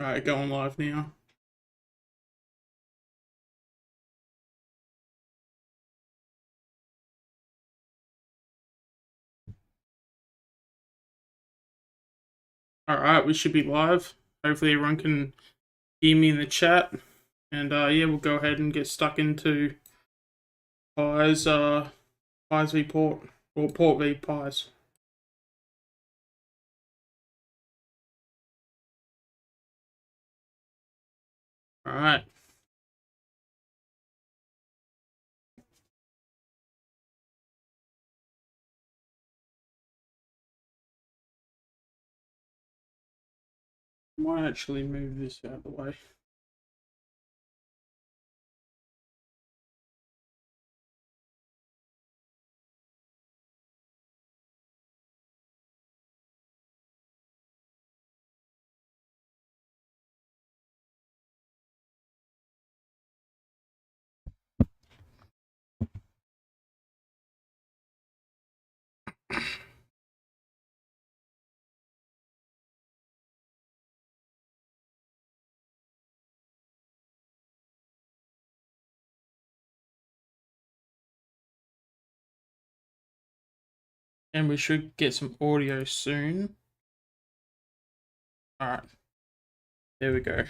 Alright, going live now. Alright, we should be live. Hopefully everyone can hear me in the chat. And yeah, we'll go ahead and get stuck into Pies, Pies v Port. Or Port v Pies. Alright. Might actually move this out of the way. And we should get some audio soon. Alright. There we go.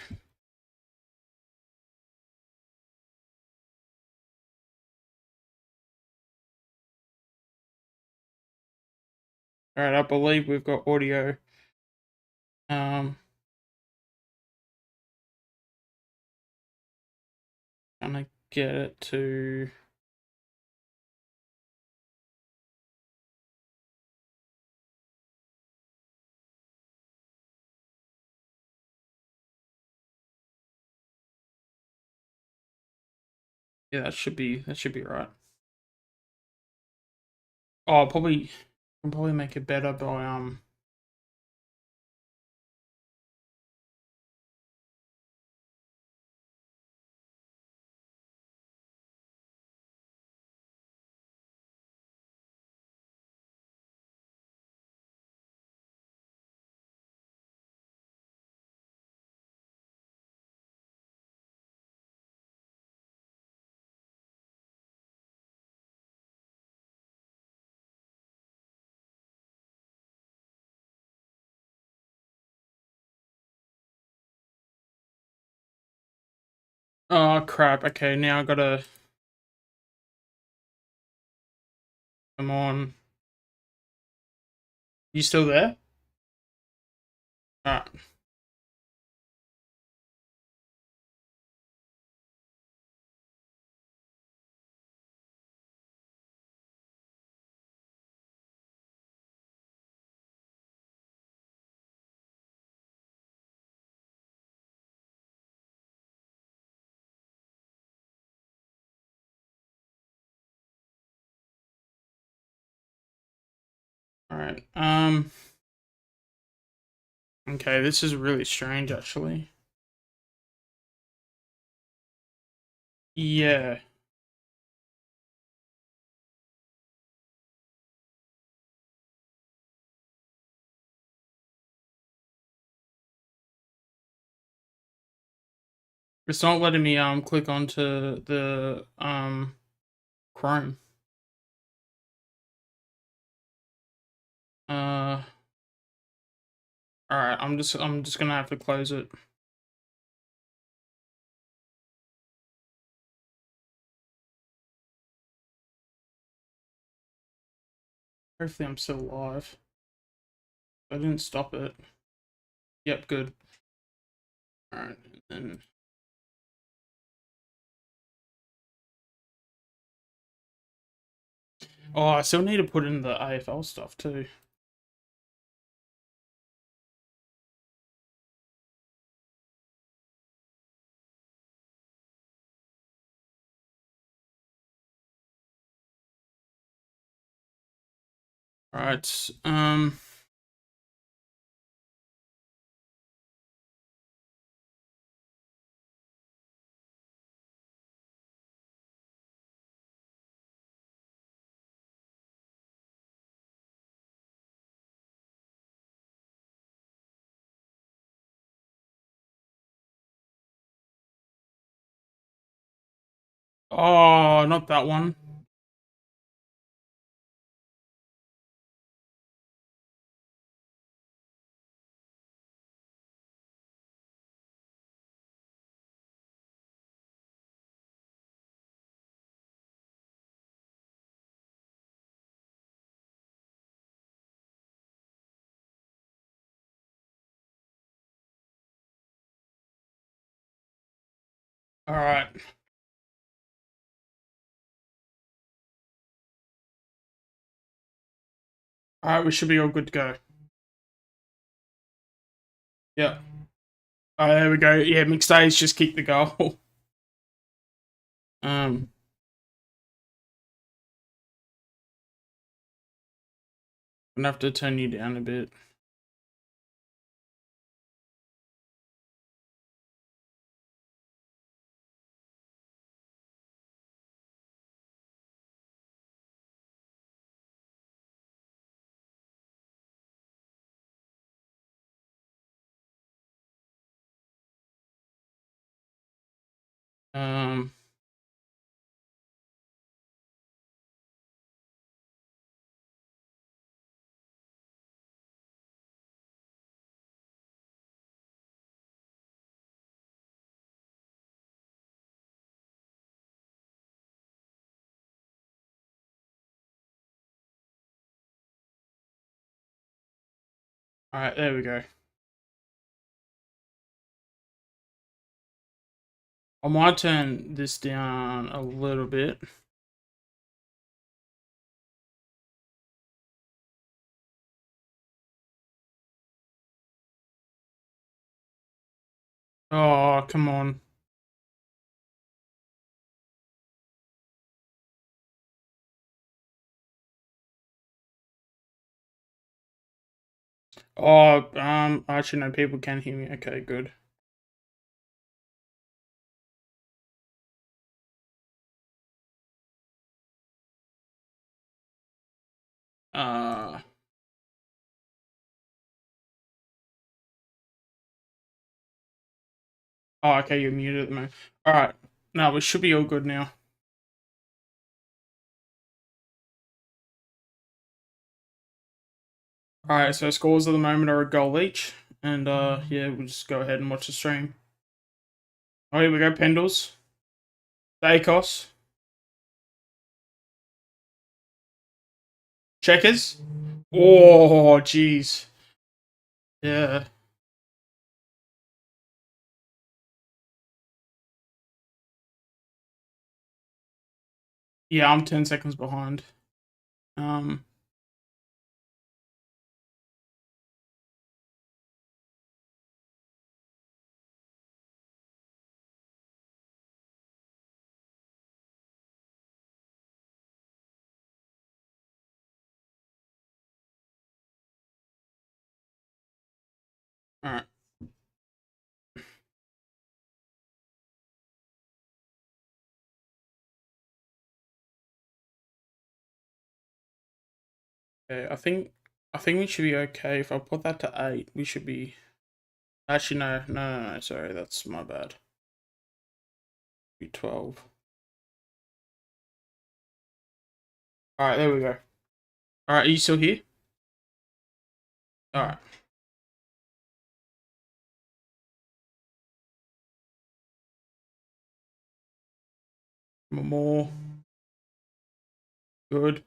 Alright, I believe we've got audio. Gonna get it to... Yeah, that should be right. Oh, I'll probably make it better by Oh crap, okay, now I gotta... Come on. You still there? Alright. Alright. Okay, this is really strange actually. Yeah. It's not letting me click onto the Chrome. Alright, I'm just gonna have to close it. Hopefully I'm still live. I didn't stop it. Yep, good. Alright, and then... Oh, I still need to put in the AFL stuff too. Alright, Oh, not that one. All right. All right, we should be all good to go. Yeah. Oh, there we go. Yeah, McStay's just kicked the goal. I'm gonna have to turn you down a bit. Um, all right, there we go. I might turn this down a little bit. Oh, come on. Oh, actually, no, people can hear me. Okay, good. Uh, oh, okay, you're muted at the moment. All right, no, we should be all good now. All right, so scores at the moment are a goal each, and yeah, we'll just go ahead and watch the stream. Oh, here we go, Pendles, Dacos, Checkers. Oh, jeez. Yeah. Yeah, I'm 10 seconds behind. Um, all right. Okay, I think we should be okay. If I put that to 8, we should be. Actually, no. Sorry, that's my bad. Be 12. All right, there we go. All right, are you still here? All right. More. Good.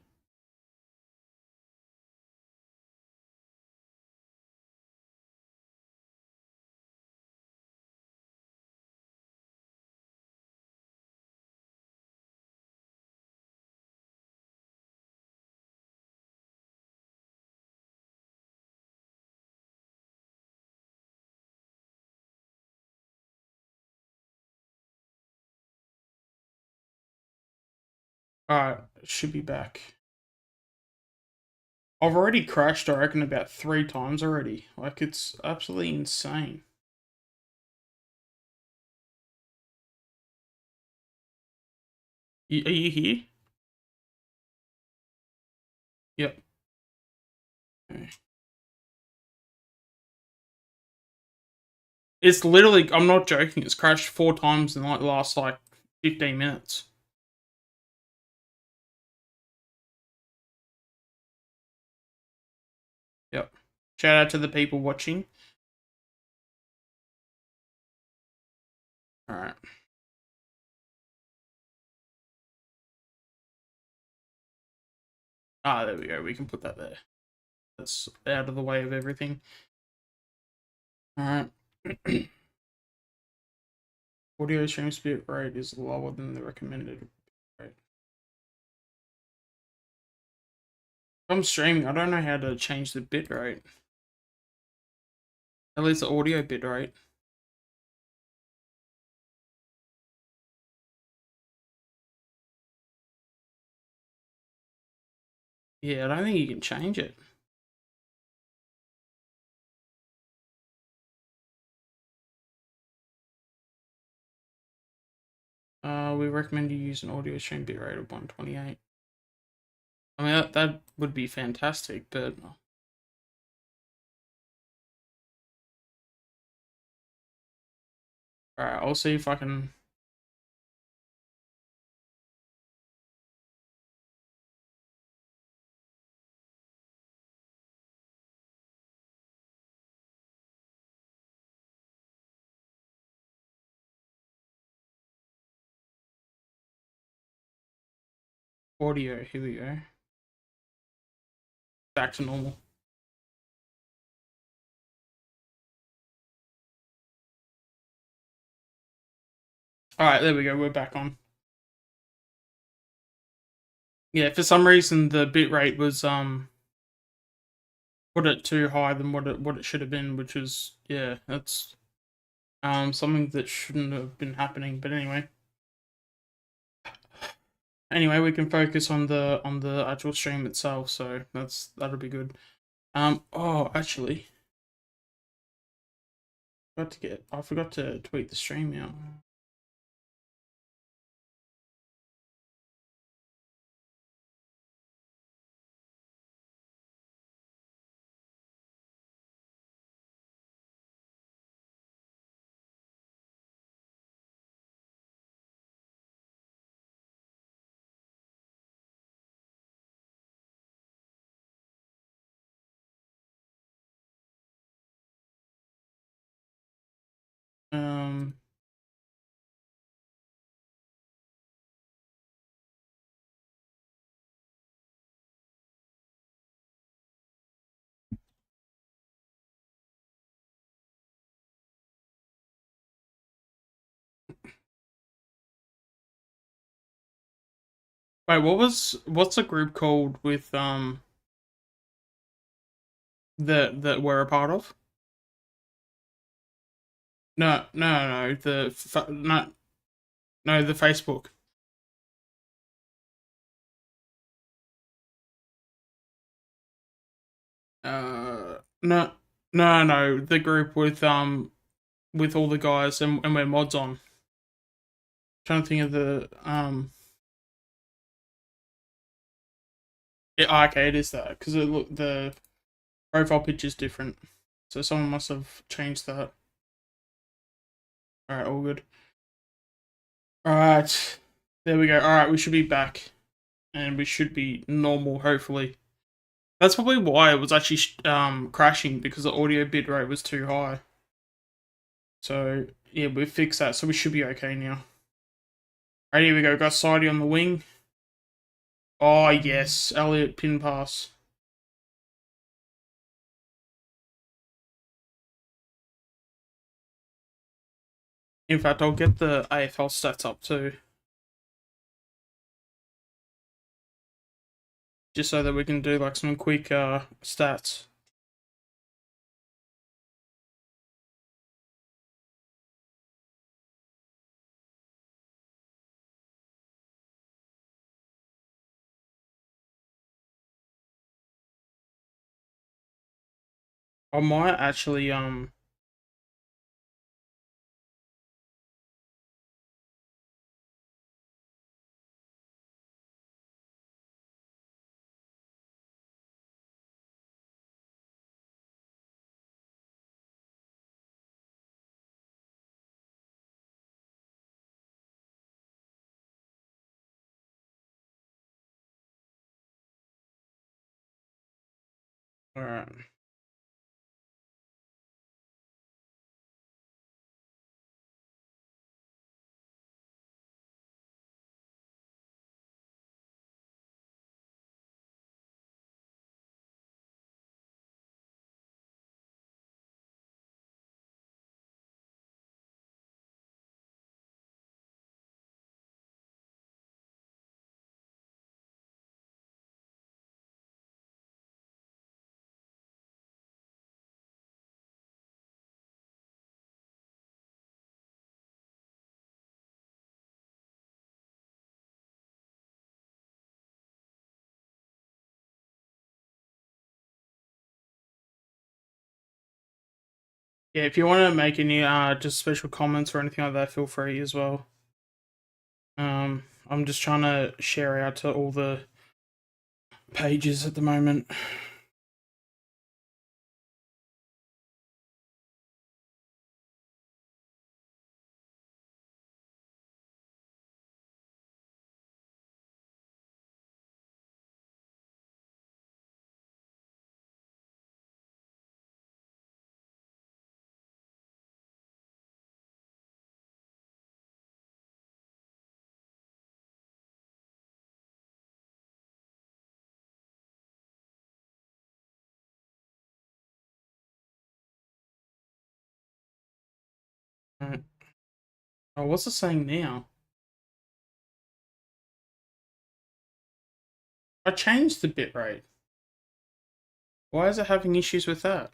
All right, should be back. I've already crashed, I reckon, about 3 times already. Like, it's absolutely insane. Are you here? Yep. Okay. It's literally, I'm not joking, it's crashed 4 times in like the last like 15 minutes. Shout out to the people watching. All right. Ah, there we go. We can put that there. That's out of the way of everything. All right. Audio stream bit rate is lower than the recommended rate. If I'm streaming, I don't know how to change the bit rate. At least the audio bit rate. Yeah, I don't think you can change it. We recommend you use an audio stream bitrate of 128. I mean, that would be fantastic, but... Alright, I'll see if I can... Audio, here we go. Back to normal. Alright, there we go, we're back on. Yeah, for some reason the bitrate was put it too high than what it should have been, which is, yeah, that's something that shouldn't have been happening, but anyway. Anyway, we can focus on the actual stream itself, so that'll be good. Oh, actually, I forgot to tweet the stream out. Um, Wait, what's the group called with that we're a part of? No, no, the Facebook. No, the group with all the guys and we're mods on. Trying to think of the Yeah, okay, it is that because the profile picture is different, so someone must have changed that. All right, all good. All right, there we go. All right, we should be back, and we should be normal. Hopefully, that's probably why it was actually crashing because the audio bitrate was too high. So yeah, we fixed that, so we should be okay now. Alright, here we go. Got Sidey on the wing. Oh yes, Elliot pin pass. In fact, I'll get the AFL stats up too. Just so that we can do like some quick stats. I might actually alright. Yeah, if you want to make any just special comments or anything like that, feel free as well. I'm just trying to share out to all the pages at the moment. Right. Oh, what's it saying now? I changed the bitrate. Why is it having issues with that?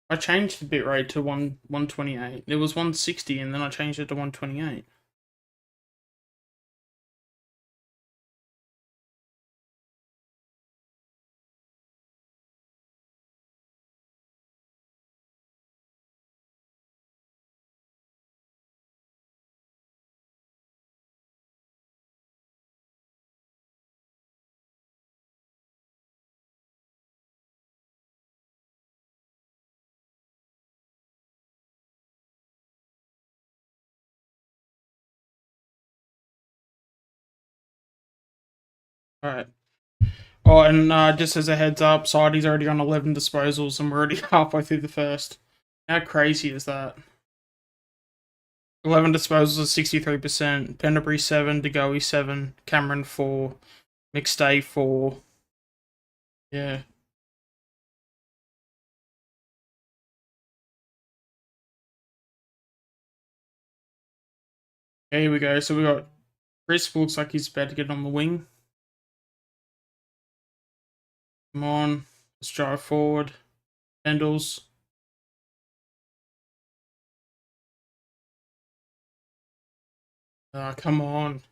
I changed the bitrate to 128. It was 160 and then I changed it to 128. Alright. Oh, and just as a heads up, Sidey's already on 11 disposals and we're already halfway through the first. How crazy is that? 11 disposals is 63%. Pendlebury 7, DeGoey 7, Cameron 4, McStay 4. Yeah. Okay, here we go. So we got Chris looks like he's about to get on the wing. Come on. Let's drive forward. Pendles. Come on.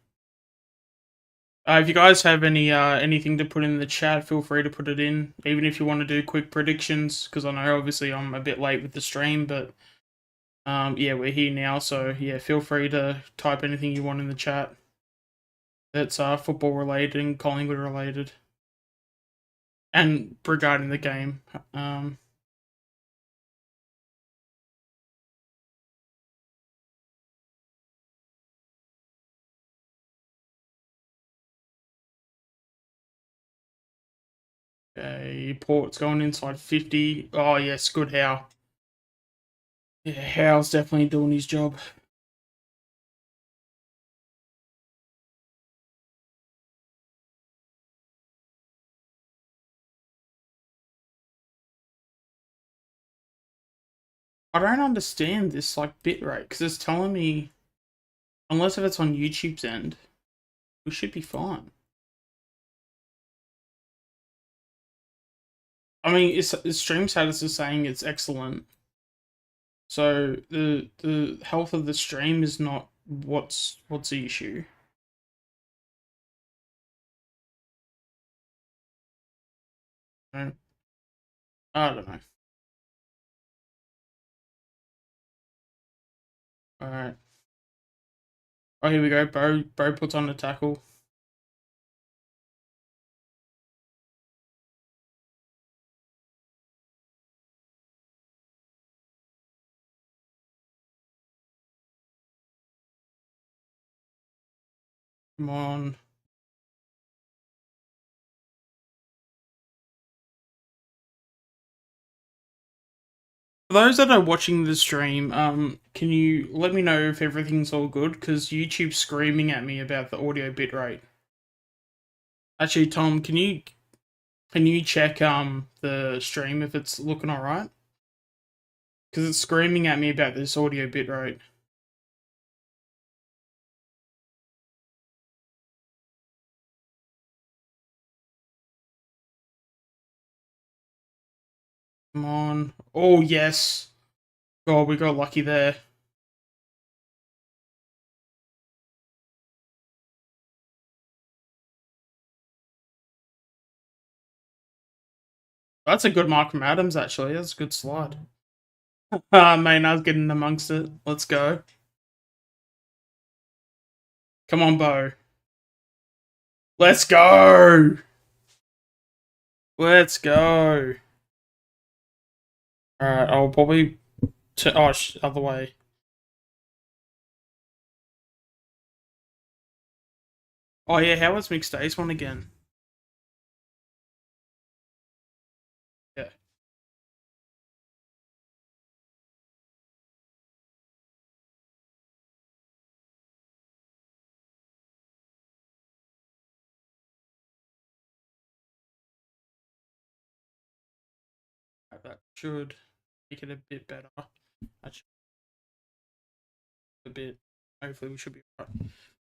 If you guys have anything to put in the chat, feel free to put it in. Even if you want to do quick predictions, because I know obviously I'm a bit late with the stream, but yeah, we're here now, so yeah, feel free to type anything you want in the chat that's football related and Collingwood related, and regarding the game. Okay, Port's going inside 50. Oh yes, good Howe. Yeah, Howe's definitely doing his job. I don't understand this like bitrate because it's telling me, unless if it's on YouTube's end, we should be fine. I mean, it's stream status is saying it's excellent. So the health of the stream is not what's the issue. I don't know. All right. Oh, here we go. Bo puts on the tackle. Come on. For those that are watching the stream, can you let me know if everything's all good? Because YouTube's screaming at me about the audio bitrate. Actually, Tom, can you check the stream if it's looking alright? Because it's screaming at me about this audio bitrate. Come on. Oh, yes. God, we got lucky there. That's a good mark from Adams, actually. That's a good slide. Maynard's getting amongst it. Let's go. Come on, Bo. Let's go. Let's go. Alright, I'll probably... other way. Oh, yeah, how was mixed days one again? Yeah. That should make it a bit better. Actually, a bit. Hopefully we should be right.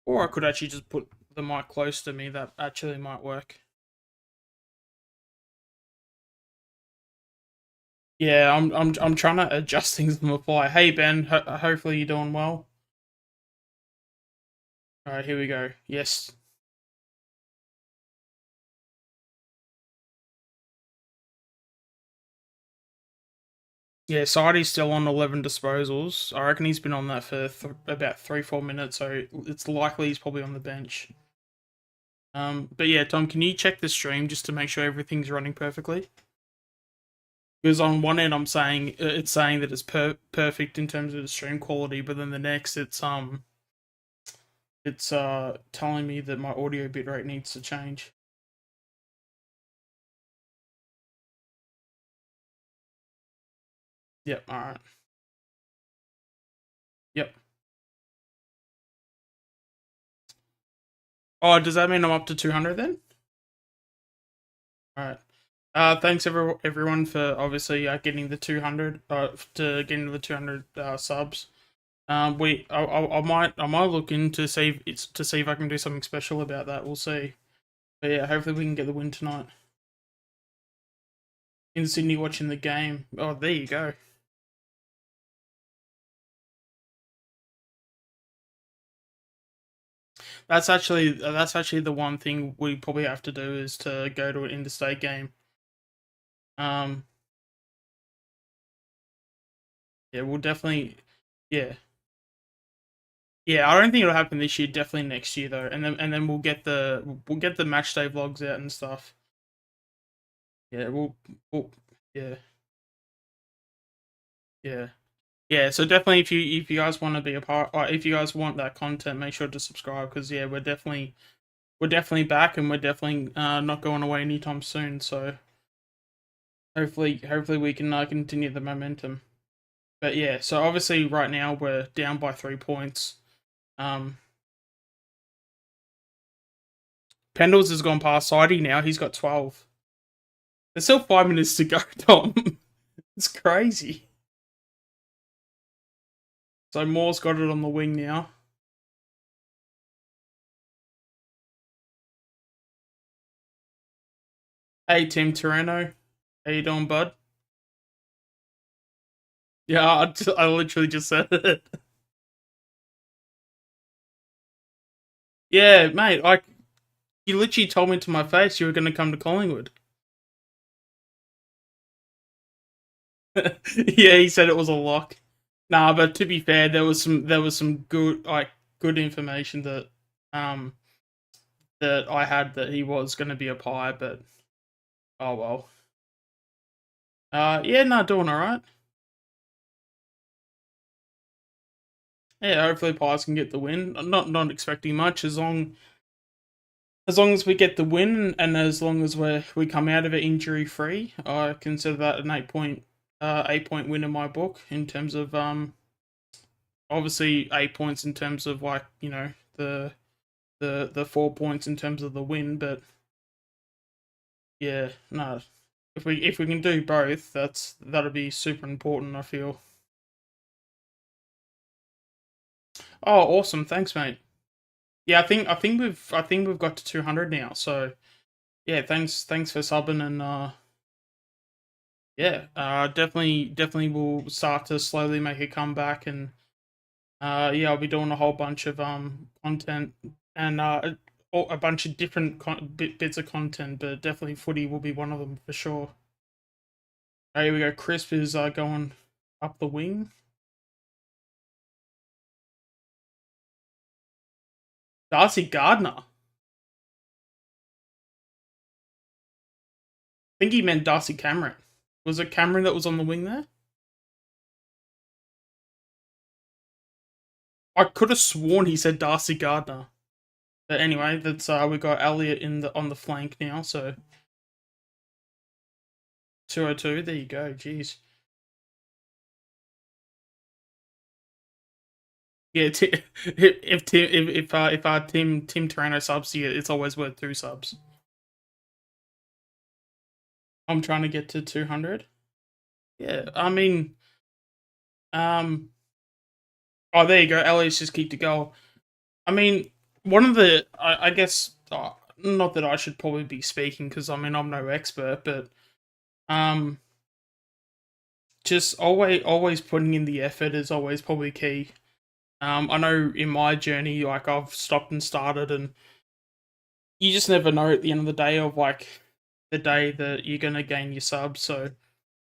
Or I could actually just put the mic close to me. That actually might work. Yeah, I'm trying to adjust things on the fly. Hey Ben, hopefully you're doing well. All right, here we go. Yes. Yeah, Sadi's still on 11 disposals. I reckon he's been on that for about 3-4 minutes, so it's likely he's probably on the bench. But yeah, Tom, can you check the stream just to make sure everything's running perfectly? Because on one end, I'm saying it's saying that it's perfect in terms of the stream quality, but then the next, it's telling me that my audio bitrate needs to change. Yep. All right. Yep. Oh, does that mean I'm up to 200 then? All right. Thanks everyone for obviously getting the 200 to getting to the 200 subs. I might look into to see if I can do something special about that. We'll see. But yeah, hopefully we can get the win tonight. In Sydney watching the game. Oh, there you go. That's actually the one thing we probably have to do is to go to an interstate game. Yeah, we'll definitely, yeah, yeah. I don't think it'll happen this year. Definitely next year though, and then we'll get the match day vlogs out and stuff. Yeah, we'll yeah, yeah, yeah. So definitely, if you guys want to be a part, or if you guys want that content, make sure to subscribe because yeah, we're definitely back and we're definitely not going away anytime soon. So hopefully we can continue the momentum. But yeah, so obviously right now we're down by 3 points. Pendles has gone past Sidey now. He's got 12. There's still 5 minutes to go, Tom. It's crazy. So Moore's got it on the wing now. Hey, Tim Torreno. How you doing, bud? Yeah, I literally just said it. Yeah, mate, you literally told me to my face you were going to come to Collingwood. Yeah, he said it was a lock. Nah, but to be fair, there was some good information that I had that he was going to be a pie, but oh well. Yeah, no, doing all right. Yeah, hopefully Pies can get the win. I'm not expecting much as long as we get the win and as long as we come out of it injury free. I consider that an 8 point win in my book in terms of obviously 8 points in terms of like the 4 points in terms of the win, but yeah, no. If we can do both, that'll be super important, I feel. Oh, awesome! Thanks, mate. Yeah, I think we've got to 200 now. So yeah, thanks for subbing and yeah, definitely we'll start to slowly make a comeback and yeah, I'll be doing a whole bunch of content and a bunch of different bits of content, but definitely footy will be one of them for sure. Here we go. Crisp is going up the wing. Darcy Gardner. I think he meant Darcy Cameron. Was it Cameron that was on the wing there? I could have sworn he said Darcy Gardner. But anyway, that's we got Elliot in the on the flank now, so 202. There you go. Jeez. Yeah, if Tim Tarano subs here, it's always worth 2 subs. I'm trying to get to 200. Yeah, I mean, oh, there you go. Elliot's just kicked a goal. I mean, one of the, I guess, not that I should probably be speaking because I mean I'm no expert, but um, just always putting in the effort is always probably key. I know in my journey, like I've stopped and started, and you just never know at the end of the day of like the day that you're gonna gain your subs. So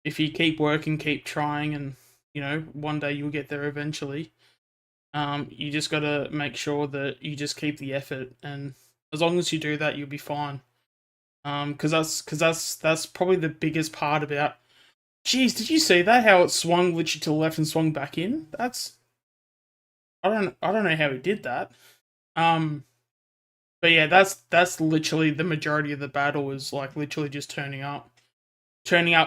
if you keep working, keep trying, and one day you'll get there eventually. You just gotta make sure that you just keep the effort, and as long as you do that, you'll be fine. Because that's probably the biggest part about. Jeez, did you see that? How it swung literally to the left and swung back in? That's I don't know how he did that. Um, but yeah, that's literally the majority of the battle is like literally just turning up,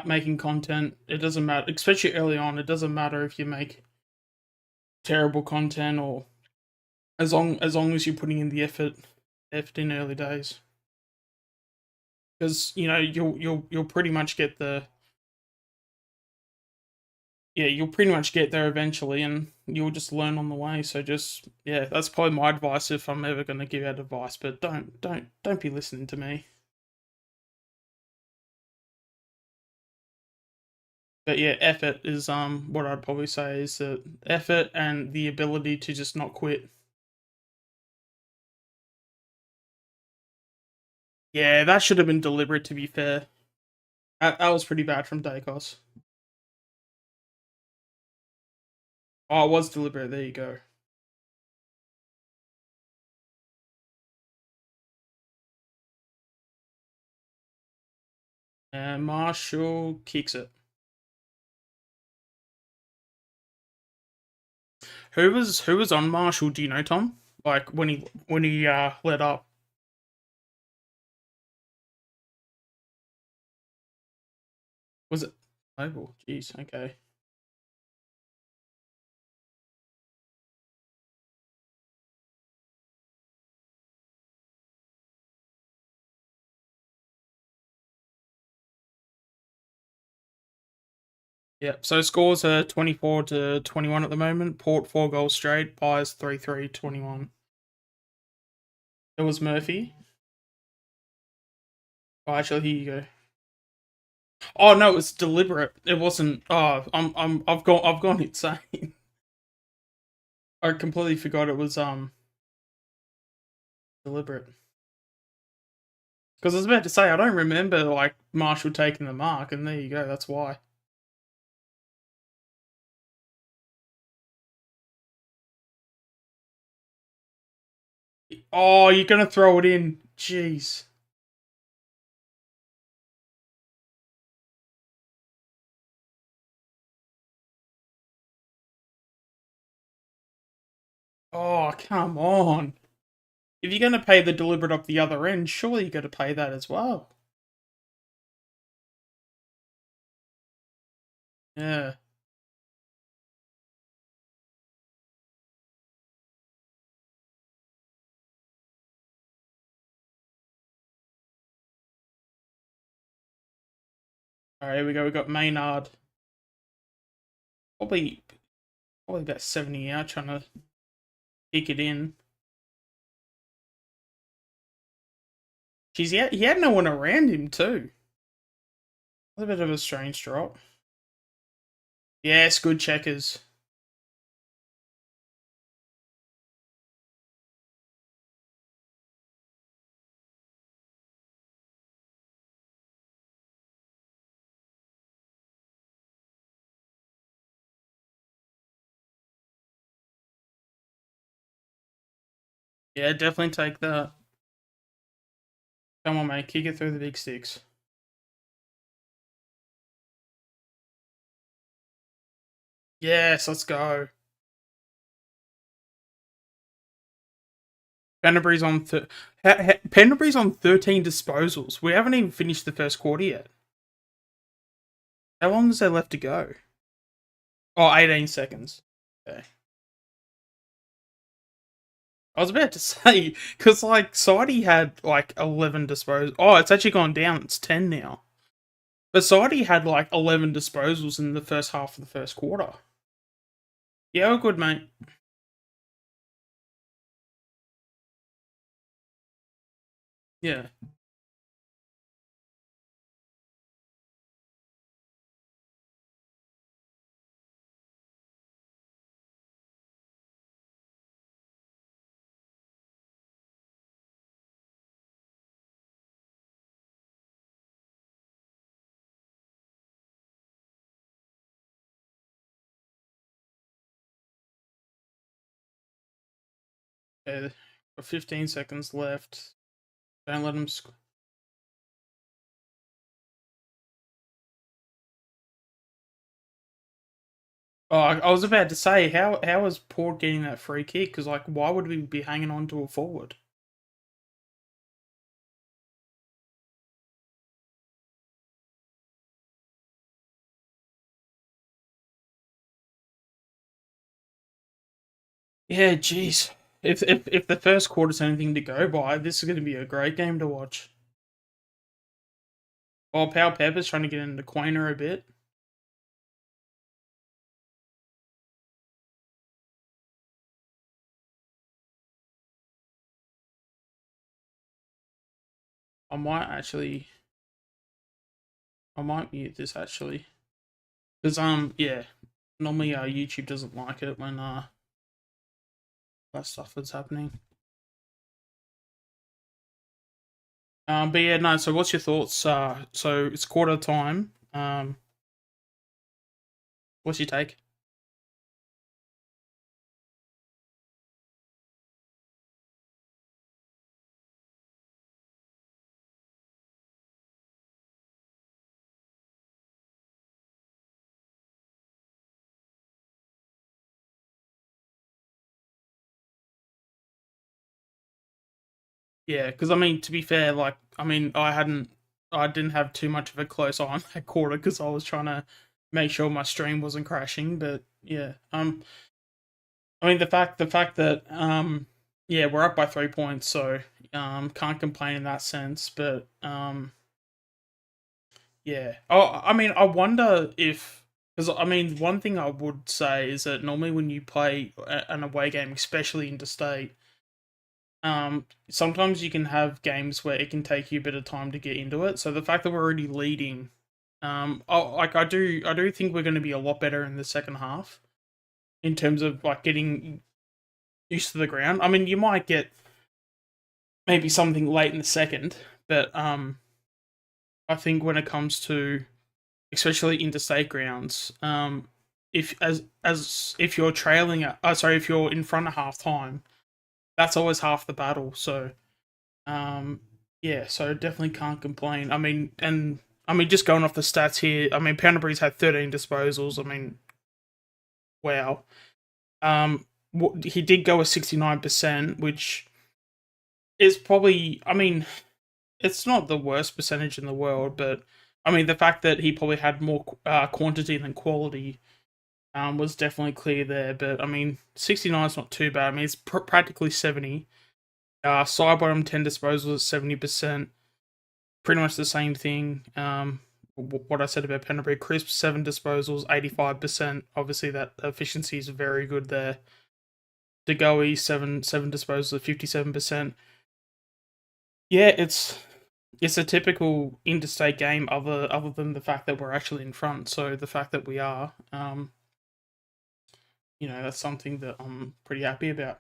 making content. It doesn't matter, especially early on. It doesn't matter if you make terrible content or as long as you're putting in the effort in early days. Because you'll pretty much get you'll pretty much get there eventually, and you'll just learn on the way. So just that's probably my advice if I'm ever going to give out advice. But don't be listening to me. But yeah, effort is what I'd probably say is that effort and the ability to just not quit. Yeah, that should have been deliberate. To be fair, that was pretty bad from Dacos. Oh, it was deliberate. There you go. And Marshall kicks it. Who was on Marshall? Do you know, Tom? Like when he let up. Was it Oval? Jeez. Okay. Yeah. So scores are 24-21 at the moment. Port 4 goals straight. Pies 3-3 21. It was Murphy. Oh, actually, here you go. Oh no, it was deliberate. It wasn't. Oh, I've gone insane. I completely forgot it was deliberate. Because I was about to say I don't remember like Marshall taking the mark, and there you go. That's why. Oh, you're gonna throw it in. Jeez. Oh, come on. If you're gonna pay the deliberate off the other end, surely you got to pay that as well. Yeah. All right, here we go. We got Maynard. Probably, probably about 70 out, trying to kick it in. Jeez, he had no one around him too. A bit of a strange drop. Yes, good checkers. Yeah, definitely take that. Come on, mate. Kick it through the big sticks. Yes, let's go. Pendlebury's on Pendlebury's on 13 disposals. We haven't even finished the first quarter yet. How long is there left to go? Oh, 18 seconds. Okay. I was about to say, because, like, Saudi had, like, 11 disposals. Oh, it's actually gone down. It's 10 now. But Saudi had, like, 11 disposals in the first half of the first quarter. Yeah, we're good, mate. Yeah. Okay, 15 seconds left. Don't let them. Oh, I was about to say, how is Port getting that free kick? Because, like, why would we be hanging on to a forward? Yeah, jeez. If the first quarter's anything to go by, this is going to be a great game to watch. While Power Pepper's trying to get into Quainer a bit. I might actually, I might mute this actually, because yeah, normally YouTube doesn't like it when that stuff is happening. But yeah, no. So what's your thoughts? So it's quarter time. What's your take? Yeah, because I mean, to be fair, like I mean, I didn't have too much of a close eye on that quarter because I was trying to make sure my stream wasn't crashing. But yeah, I mean the fact that yeah, we're up by 3 points, so can't complain in that sense. But yeah, oh, I mean, I wonder if because I mean, one thing I would say is that normally when you play an away game, especially interstate, sometimes you can have games where it can take you a bit of time to get into it. So the fact that we're already leading, I do think we're going to be a lot better in the second half in terms of like getting used to the ground. I mean, you might get maybe something late in the second, but I think when it comes to especially interstate grounds, if as if you're trailing at, sorry, if you're in front of half time, that's always half the battle. So Um, yeah, so definitely can't complain. I mean, just going off the stats here, I mean, Pendlebury's had 13 disposals. I mean, wow. He did go with 69%, which is probably, I mean, it's not the worst percentage in the world, but I mean, the fact that he probably had more quantity than quality was definitely clear there. But I mean, 69 is not too bad. I mean, it's practically 70. Side bottom 10 disposals at 70%. Pretty much the same thing. What I said about Pendlebury, crisp 7 disposals, 85%. Obviously, that efficiency is very good there. DeGoey seven disposals, 57%. Yeah, it's a typical interstate game. Other than the fact that we're actually in front, so the fact that we are, that's something that I'm pretty happy about.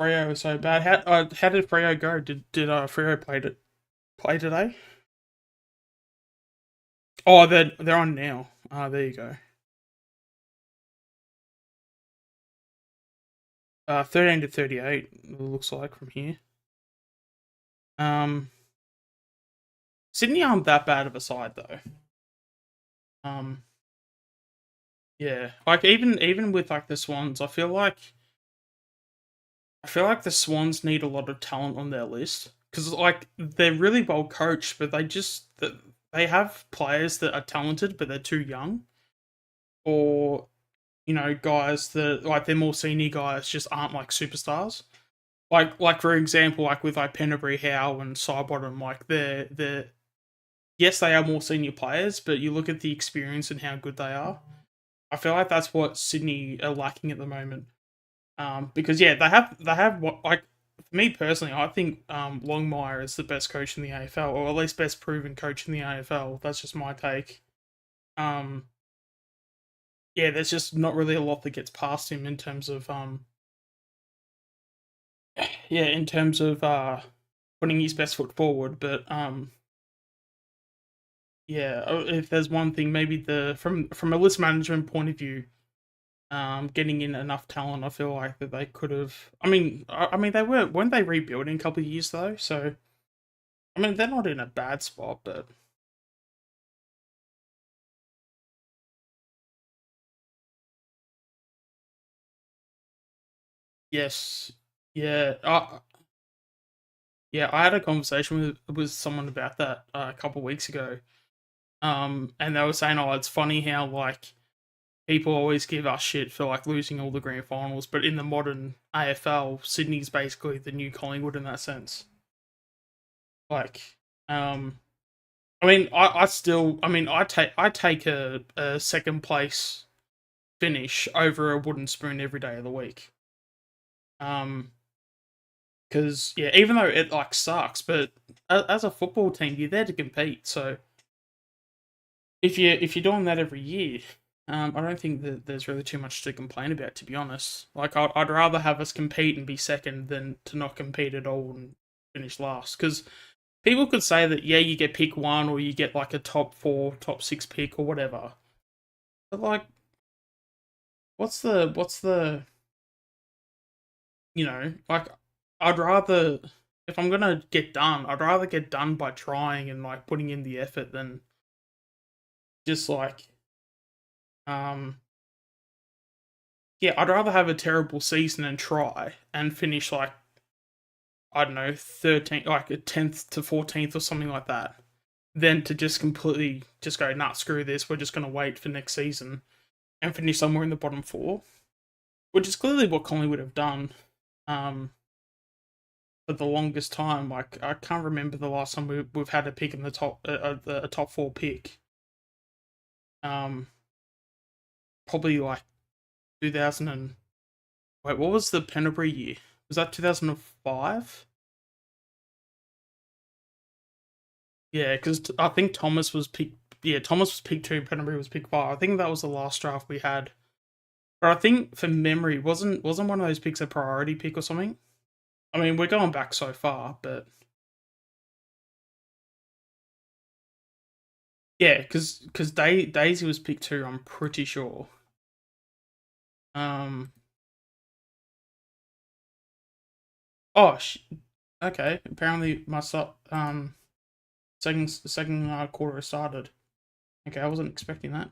Freo was so bad. How did Freo go? Did Freo play today? Oh, they're on now. There you go. 13 to 38, it looks like from here. Sydney aren't that bad of a side though. Yeah, like even with like the Swans, I feel like the Swans need a lot of talent on their list because like they're really well coached, but they have players that are talented, but they're too young, or guys that like they're more senior guys just aren't like superstars. Like for example, like with like Penderbury, Howe, and Sidebottom, like they're yes they are more senior players, but you look at the experience and how good they are. I feel like that's what Sydney are lacking at the moment. Because yeah, they have what like for me personally, I think Longmire is the best coach in the AFL, or at least best proven coach in the AFL. That's just my take. Um, yeah, there's just not really a lot that gets past him in terms of yeah, in terms of putting his best foot forward. But yeah, if there's one thing, maybe from a list management point of view, getting in enough talent, I feel like that they could have. I mean, weren't they rebuilding a couple of years though? So I mean, they're not in a bad spot, but yes, yeah, yeah. I had a conversation with someone about that a couple of weeks ago. And they were saying, "Oh, it's funny how like people always give us shit for like losing all the grand finals, but in the modern AFL, Sydney's basically the new Collingwood in that sense." Like, um, I mean, I still, I mean, I take a second place finish over a wooden spoon every day of the week. Um, because yeah, even though it like sucks, but as a football team, you're there to compete. So if you're doing that every year, I don't think that there's really too much to complain about. To be honest, like I'd rather have us compete and be second than to not compete at all and finish last. Because people could say that yeah, you get pick one or you get like a top four, top six pick or whatever. But like, what's the like I'd rather if I'm gonna get done, I'd rather get done by trying and like putting in the effort than just like um yeah, I'd rather have a terrible season and try and finish like I don't know 13th, like a 10th to 14th or something like that, than to just completely just go nah screw this, we're just gonna wait for next season and finish somewhere in the bottom four, which is clearly what Collingwood have done. Um, for the longest time. Like I can't remember the last time we've had a pick in the top a top four pick. Um, Probably like 2000 and wait, what was the Penderbury year? Was that 2005? Yeah, because I think Thomas was pick. Yeah, Thomas was pick two. Penderbury was pick five. I think that was the last draft we had. But I think for memory, wasn't one of those picks a priority pick or something? I mean, we're going back so far, but yeah, because Daisy was pick two. I'm pretty sure. Um. Oh, okay. Apparently, my second quarter started. Okay, I wasn't expecting that.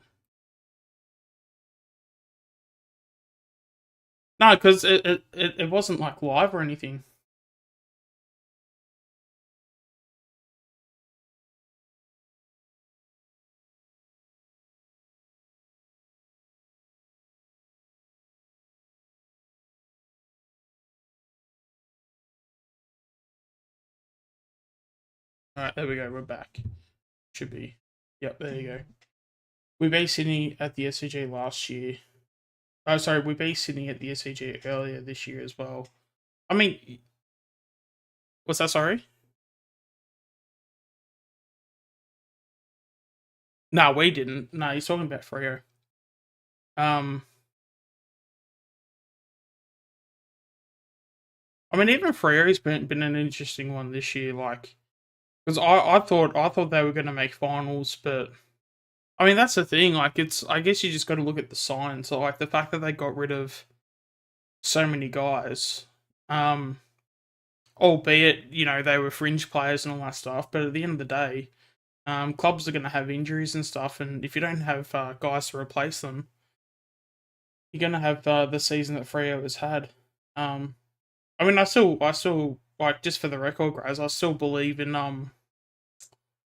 No, because it wasn't like live or anything. All right, there we go. We're back. Should be. Yep, there you go. We beat Sydney at the SCG last year. Oh, sorry, we beat Sydney at the SCG earlier this year as well. I mean, what's that? Sorry. No, we didn't. No, he's talking about Freo. Um, I mean, even Freo's been an interesting one this year. Like, because I thought they were going to make finals, but I mean, that's the thing. Like, I guess you just got to look at the signs. So, like, the fact that they got rid of so many guys. Albeit, they were fringe players and all that stuff, but at the end of the day, clubs are going to have injuries and stuff, and if you don't have guys to replace them, you're going to have the season that Freo has had. I mean, I still like, just for the record, guys, I still believe in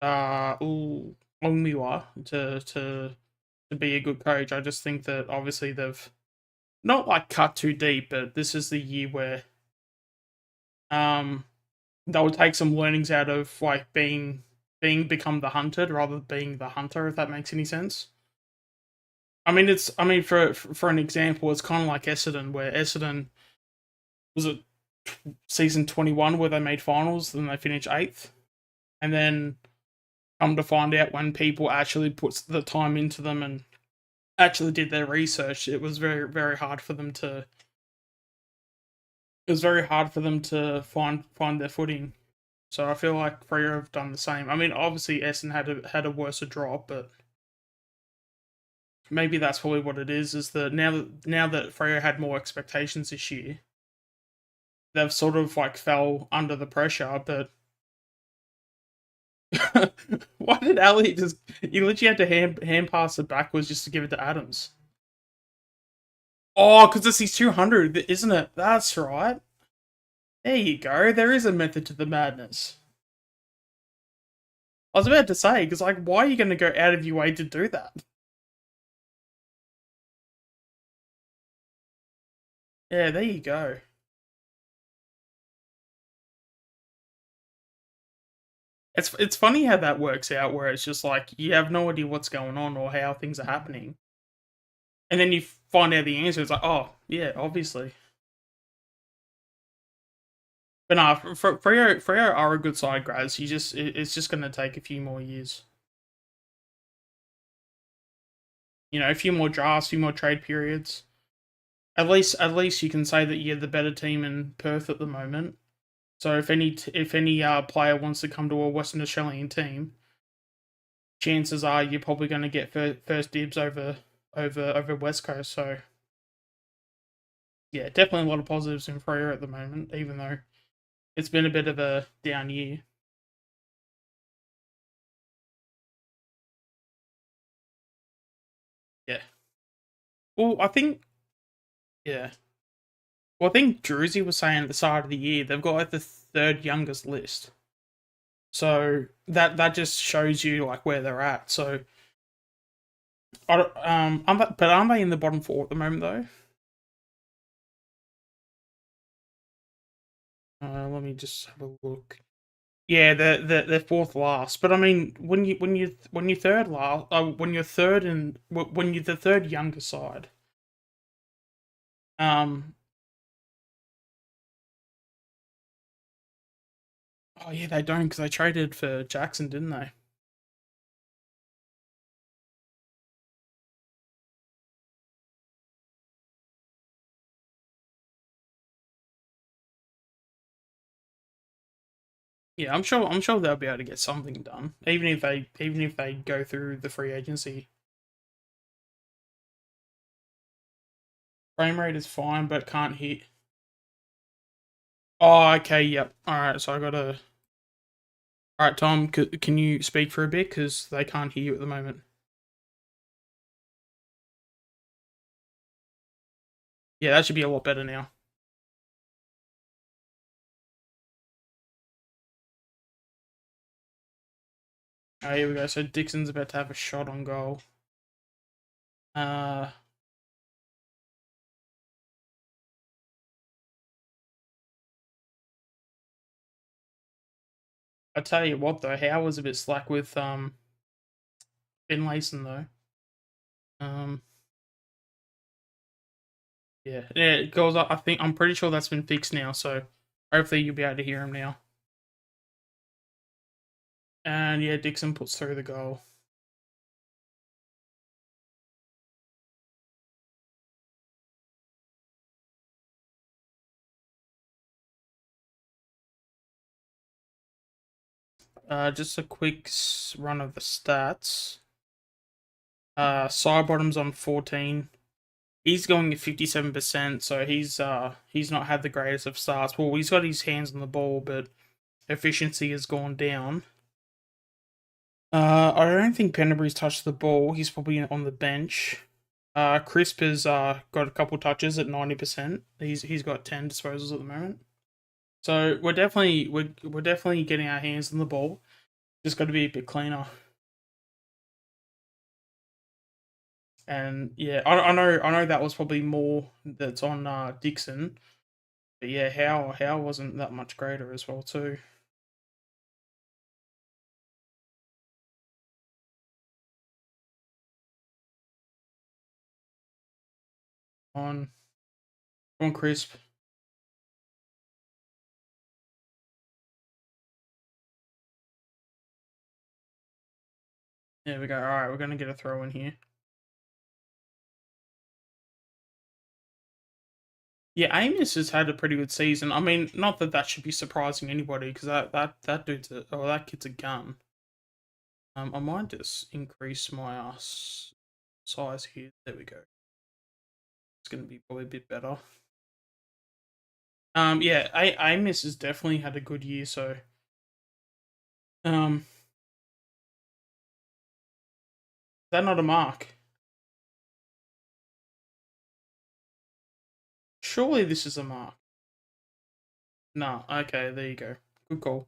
Longmiwa to be a good coach. I just think that obviously they've not like cut too deep, but this is the year where they'll take some learnings out of like become the hunted rather than being the hunter, if that makes any sense. For an example, it's kind of like Essendon, where Essendon was it season 21 where they made finals, then they finished 8th, and then come to find out when people actually put the time into them and actually did their research, it was very, very hard for them to. It was very hard for them to find their footing. So I feel like Freo have done the same. I mean, obviously Essendon had a worse drop, but maybe that's probably what it is. Is that now that Freo had more expectations this year, they've sort of like fell under the pressure. But why did Ali just? You literally had to hand pass it backwards just to give it to Adams. Oh, because it's his 200, isn't it? That's right. There you go. There is a method to the madness. I was about to say, because like, why are you going to go out of your way to do that? Yeah, there you go. It's funny how that works out, where it's just like you have no idea what's going on or how things are happening, and then you find out the answer. It's like, oh yeah, obviously. But nah, Freo are a good side, guys. It's just going to take a few more years. A few more drafts, a few more trade periods. At least you can say that you're the better team in Perth at the moment. So if any player wants to come to a Western Australian team, chances are you're probably going to get first dibs over West Coast. So yeah, definitely a lot of positives in Freo at the moment, even though it's been a bit of a down year. Yeah. Well, I think yeah. Well, I think Druzy was saying at the start of the year they've got like the third youngest list. So that just shows you like where they're at. So I don't, but aren't they in the bottom four at the moment though? Let me just have a look. Yeah, they're fourth last. But I mean, when you third last, when you're third and when you're the third younger side, um, oh yeah, they don't because they traded for Jackson, didn't they? Yeah, I'm sure they'll be able to get something done, even if they go through the free agency. Frame rate is fine, but can't hit. Oh, okay, yep. All right, so I gotta. All right, Tom, can you speak for a bit because they can't hear you at the moment? Yeah, that should be a lot better now. Oh, here we go. So Dixon's about to have a shot on goal. Uh, I tell you what though, Howe was a bit slack with Finlayson though. Um, yeah, goals. I think I'm pretty sure that's been fixed now. So hopefully you'll be able to hear him now. And yeah, Dixon puts through the goal. Just a quick run of the stats. Side bottoms on 14. He's going at 57%, so he's not had the greatest of starts. Well, he's got his hands on the ball, but efficiency has gone down. I don't think Penderbury's touched the ball. He's probably on the bench. Crisp has got a couple touches at 90%. He's got 10 disposals at the moment. So we're definitely getting our hands on the ball. Just got to be a bit cleaner. And yeah, I know that was probably more that's on Dixon, but yeah, Howe wasn't that much greater as well too. On Crisp. There we go. All right, we're gonna get a throw in here. Yeah, Amos has had a pretty good season. I mean, not that that should be surprising anybody, because that dude's that kid's a gun. I might just increase my size here. There we go. It's gonna be probably a bit better. Yeah, Amos has definitely had a good year. So, is that not a mark? Surely this is a mark. No, okay, there you go. Good call.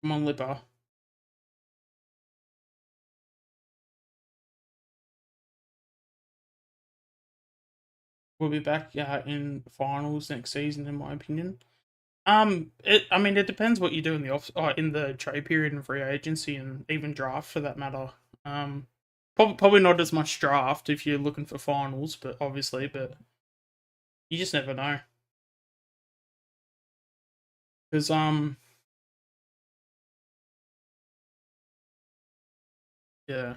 Come on, Lipper. We'll be back in finals next season, in my opinion. I mean, it depends what you do in the in the trade period and free agency, and even draft for that matter. Probably not as much draft if you're looking for finals, but obviously, but you just never know. Because yeah.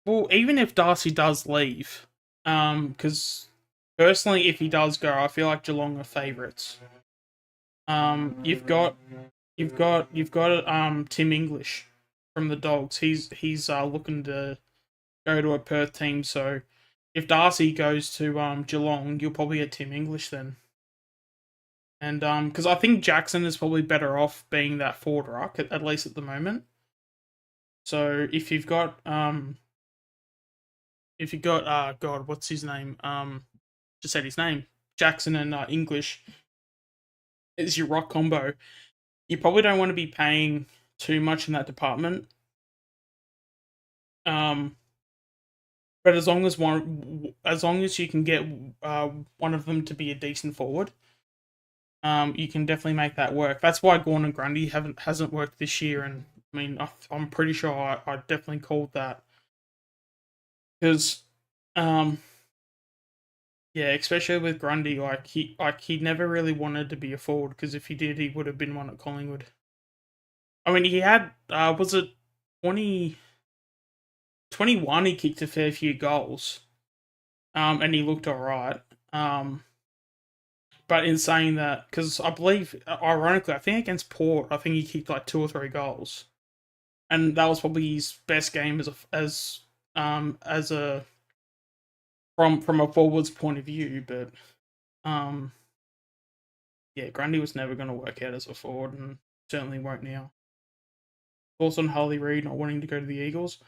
Well, even if Darcy does leave, because personally, if he does go, I feel like Geelong are favourites. You've got Tim English from the Dogs. He's looking to go to a Perth team. So if Darcy goes to Geelong, you'll probably get Tim English then. And because I think Jackson is probably better off being that forward ruck at least at the moment. So if you've got God, what's his name? Just said his name. Jackson and English is your rock combo. You probably don't want to be paying too much in that department. Um, but as long as you can get one of them to be a decent forward, you can definitely make that work. That's why Gawn and Grundy hasn't worked this year, and I mean I'm pretty sure I definitely called that because yeah, especially with Grundy, he never really wanted to be a forward, because if he did, he would have been one at Collingwood. I mean, he had was it 2021? He kicked a fair few goals, and he looked alright. But in saying that, because I believe, ironically, I think against Port, I think he kicked like 2 or 3 goals, and that was probably his best game as a from a forwards point of view. But um, yeah, Grundy was never going to work out as a forward, and certainly won't now. Also, on Harley Reid not wanting to go to the Eagles,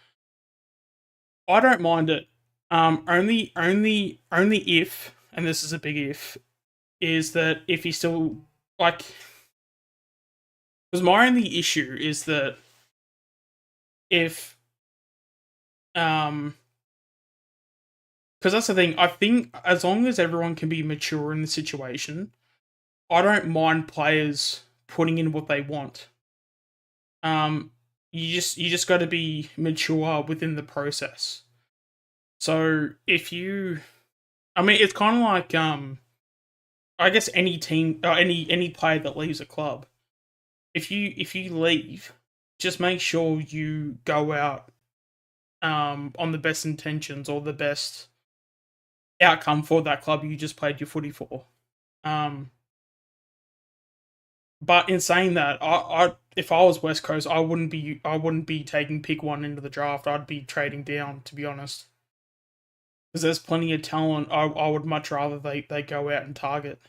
I don't mind it. Only if, and this is a big if, is that if he still like, because my only issue is that if because that's the thing. I think as long as everyone can be mature in the situation, I don't mind players putting in what they want. Um, you just got to be mature within the process. So if you, I mean, it's kind of like I guess any team or any player that leaves a club, if you leave, just make sure you go out on the best intentions or the best outcome for that club you just played your footy for. But in saying that, I if I was West Coast, I wouldn't be taking pick one into the draft. I'd be trading down, to be honest, because there's plenty of talent. I would much rather they go out and target.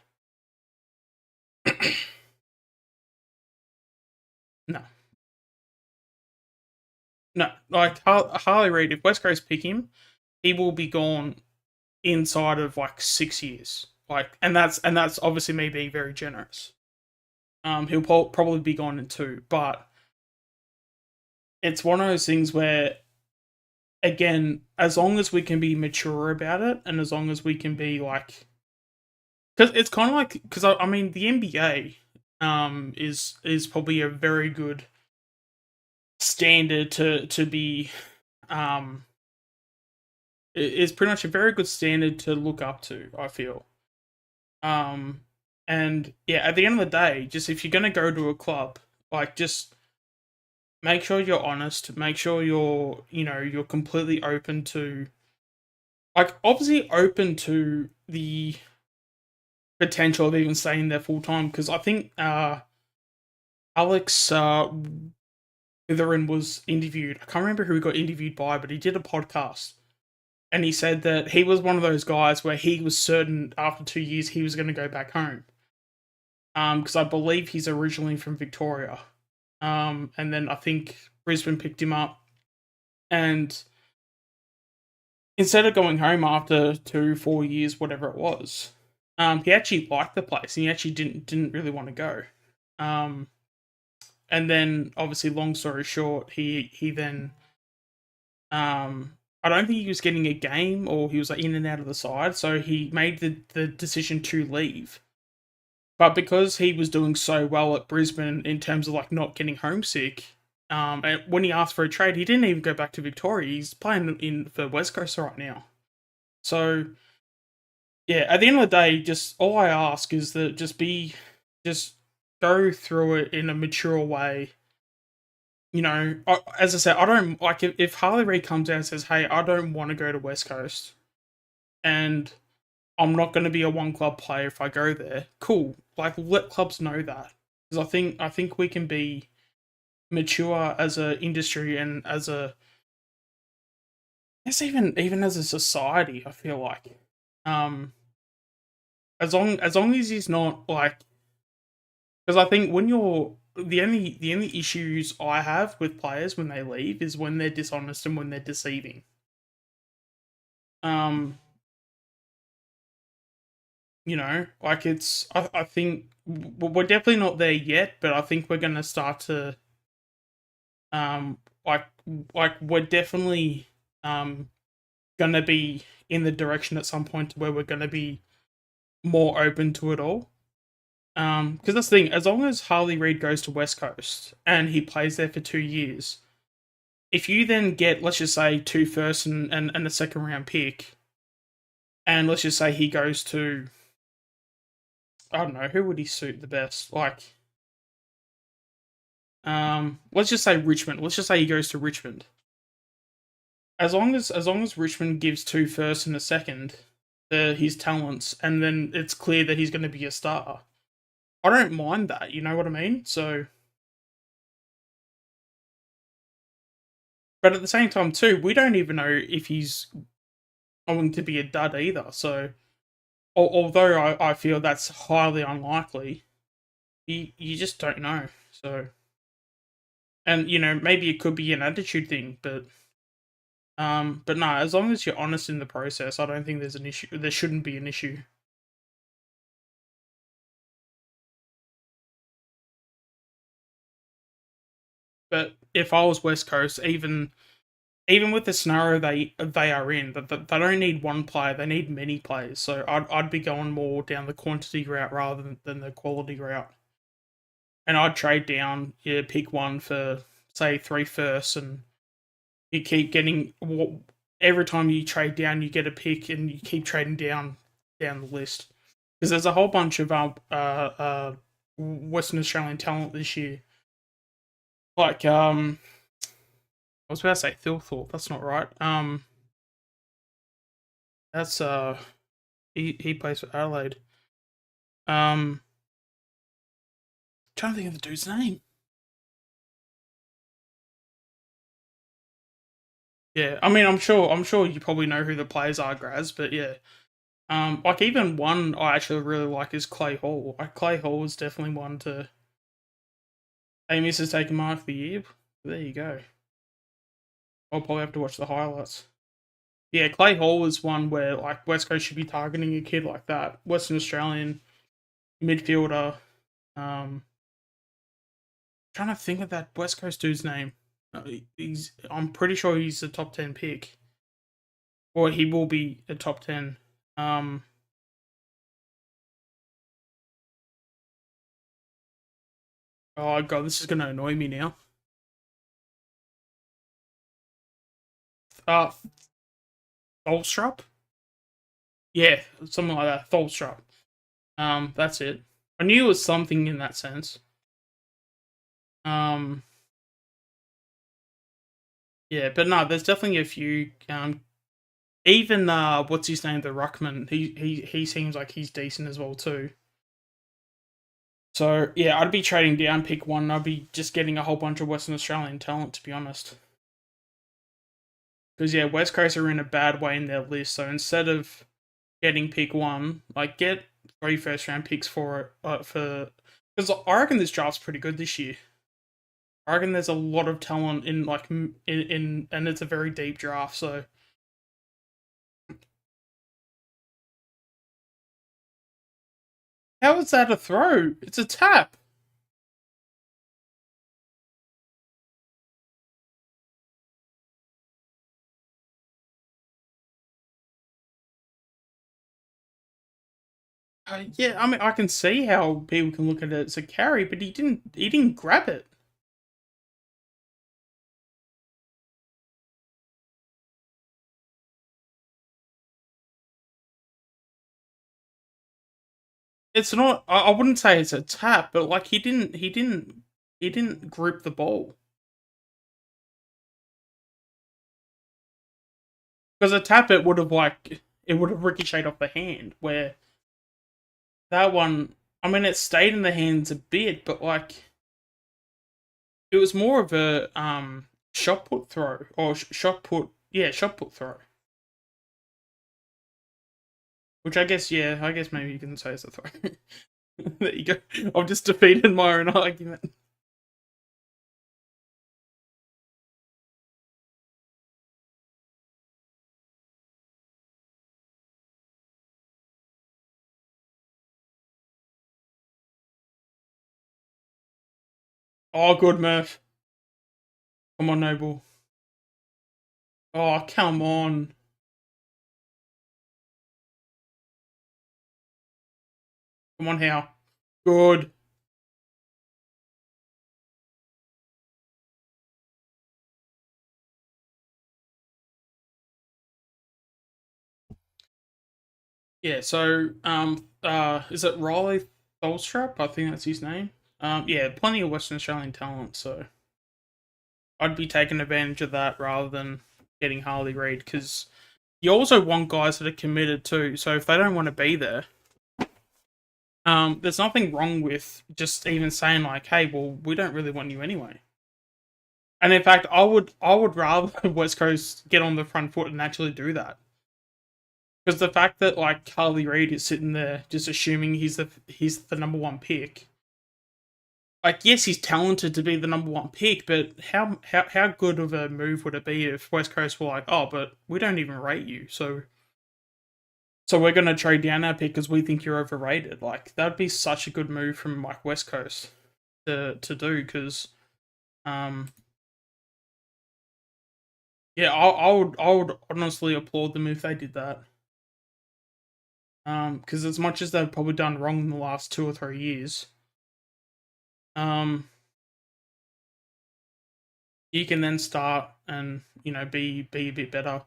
No, no, like Harley Reid. If West Coast pick him, he will be gone inside of like 6 years. Like, and that's obviously me being very generous. He'll probably be gone in 2, but it's one of those things where, again, as long as we can be mature about it, and as long as we can be like, because it's kind of like, because I mean the NBA is probably a very good standard to be is pretty much a very good standard to look up to, I feel. Um, and yeah, at the end of the day, just if you're gonna go to a club, like, just make sure you're honest. Make sure you're completely open to, like, obviously open to the potential of even staying there full time. Because I think Alex Witherin was interviewed. I can't remember who he got interviewed by, but he did a podcast. And he said that he was one of those guys where he was certain after 2 years he was going to go back home. Because I believe he's originally from Victoria. And then I think Brisbane picked him up. And instead of going home after 2-4 years, whatever it was, he actually liked the place and he actually didn't really want to go. And then, obviously, long story short, he then I don't think he was getting a game, or he was like in and out of the side, so he made the decision to leave. But because he was doing so well at Brisbane in terms of like not getting homesick, and when he asked for a trade, he didn't even go back to Victoria. He's playing in for West Coast right now. So yeah, at the end of the day, just all I ask is that just go through it in a mature way. As I said, I don't like if Harley Reid comes out and says, "Hey, I don't want to go to West Coast, and I'm not going to be a one club player if I go there." Cool, like, let clubs know that, because I think we can be mature as a industry and as a, I guess, even as a society. I feel like, um, as long as he's not like, because I think when you're the only issues I have with players when they leave is when they're dishonest and when they're deceiving. Um, like, I think we're definitely not there yet, but I think we're gonna start to, like we're definitely gonna be in the direction at some point where we're gonna be more open to it all. Because that's the thing, as long as Harley Reid goes to West Coast and he plays there for 2 years, if you then get, let's just say, 2 firsts and a second round pick, and let's just say he goes to, I don't know, who would he suit the best? Like, let's just say Richmond. Let's just say he goes to Richmond. As long as Richmond gives 2 firsts and a second to his talents, and then it's clear that he's going to be a star, I don't mind that. You know what I mean? So, but at the same time too, we don't even know if he's going to be a dud either. So, although I feel that's highly unlikely, you just don't know. So, and maybe it could be an attitude thing, but no, as long as you're honest in the process, I don't think there's an issue. There shouldn't be an issue. But if I was West Coast, even with the scenario they are in, that they don't need one player, they need many players. So I'd be going more down the quantity route rather than the quality route. And I'd trade down, yeah, pick one for, say, 3 firsts, and you keep getting, every time you trade down, you get a pick, and you keep trading down the list, because there's a whole bunch of Western Australian talent this year. Like, I was about to say Thilthorpe. That's not right. That's He plays for Adelaide. Trying to think of the dude's name. Yeah, I mean, I'm sure you probably know who the players are, Graz, but yeah. Like even one I actually really like is Clay Hall. Like Clay Hall is definitely one to. Amos has taken mark of the year. There you go. I'll probably have to watch the highlights. Yeah, Clay Hall is one where like West Coast should be targeting a kid like that. Western Australian midfielder. Trying to think of that West Coast dude's name. I'm pretty sure he's a top 10 pick, or he will be a top 10. Um, oh god, this is gonna annoy me now. Uh, Tholstrup? Yeah, something like that. Tholstrup. That's it. I knew it was something in that sense. Um, yeah, but no, there's definitely a few. Even what's his name, the ruckman. He seems like he's decent as well too. So yeah, I'd be trading down pick one. I'd be just getting a whole bunch of Western Australian talent, to be honest. Because yeah, West Coast are in a bad way in their list. So instead of getting pick one, like get 3 first round picks for it. For because I reckon this draft's pretty good this year. I reckon there's a lot of talent in like in and it's a very deep draft. So how is that a throw? It's a tap. Yeah, I mean I can see how people can look at it as a carry, but he didn't grab it. It's not. I wouldn't say it's a tap, but like he didn't grip the ball because a tap it would have ricocheted off the hand. Where that one, I mean, it stayed in the hands a bit, but like it was more of a shot put throw or shot put throw. Which I guess maybe you can say it's a throw. There you go. I've just defeated my own argument. Oh, good, Murph. Come on, Noble. Oh, come on. Come on, how? Good. Yeah, so is it Riley Tholstrup? I think that's his name. Yeah, plenty of Western Australian talent, so I'd be taking advantage of that rather than getting Harley Reid because you also want guys that are committed too. So if they don't want to be there, there's nothing wrong with just even saying like, "Hey, well, we don't really want you anyway." And in fact, I would rather West Coast get on the front foot and actually do that. Because the fact that like Harley Reid is sitting there just assuming he's the number one pick, like yes, he's talented to be the number one pick, but how good of a move would it be if West Coast were like, oh, but we don't even rate you, so we're gonna trade down our pick because we think you're overrated. Like that'd be such a good move from like West Coast to do because um yeah, I would honestly applaud them if they did that. Because as much as they've probably done wrong in the last 2 or 3 years, um, you can then start and be a bit better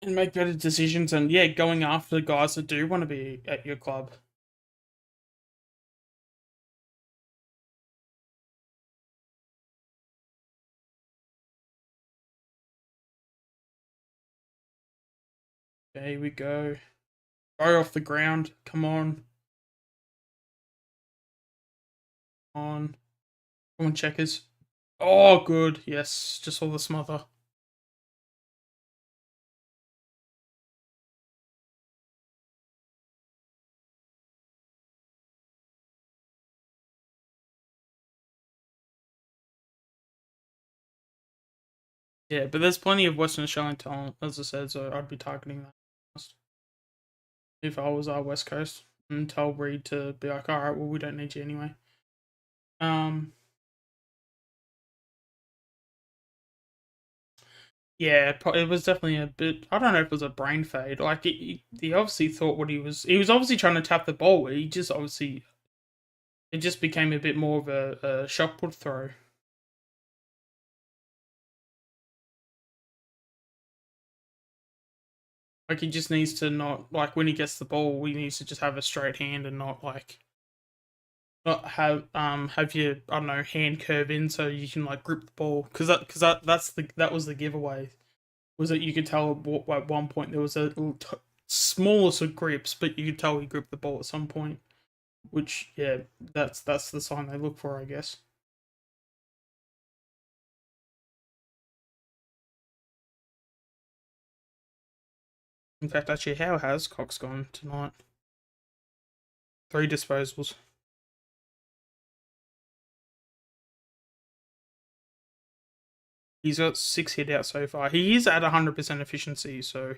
and make better decisions. And yeah, going after the guys that do want to be at your club. Okay, here we go. Go off the ground. Come on. On. Come on, Checkers. Oh, good. Yes, just saw the smother. Yeah, but there's plenty of Western Australian talent, as I said, so I'd be targeting that if I was our West Coast and tell Reed to be like, all right, well, we don't need you anyway. Yeah, it was definitely a bit. I don't know if it was a brain fade. Like he obviously thought what he was. He was obviously trying to tap the ball. He just obviously it just became a bit more of a shot put throw. Like he just needs to not like when he gets the ball, he needs to just have a straight hand and not like not have your I don't know hand curve in so you can like grip the ball because that was the giveaway was that you could tell at one point there was a smallest of grips but you could tell he gripped the ball at some point. Which, yeah, that's the sign they look for, I guess. In fact, actually, how has Cox gone tonight? 3 disposals. He's got 6 hit out so far. He is at 100% efficiency, so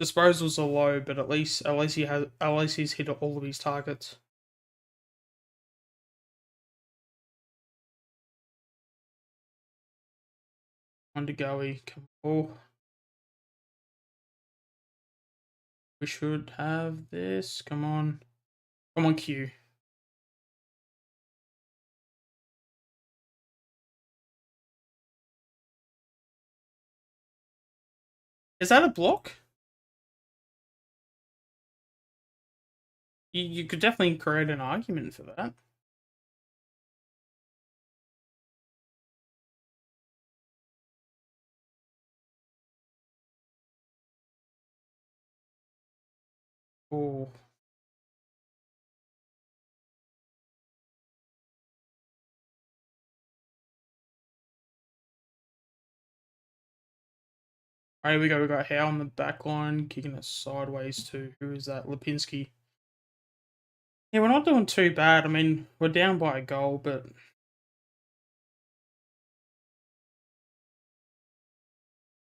disposals are low, but at least he's hit all of his targets. On to Goey. Come on. We should have this. Come on. Come on, Q. Is that a block? You could definitely create an argument for that. Oh. All right, we go. We got Howe on the back line, kicking it sideways to who is that? Lipinski. Yeah, we're not doing too bad. I mean, we're down by a goal, but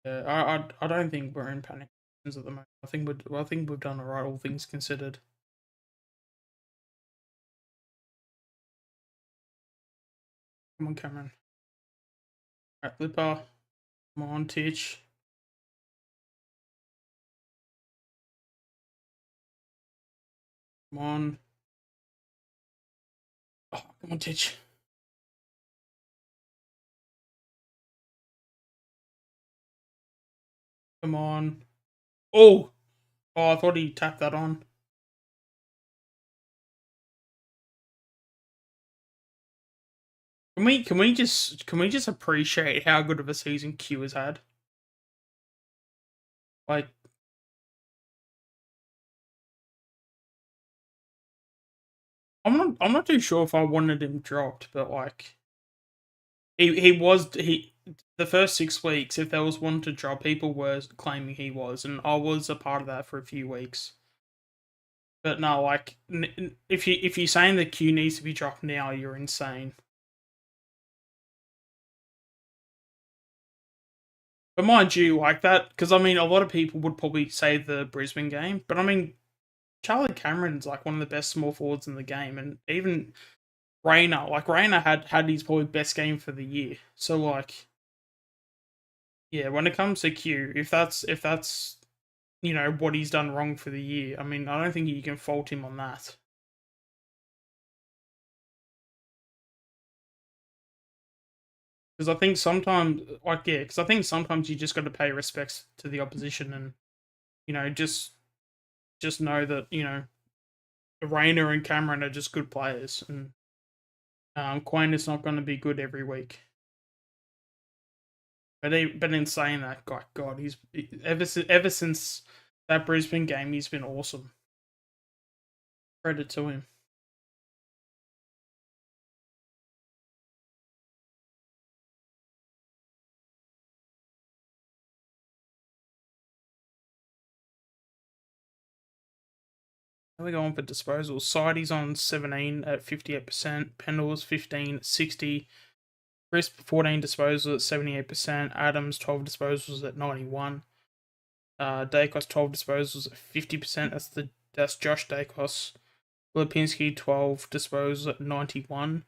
yeah, I don't think we're in panic at the moment. I think we've done alright, all things considered. Come on, Cameron. Right, Lipper. Come on, Titch. Come on. Oh, come on, Titch. Come on. Oh, I thought he tapped that on. Can we just appreciate how good of a season Q has had? Like, I'm not too sure if I wanted him dropped, but like he the first 6 weeks. If there was one to drop, people were claiming he was, and I was a part of that for a few weeks. But no, like if you're saying the Q needs to be dropped now, you're insane. But mind you, like that, because I mean, a lot of people would probably say the Brisbane game, but I mean, Charlie Cameron's like one of the best small forwards in the game, and even Rayner had his probably best game for the year. So like, yeah, when it comes to Q, if that's what he's done wrong for the year, I mean, I don't think you can fault him on that. Because I think sometimes, because I think sometimes you just got to pay respects to the opposition, and just know that Rayner and Cameron are just good players, and Quinn is not going to be good every week. But in saying that, God, he's ever since that Brisbane game, he's been awesome. Credit to him. How are we going for disposals? Sidey's on 17 at 58%. Pendle's 15 at 60. Crisp 14 disposals at 78%. Adams 12 disposals at 91. Dacos 12 disposals at 50%. That's Josh Dacos. Lipinski 12 disposals at 91.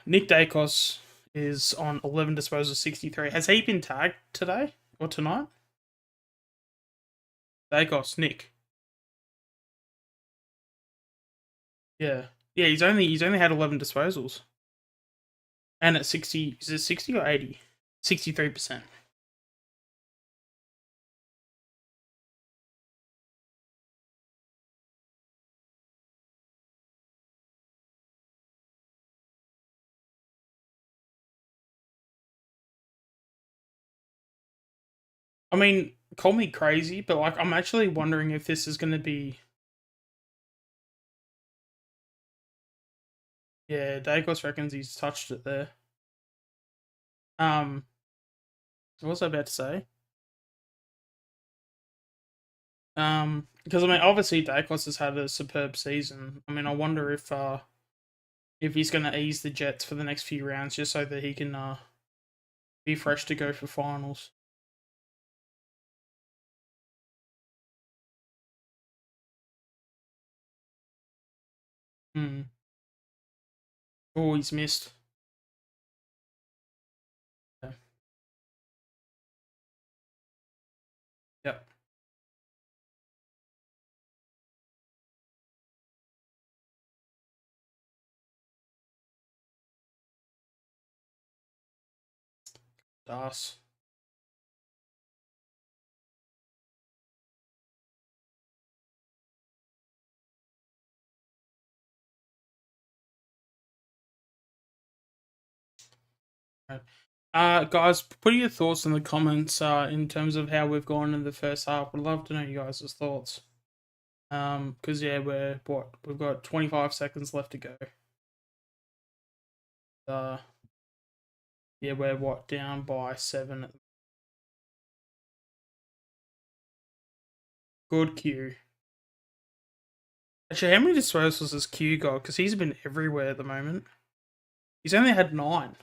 Nick Dacos is on 11 disposals 63. Has he been tagged today or tonight? Dacos, Nick. Yeah. Yeah, he's only had 11 disposals. And at 60, is it 60 or 80? 63%. I mean, call me crazy, but like I'm actually wondering if this is going to be. Yeah, Dacos reckons he's touched it there. What was I about to say? Because I mean, obviously Dacos has had a superb season. I mean, I wonder if he's going to ease the Jets for the next few rounds just so that he can be fresh to go for finals. Hmm. Oh, he's missed. Yeah. Yep. Das. Right. Guys, put your thoughts in the comments in terms of how we've gone in the first half. I'd love to know you guys' thoughts. Because yeah, we've got 25 seconds left to go. Yeah, we're down by 7. Good Q. Actually, how many disposals has Q got? Because he's been everywhere at the moment. He's only had 9.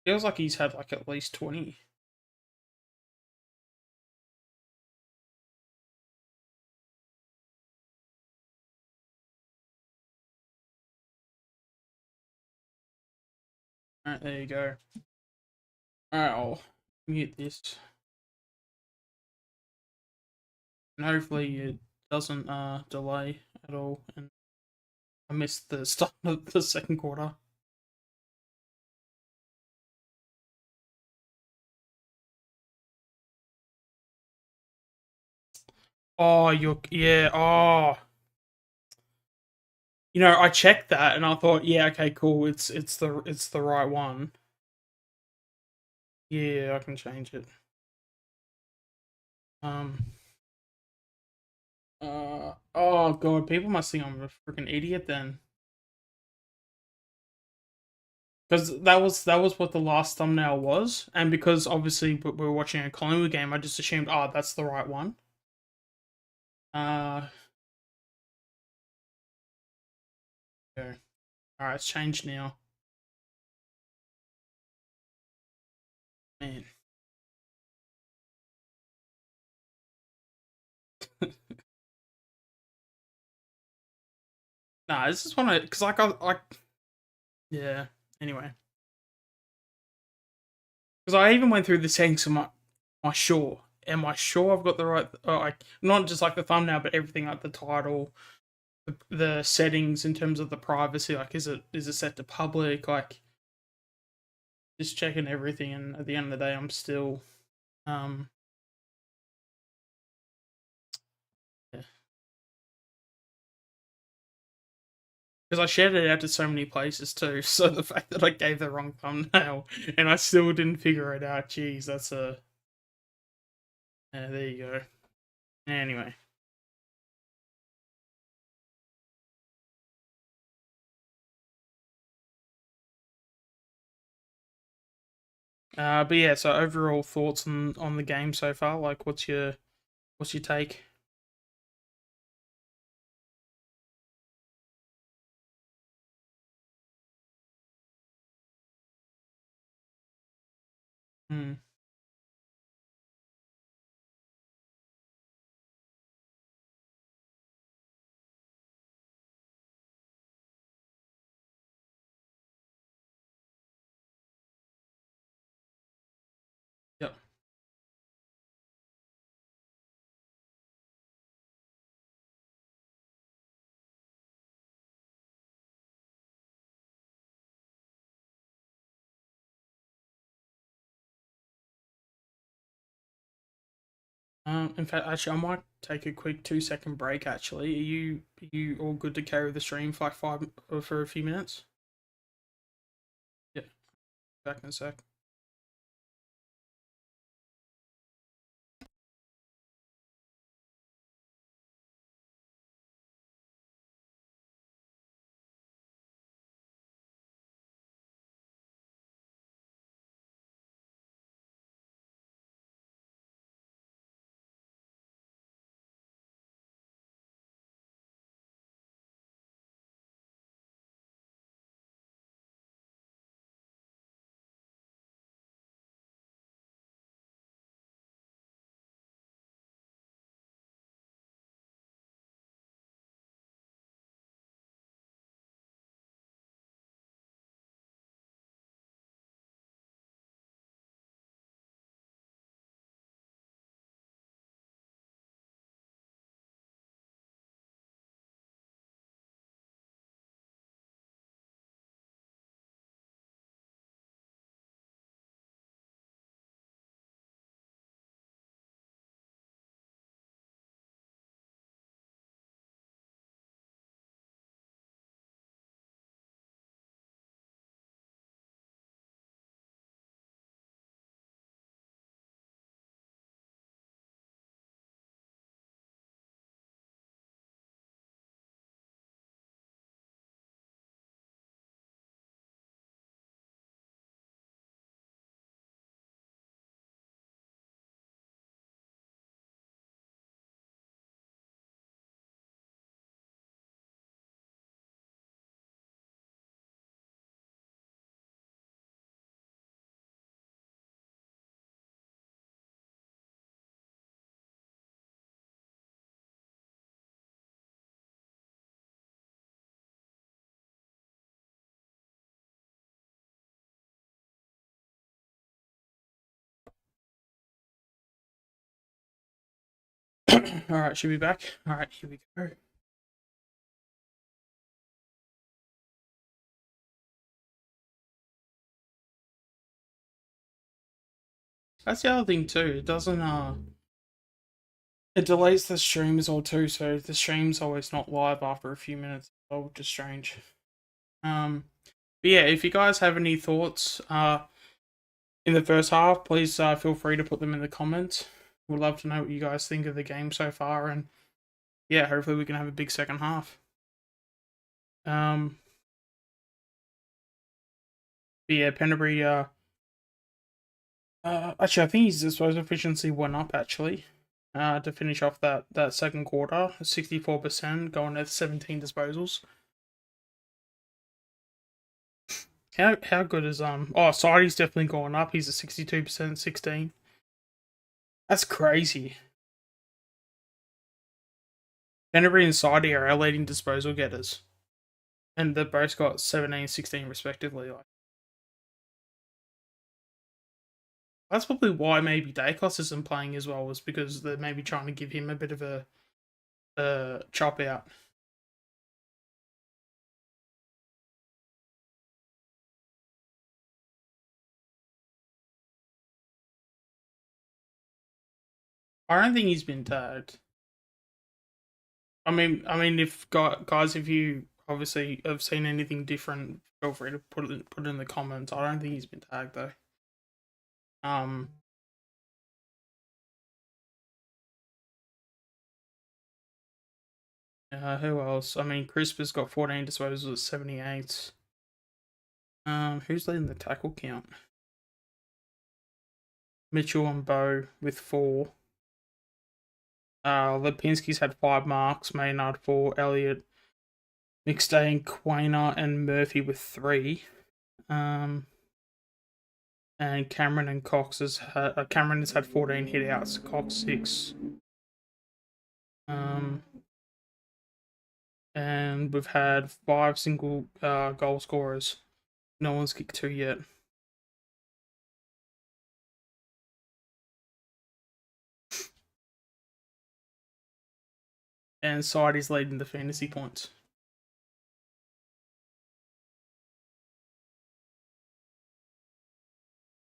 Feels like he's had like at least 20. Alright, there you go. Alright, I'll mute this. And hopefully it doesn't delay at all. And I missed the start of the second quarter. Oh, yeah. Oh, I checked that and I thought, yeah, okay, cool. It's the right one. Yeah, I can change it. Oh god, people must think I'm a freaking idiot then. Because that was what the last thumbnail was, and because obviously we were watching a Collingwood game, I just assumed, oh, that's the right one. Okay. Alright, it's changed now. Man. Nah, this is one of, because like I yeah. Anyway, because I even went through the settings of my sure. Am I sure I've got the right? Like not just like the thumbnail, but everything like the title, the settings in terms of the privacy. Like, is it set to public? Like, just checking everything, and at the end of the day, I'm still yeah. Because I shared it out to so many places too. So the fact that I gave the wrong thumbnail and I still didn't figure it out, geez, that's a There you go. Anyway. But yeah, so overall thoughts on the game so far? Like, what's your take? Hmm. Yep. In fact, actually, I might take a quick 2 second break. Actually, are you all good to carry the stream for like five or for a few minutes? Yep. Back in a sec. All right, should be back. All right, here we go. That's the other thing too. It doesn't it delays the stream as well too, so the stream's always not live after a few minutes, which is strange. But yeah, if you guys have any thoughts in the first half, please feel free to put them in the comments. We'd love to know what you guys think of the game so far, and yeah, hopefully we can have a big second half. But yeah, Penderbury. Actually, I think his disposal efficiency went up actually. To finish off that second quarter, 64%, going at 17 disposals. How good is Oh, Sidey's definitely going up. He's at 62%, 16. That's crazy. Penderbury and Sidey are our leading disposal getters, and they've both got 17, 16 respectively. Like, that's probably why maybe Dacos isn't playing as well, is because they're maybe trying to give him a bit of a chop out. I don't think he's been tagged. I mean, if guys, if you obviously have seen anything different, feel free to put it in the comments. I don't think he's been tagged though. Um, Who else? I mean, Crisper's got 14 disposals at 78. Who's leading the tackle count? Mitchell and Bow with 4. Lipinski's had 5 marks. Maynard 4. Elliott, McStay, Quainer, and Murphy with 3. And Cameron and Cox Cameron has had 14 hit outs. Cox 6. And we've had 5 single goal scorers. No one's kicked 2 yet. And Sidey's leading the fantasy points.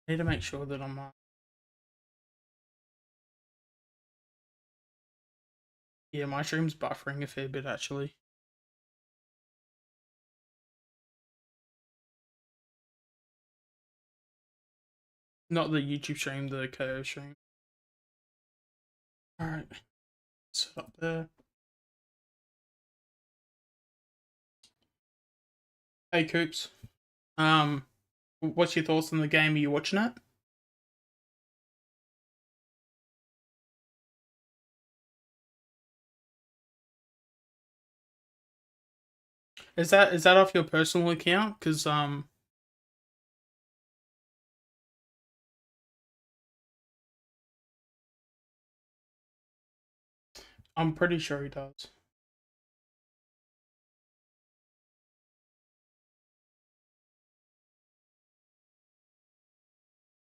I need to make sure that I'm yeah, my stream's buffering a fair bit actually. Not the YouTube stream, the KO stream. Alright. Set up there. Hey Coops. What's your thoughts on the game? Are you watching it? Is that off your personal account? Because I'm pretty sure he does.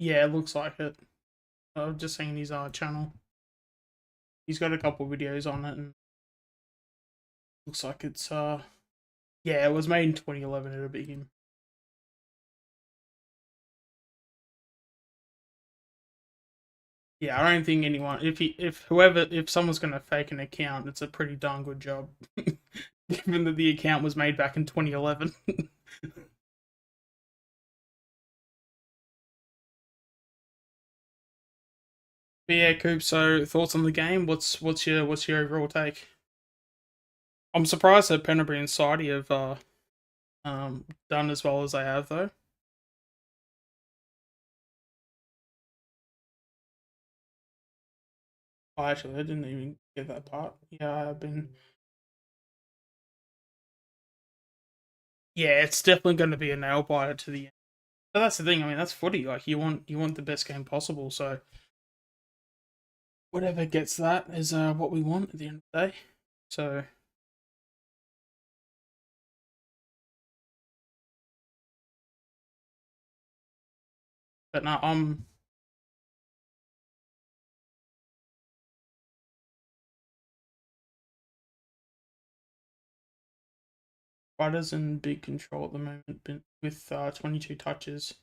Yeah, it looks like it. I've just seen his channel. He's got a couple videos on it, and looks like it's yeah, it was made in 2011. It'll be him. Yeah, I don't think anyone. If someone's gonna fake an account, it's a pretty darn good job, given that the account was made back in 2011. But yeah, Coop. So thoughts on the game? What's your overall take? I'm surprised that Penderbury and Sidey have done as well as they have, though. Oh, actually, I didn't even get that part. Yeah, I've been. Yeah, it's definitely going to be a nail biter to the end. But that's the thing. I mean, that's footy. Like you want the best game possible. So whatever gets that is what we want at the end of the day. So but no, Butters in big control at the moment with 22 touches.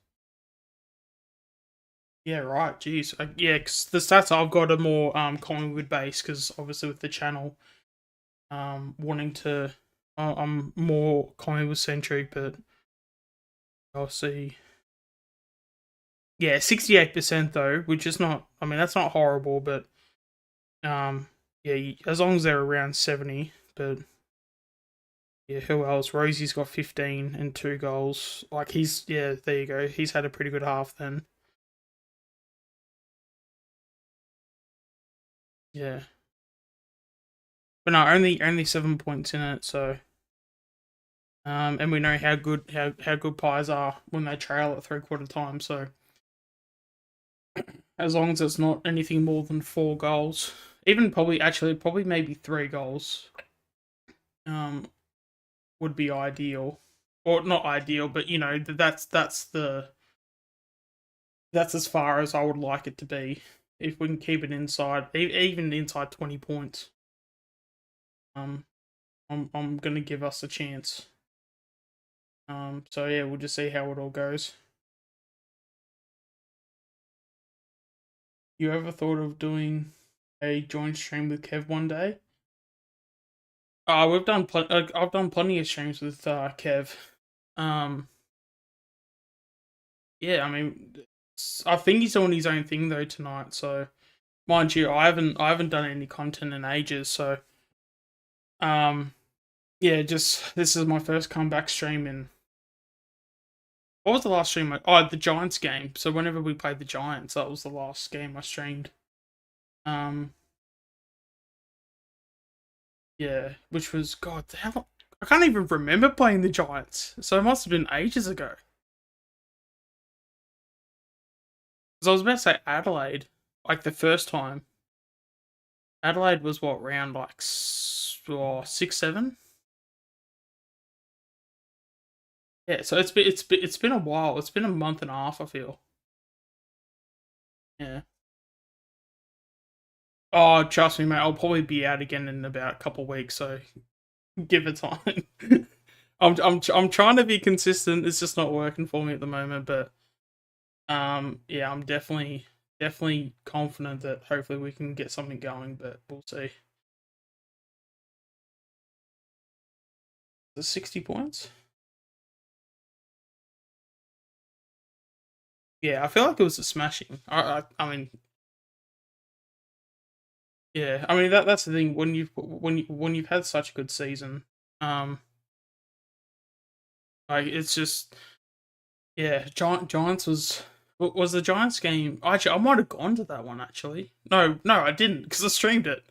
Yeah, right. Jeez. Yeah, cause the stats I've got are more Collingwood based because obviously with the channel wanting to, I'm more Collingwood centric, but I'll see. Yeah, 68% though, which is not. I mean, that's not horrible, but yeah, as long as they're around 70. But yeah, who else? Rosie's got 15 and 2 goals. Like yeah, there you go. He's had a pretty good half then. Yeah. But no, only 7 points in it, so and we know how good Pies are when they trail at 3/4 time, so as long as it's not anything more than 4 goals, even probably maybe 3 goals, would be ideal. Or not ideal, but you know, that's as far as I would like it to be. If we can keep it inside, even inside 20 points, I'm gonna give us a chance. So yeah, we'll just see how it all goes. You ever thought of doing a joint stream with Kev one day? We've done I've done plenty of streams with Kev. Yeah, I mean, I think he's doing his own thing though tonight. So, mind you, I haven't done any content in ages. So, Yeah, just this is my first comeback stream in. What was the last stream? Oh, the Giants game. So whenever we played the Giants, that was the last game I streamed. Um, yeah, which was God. The hell, I can't even remember playing the Giants. So it must have been ages ago. Because I was about to say Adelaide, like the first time. Adelaide was what round like 6, 7. Yeah, so it's been a while. It's been a month and a half. I feel. Yeah. Oh, trust me, mate. I'll probably be out again in about a couple of weeks. So give it time. I'm trying to be consistent. It's just not working for me at the moment. But yeah, I'm definitely confident that hopefully we can get something going. But we'll see. The 60 points. Yeah, I feel like it was a smashing. I mean, yeah, I mean that's the thing when you've had such a good season, um, like it's just yeah. Giants was the Giants game. Actually, I might have gone to that one. Actually, no, I didn't because I streamed it.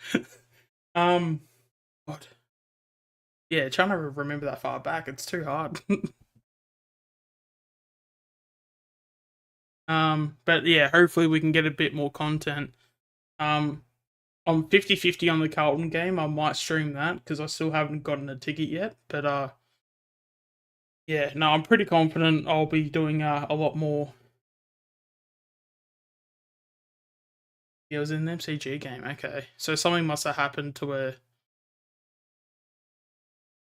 um, what? Yeah, trying to remember that far back, it's too hard. But yeah, hopefully we can get a bit more content. Um, I'm 50-50 on the Carlton game. I might stream that because I still haven't gotten a ticket yet. But yeah, no, I'm pretty confident I'll be doing a lot more. Yeah, it was an MCG game. Okay, so something must have happened to where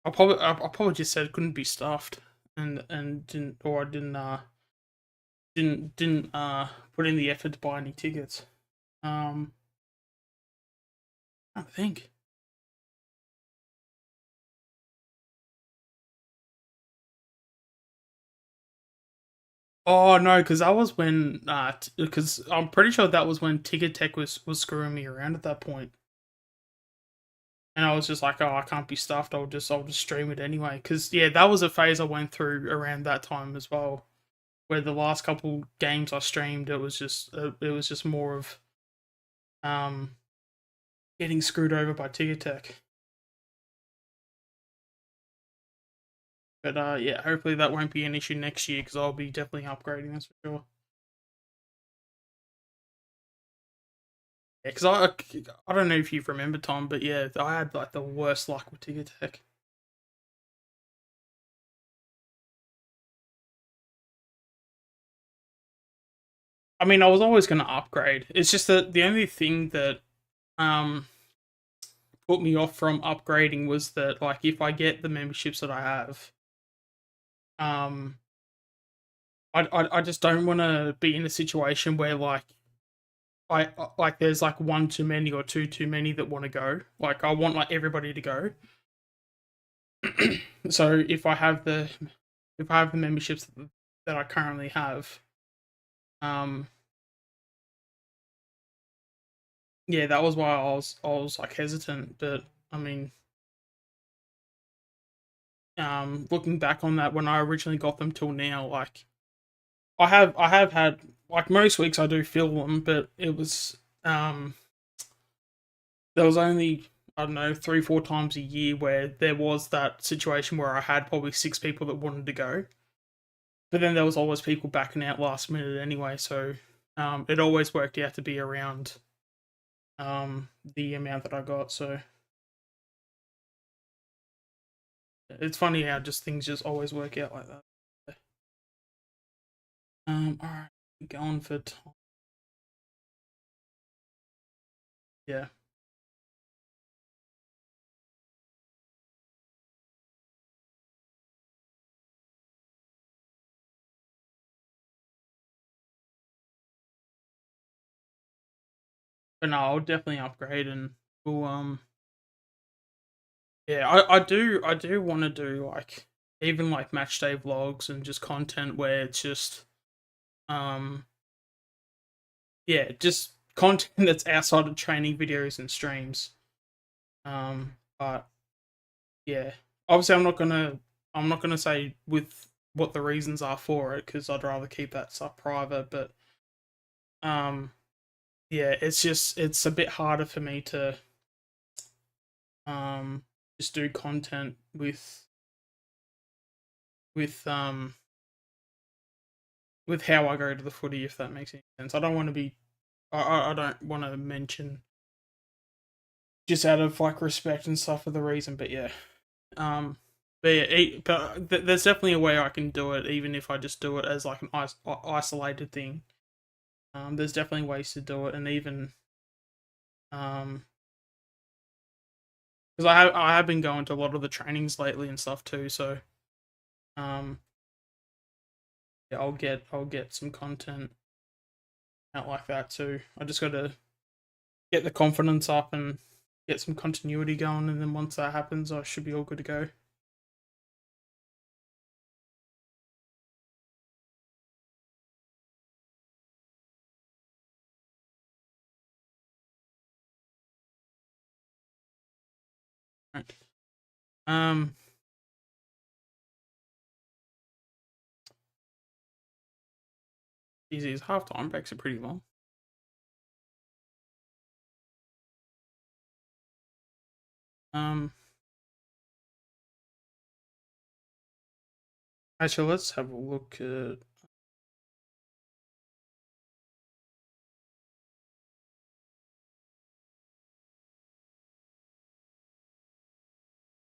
I probably just said it couldn't be stuffed and didn't or I didn't put in the effort to buy any tickets. Um, I think. Oh no, because that was when because I'm pretty sure that was when Ticket Tech was screwing me around at that point. And I was just like, oh, I can't be stuffed. I'll just stream it anyway. Because yeah, that was a phase I went through around that time as well, where the last couple games I streamed, it was just more of um getting screwed over by Ticket Tech. But yeah, hopefully that won't be an issue next year because I'll be definitely upgrading this for sure. Yeah, because I don't know if you remember Tom, but yeah, I had like the worst luck with Ticket Tech. I mean, I was always going to upgrade. It's just that the only thing that um put me off from upgrading was that like if I get the memberships that I have, um, I just don't want to be in a situation where like there's like one too many or two too many that want to go. Like I want like everybody to go. So if I have the memberships that I currently have, um, yeah, that was why I was like hesitant. But I mean, looking back on that when I originally got them till now, like I have had like most weeks I do fill them, but it was there was only I don't know 3-4 times a year where there was that situation where I had probably 6 people that wanted to go, but then there was always people backing out last minute anyway, so it always worked out to be around the amount that I got. So it's funny how just things just always work out like that. All right, going for time. Yeah. But no, I'll definitely upgrade and we'll yeah, I do want to do like even like match day vlogs and just content where it's just um yeah, just content that's outside of training videos and streams. But yeah. Obviously, I'm not gonna say with what the reasons are for it because I'd rather keep that stuff private. But um, yeah, it's a bit harder for me to um just do content with um with how I go to the footy, if that makes any sense. I don't want to be I don't want to mention just out of like respect and stuff for the reason, but yeah. Um, but yeah, there's definitely a way I can do it, even if I just do it as like an isolated thing. There's definitely ways to do it, and even um, because I have been going to a lot of the trainings lately and stuff too. So um, yeah, I'll get some content out like that too. I just got to get the confidence up and get some continuity going, and then once that happens, I should be all good to go. Right. Um, Easy as halftime breaks are pretty long. Um, Actually, let's have a look at.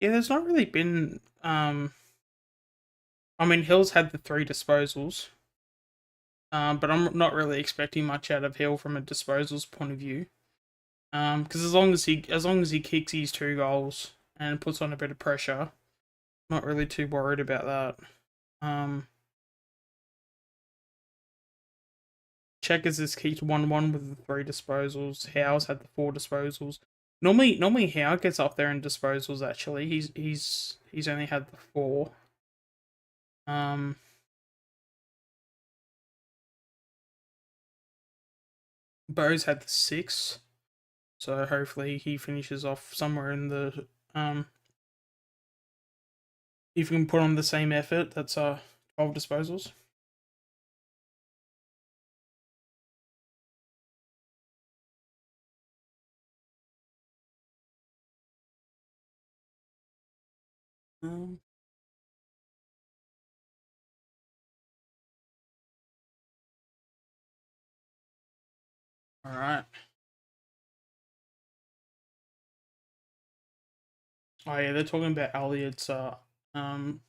Yeah, there's not really been. I mean, Hill's had the three disposals, but I'm not really expecting much out of Hill from a disposals point of view. Because as long as he kicks his 2 goals and puts on a bit of pressure, not really too worried about that. Um, Checkers has kicked 1-1 with the three disposals. Howe's had the four disposals. Normally Howe gets up there in disposals. Actually, he's only had the four. Um, Bo's had the six. So hopefully he finishes off somewhere in the if we can put on the same effort, that's 12 disposals. Um, all right. Oh yeah, they're talking about Elliot's um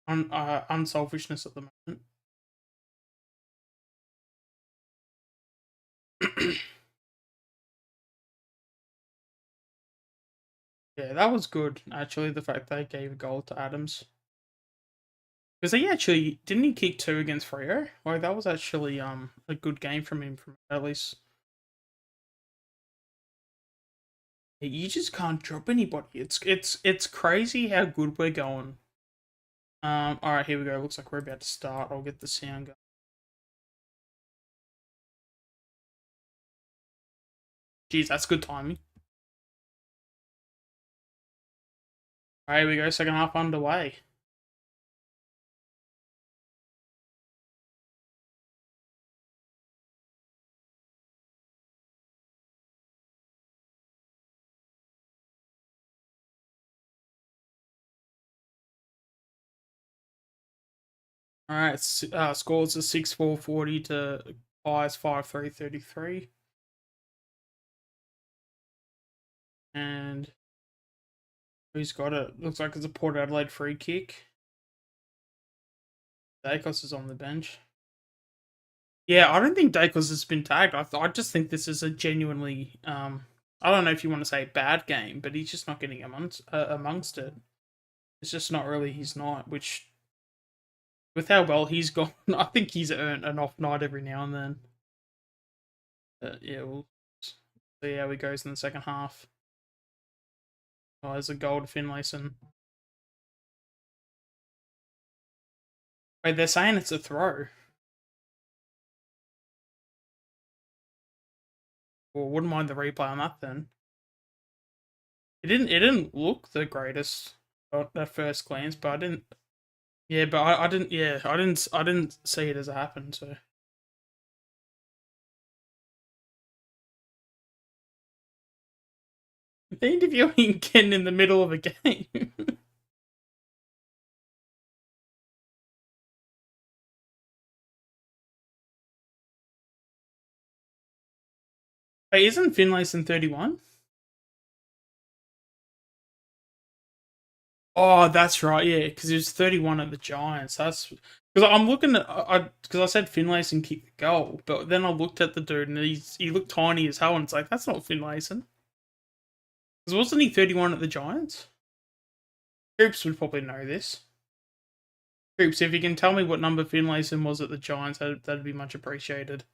unselfishness at the moment. Yeah, that was good actually. The fact they gave a goal to Adams because he actually didn't he kick two against Freo. Like that was actually a good game from him from at least. You just can't drop anybody. It's crazy how good we're going. All right, here we go. Looks like we're about to start. I'll get the sound going. Jeez, that's good timing. All right, here we go. Second half underway. All right, scores are 6-4 40 to Pies 5-3 33. And who's got it? Looks like it's a Port Adelaide free kick. Dacos is on the bench. Yeah, I don't think Dacos has been tagged. I just think this is a genuinely I don't know if you want to say bad game, but he's just not getting amongst it. It's just not really his night, which with how well he's gone, I think he's earned an off night every now and then. Yeah, we'll see how he goes in the second half. Oh, there's a goal to Finlayson. Wait, they're saying it's a throw. Well, wouldn't mind the replay on that then. It didn't look the greatest at first glance, but I didn't. Yeah, but I didn't. Yeah, I didn't see it as it happened. So the interviewing Ken in the middle of a game. Hey, isn't Finlayson 31? Oh, that's right. Yeah, because he was 31 at the Giants. That's because I'm looking at because I said Finlayson kicked the goal, but then I looked at the dude and he looked tiny as hell, and it's like that's not Finlayson. Because wasn't he 31 at the Giants? Hoops would probably know this. Hoops, if you can tell me what number Finlayson was at the Giants, that'd be much appreciated.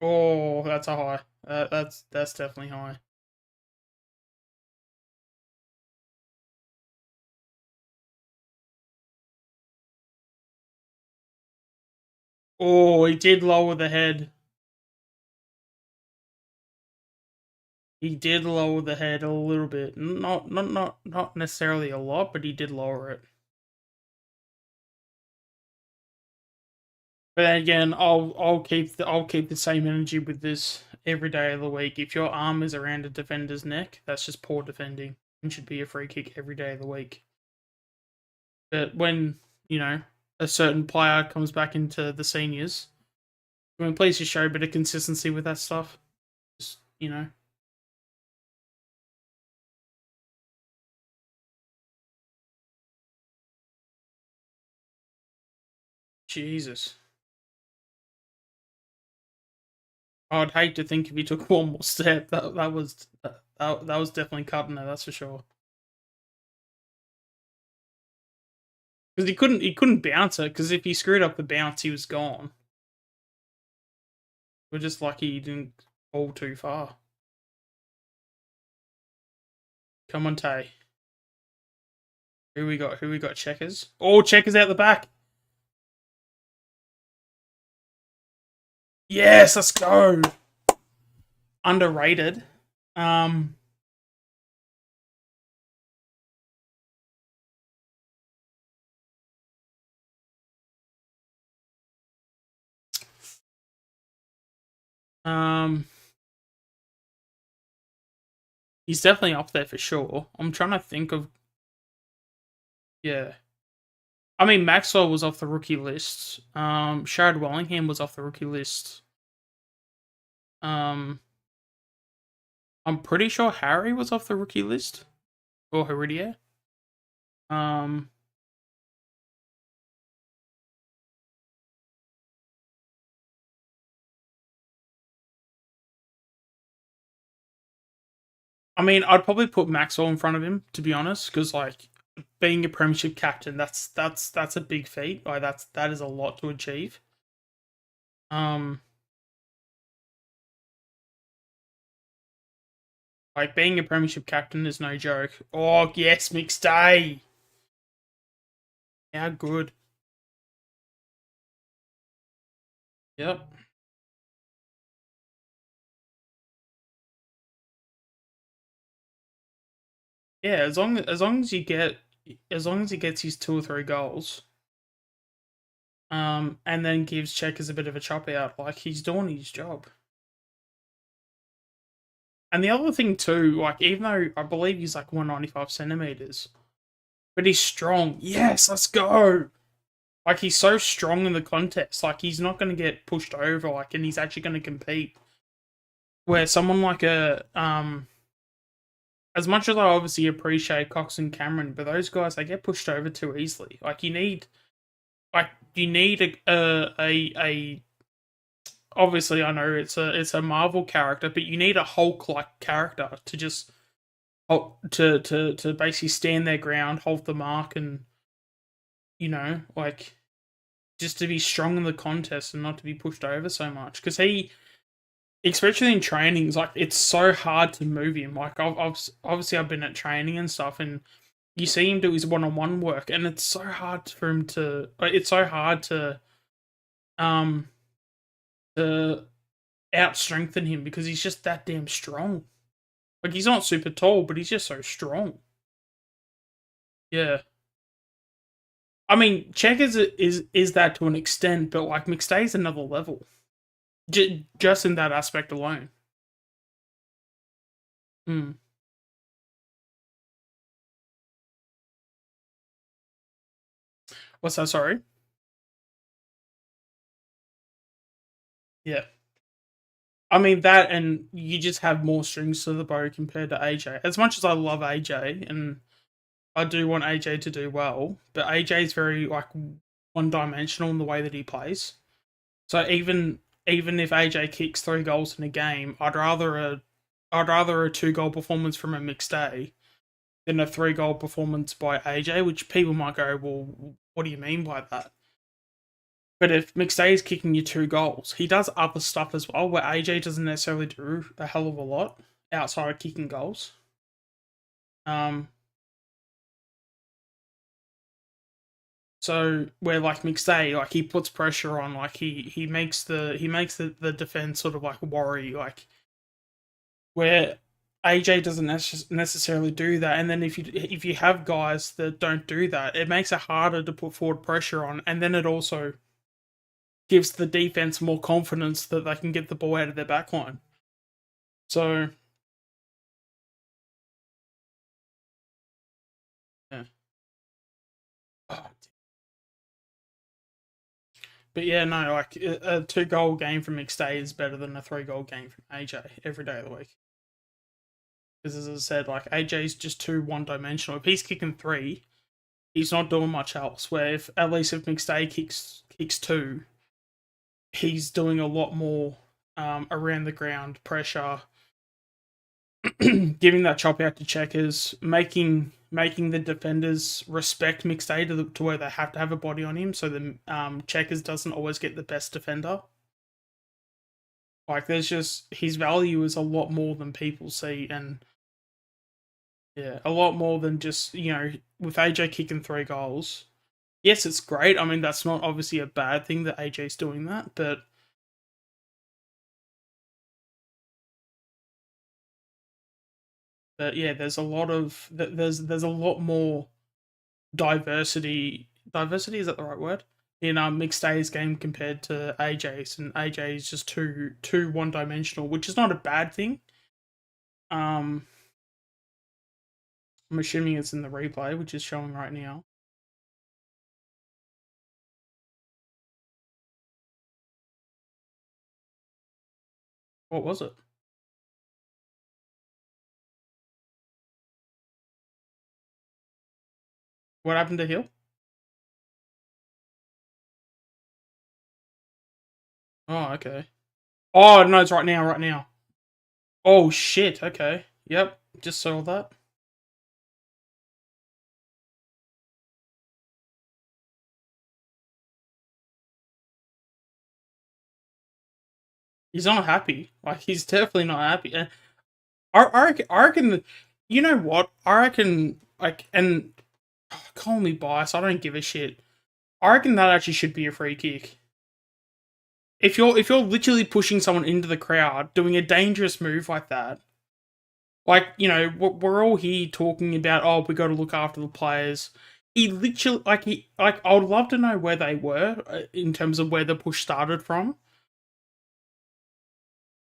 Oh, that's a high. That's definitely high. Oh, he did lower the head. He did lower the head a little bit. Not necessarily a lot, but he did lower it. But then again, I'll keep the same energy with this every day of the week. If your arm is around a defender's neck, that's just poor defending. It should be a free kick every day of the week. But when a certain player comes back into the seniors, I mean, please just show a bit of consistency with that stuff. Just Jesus. I'd hate to think if he took one more step, that was definitely cutting it. That's for sure. Because he couldn't bounce it. Because if he screwed up the bounce, he was gone. We're just lucky he didn't fall too far. Come on, Tay. Who we got? Who we got? Checkers. Oh, Checkers out the back. Yes, let's go. Underrated. Um, um, he's definitely up there for sure. I'm trying to think of. Yeah. I mean, Maxwell was off the rookie list. Sharad Wellingham was off the rookie list. Um, I'm pretty sure Harry was off the rookie list. Or Heredia. Um, I mean, I'd probably put Maxwell in front of him, to be honest, because like being a premiership captain, that's a big feat. Like that is a lot to achieve. Um, like being a premiership captain is no joke. Oh yes, McStay. How good. Yep. Yeah, as long as he gets his 2 or 3 goals, and then gives Checkers a bit of a chop out, like he's doing his job. And the other thing too, like even though I believe he's like 195 centimeters, but he's strong. Yes, let's go. Like he's so strong in the contest. Like he's not going to get pushed over. Like, and he's actually going to compete. Where someone like as much as I obviously appreciate Cox and Cameron, but those guys they get pushed over too easily. Like you need a obviously I know it's a Marvel character, but you need a Hulk like character to just to basically stand their ground, hold the mark, and like just to be strong in the contest and not to be pushed over so much. Because he, especially in trainings, like it's so hard to move him. Like I've obviously I've been at training and stuff, and you see him do his one-on-one work, and it's so hard for him to. It's so hard um to out strengthen him because he's just that damn strong. Like he's not super tall, but he's just so strong. Yeah. I mean, Checkers is that to an extent, but like McStay's another level, just in that aspect alone. Hmm. What's that? Sorry. Yeah. I mean that, and you just have more strings to the bow compared to AJ. As much as I love AJ, and I do want AJ to do well, but AJ is very like one-dimensional in the way that he plays. So even if AJ kicks 3 goals in a game, I'd rather a 2 goal performance from a mixed day than a 3 goal performance by AJ. Which people might go, well, what do you mean by that? But if McStay is kicking you 2 goals, he does other stuff as well, where AJ doesn't necessarily do a hell of a lot outside of kicking goals. Um, so where like McStay, like he puts pressure on, like he makes the defense sort of like worry, like where AJ doesn't necessarily do that. And then if you have guys that don't do that, it makes it harder to put forward pressure on, and then it also gives the defense more confidence that they can get the ball out of their backline. So yeah. Oh, but yeah, no, like a 2 goal game from McStay is better than a 3 goal game from AJ every day of the week. Because as I said, like AJ's just too one-dimensional. If he's kicking 3, he's not doing much else. Where if at least if McStay kicks 2, he's doing a lot more around the ground pressure, giving that chop out to Checkers, making the defenders respect McStay to where they have to have a body on him, so the Checkers doesn't always get the best defender. Like there's just his value is a lot more than people see, and yeah, a lot more than just with AJ kicking 3 goals. Yes, it's great. I mean, that's not obviously a bad thing that AJ's doing that, but yeah, there's a lot of there's a lot more diversity. Diversity, is that the right word? In McStay's game compared to AJ's, and AJ is just too one dimensional, which is not a bad thing. Um, I'm assuming it's in the replay, which is showing right now. What was it? What happened to Hill? Oh, okay. Oh no, it's right now. Right now. Oh shit. Okay. Yep. Just saw that. He's not happy. Like he's definitely not happy. And I reckon. You know what? I reckon. Like, and call me biased. I don't give a shit. I reckon that actually should be a free kick. If you're literally pushing someone into the crowd, doing a dangerous move like that, like we're all here talking about, oh, we got to look after the players. He literally like I would love to know where they were in terms of where the push started from,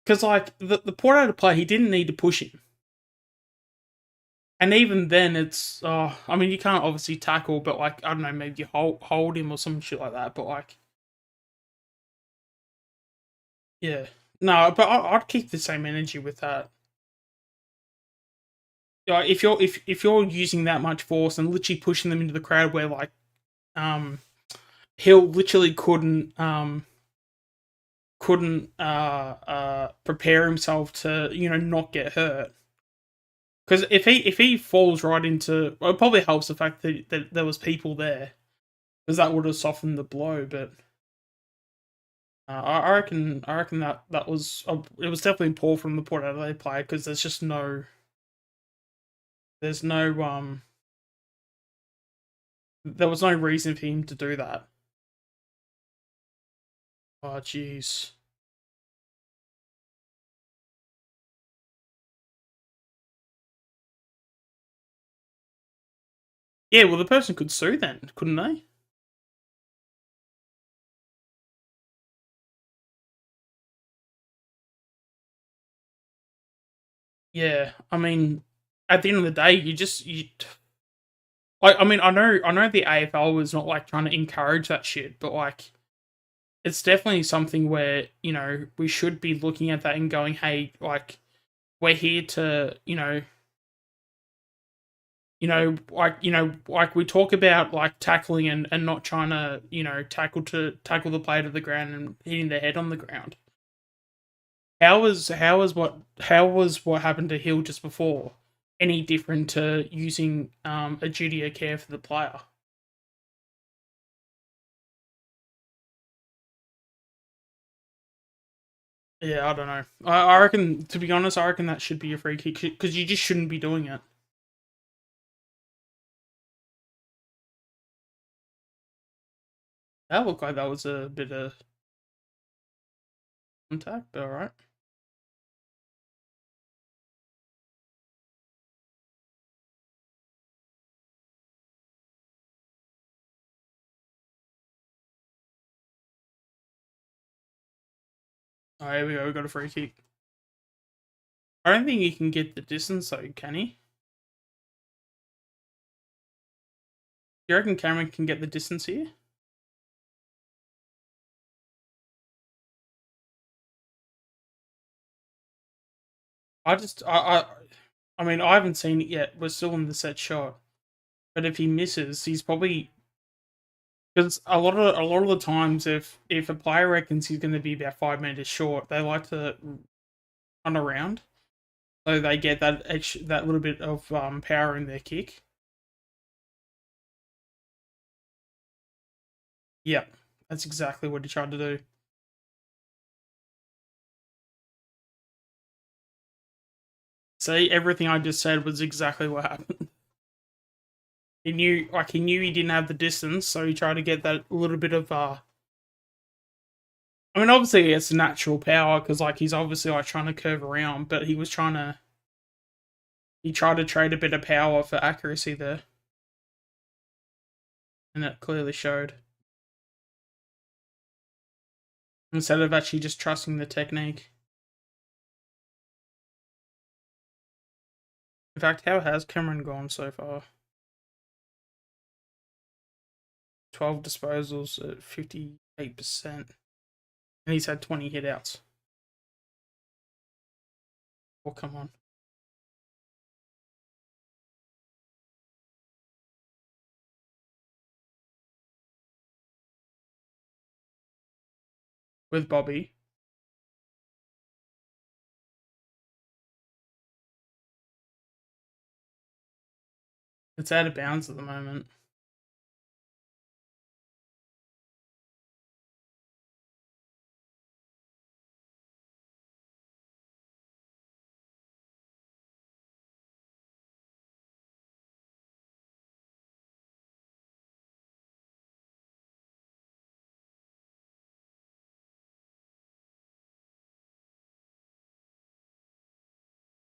because like the Port Adelaide player, he didn't need to push him, and even then, it's I mean, you can't obviously tackle, but like I don't know, maybe you hold him or some shit like that, but like yeah, no, but I'd keep the same energy with that. Like if you're using that much force and literally pushing them into the crowd, where like um Hill literally couldn't prepare himself to not get hurt, because if he falls right into, well, it probably helps the fact that there was people there, because that would have softened the blow. But I reckon that was it was definitely poor from the Port Adelaide player, because there's no There was no reason for him to do that. Oh, jeez. Yeah, well, the person could sue then, couldn't they? Yeah, I mean, at the end of the day, you. I mean, I know the AFL was not like trying to encourage that shit, but like, it's definitely something where we should be looking at that and going, hey, like, we're here to like we talk about like tackling and not trying to tackle the player to the ground and hitting their head on the ground. How was what happened to Hill just before any different to using a duty of care for the player? Yeah, I don't know. I reckon, to be honest, I reckon that should be a free kick because you just shouldn't be doing it. That looked like that was a bit of contact, but all right. All right, here we go. We got a free kick. I don't think he can get the distance though, can he? You reckon Cameron can get the distance here? I just, I mean, I haven't seen it yet. We're still in the set shot, but if he misses, he's probably because a lot of the times, if a player reckons he's going to be about 5 meters short, they like to run around so they get that little bit of power in their kick. Yeah, that's exactly what he tried to do. See, everything I just said was exactly what happened. He knew he didn't have the distance, so he tried to get that little bit of I mean, obviously it's natural power because like he's obviously like trying to curve around, but he tried to trade a bit of power for accuracy there, and it clearly showed. Instead of actually just trusting the technique. In fact, how has Cameron gone so far? 12 disposals at 58%, and he's had 20 hitouts. Oh, come on. With Bobby. It's out of bounds at the moment.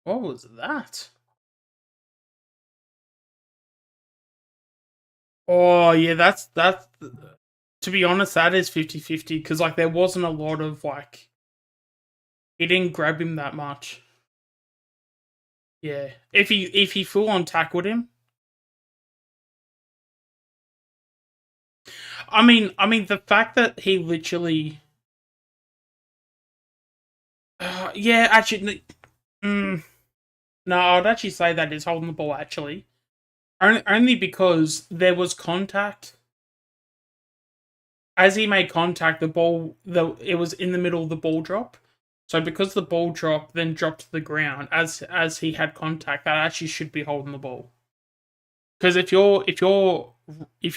What was that? Oh, yeah, that's to be honest, that is 50-50 because like there wasn't a lot of like he didn't grab him that much. Yeah. If he full on tackled him, I mean the fact that he literally yeah, actually no, I'd actually say that is holding the ball actually. Only because there was contact. As he made contact, it was in the middle of the ball drop. So because the ball drop then dropped to the ground as he had contact, that actually should be holding the ball. Because if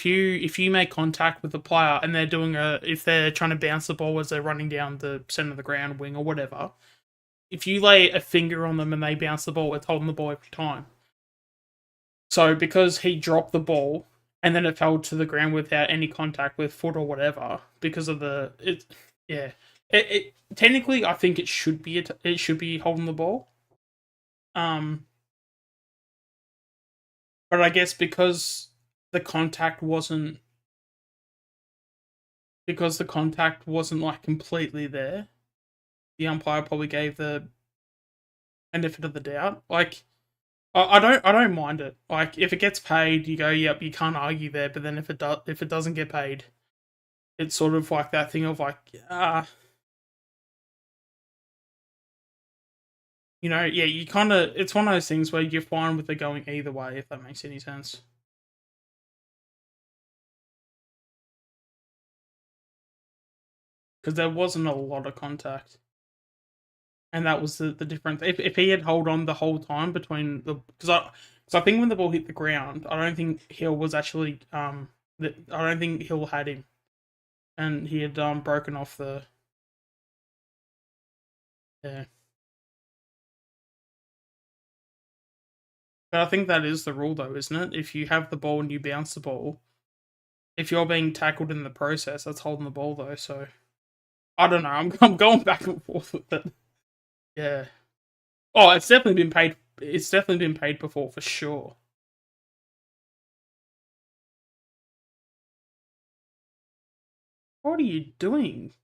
you make contact with the player and if they're trying to bounce the ball as they're running down the center of the ground, wing or whatever, if you lay a finger on them and they bounce the ball, it's holding the ball every time. So because he dropped the ball and then it fell to the ground without any contact with foot or whatever because of yeah. It technically, I think it should be holding the ball. Um, but I guess the contact wasn't like completely there, the umpire probably gave the benefit of the doubt. Like, I don't mind it. Like, if it gets paid, you go, yep, you can't argue there. But then if it doesn't get paid, it's sort of like that thing of like, yeah, you kind of, it's one of those things where you're fine with it going either way, if that makes any sense. Because there wasn't a lot of contact, and that was the difference. If he had hold on the whole time between because I think when the ball hit the ground, I don't think Hill was actually I don't think Hill had him, and he had broken off the yeah. But I think that is the rule, though, isn't it? If you have the ball and you bounce the ball, if you're being tackled in the process, that's holding the ball, though. So I don't know. I'm going back and forth with it. Yeah. Oh, it's definitely been paid. It's definitely been paid before for sure. What are you doing?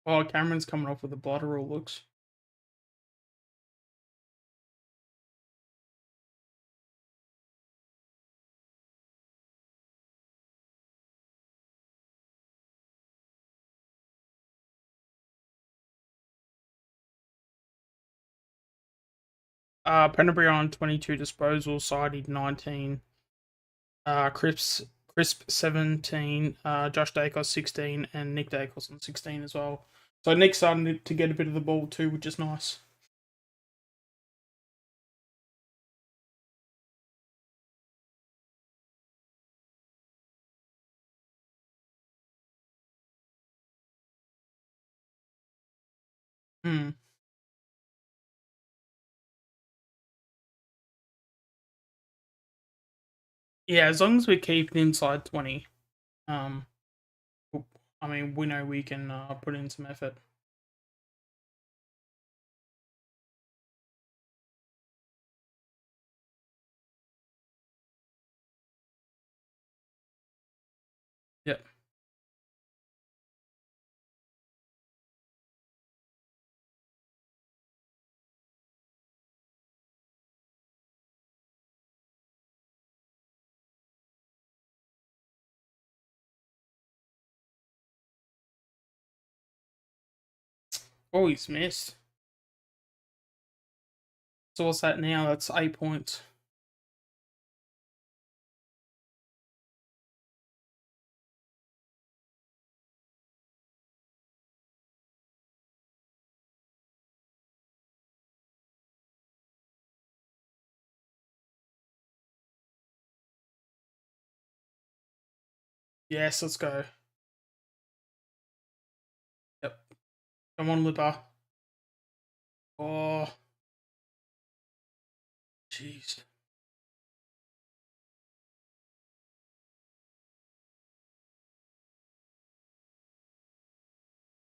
Oh, Cameron's coming off with a blotter. All looks. 22 disposals, sided 19. Crisp 17. Josh Dacos 16, and Nick Dacos on 16 as well. So Nick's starting to get a bit of the ball too, which is nice. Hmm. Yeah, as long as we keep it inside 20, um, I mean, we know we can put in some effort. Yep. Oh, he's missed. So what's that now? That's 8 points. Yes, let's go. Yep. Come on, Lipper. Oh, jeez.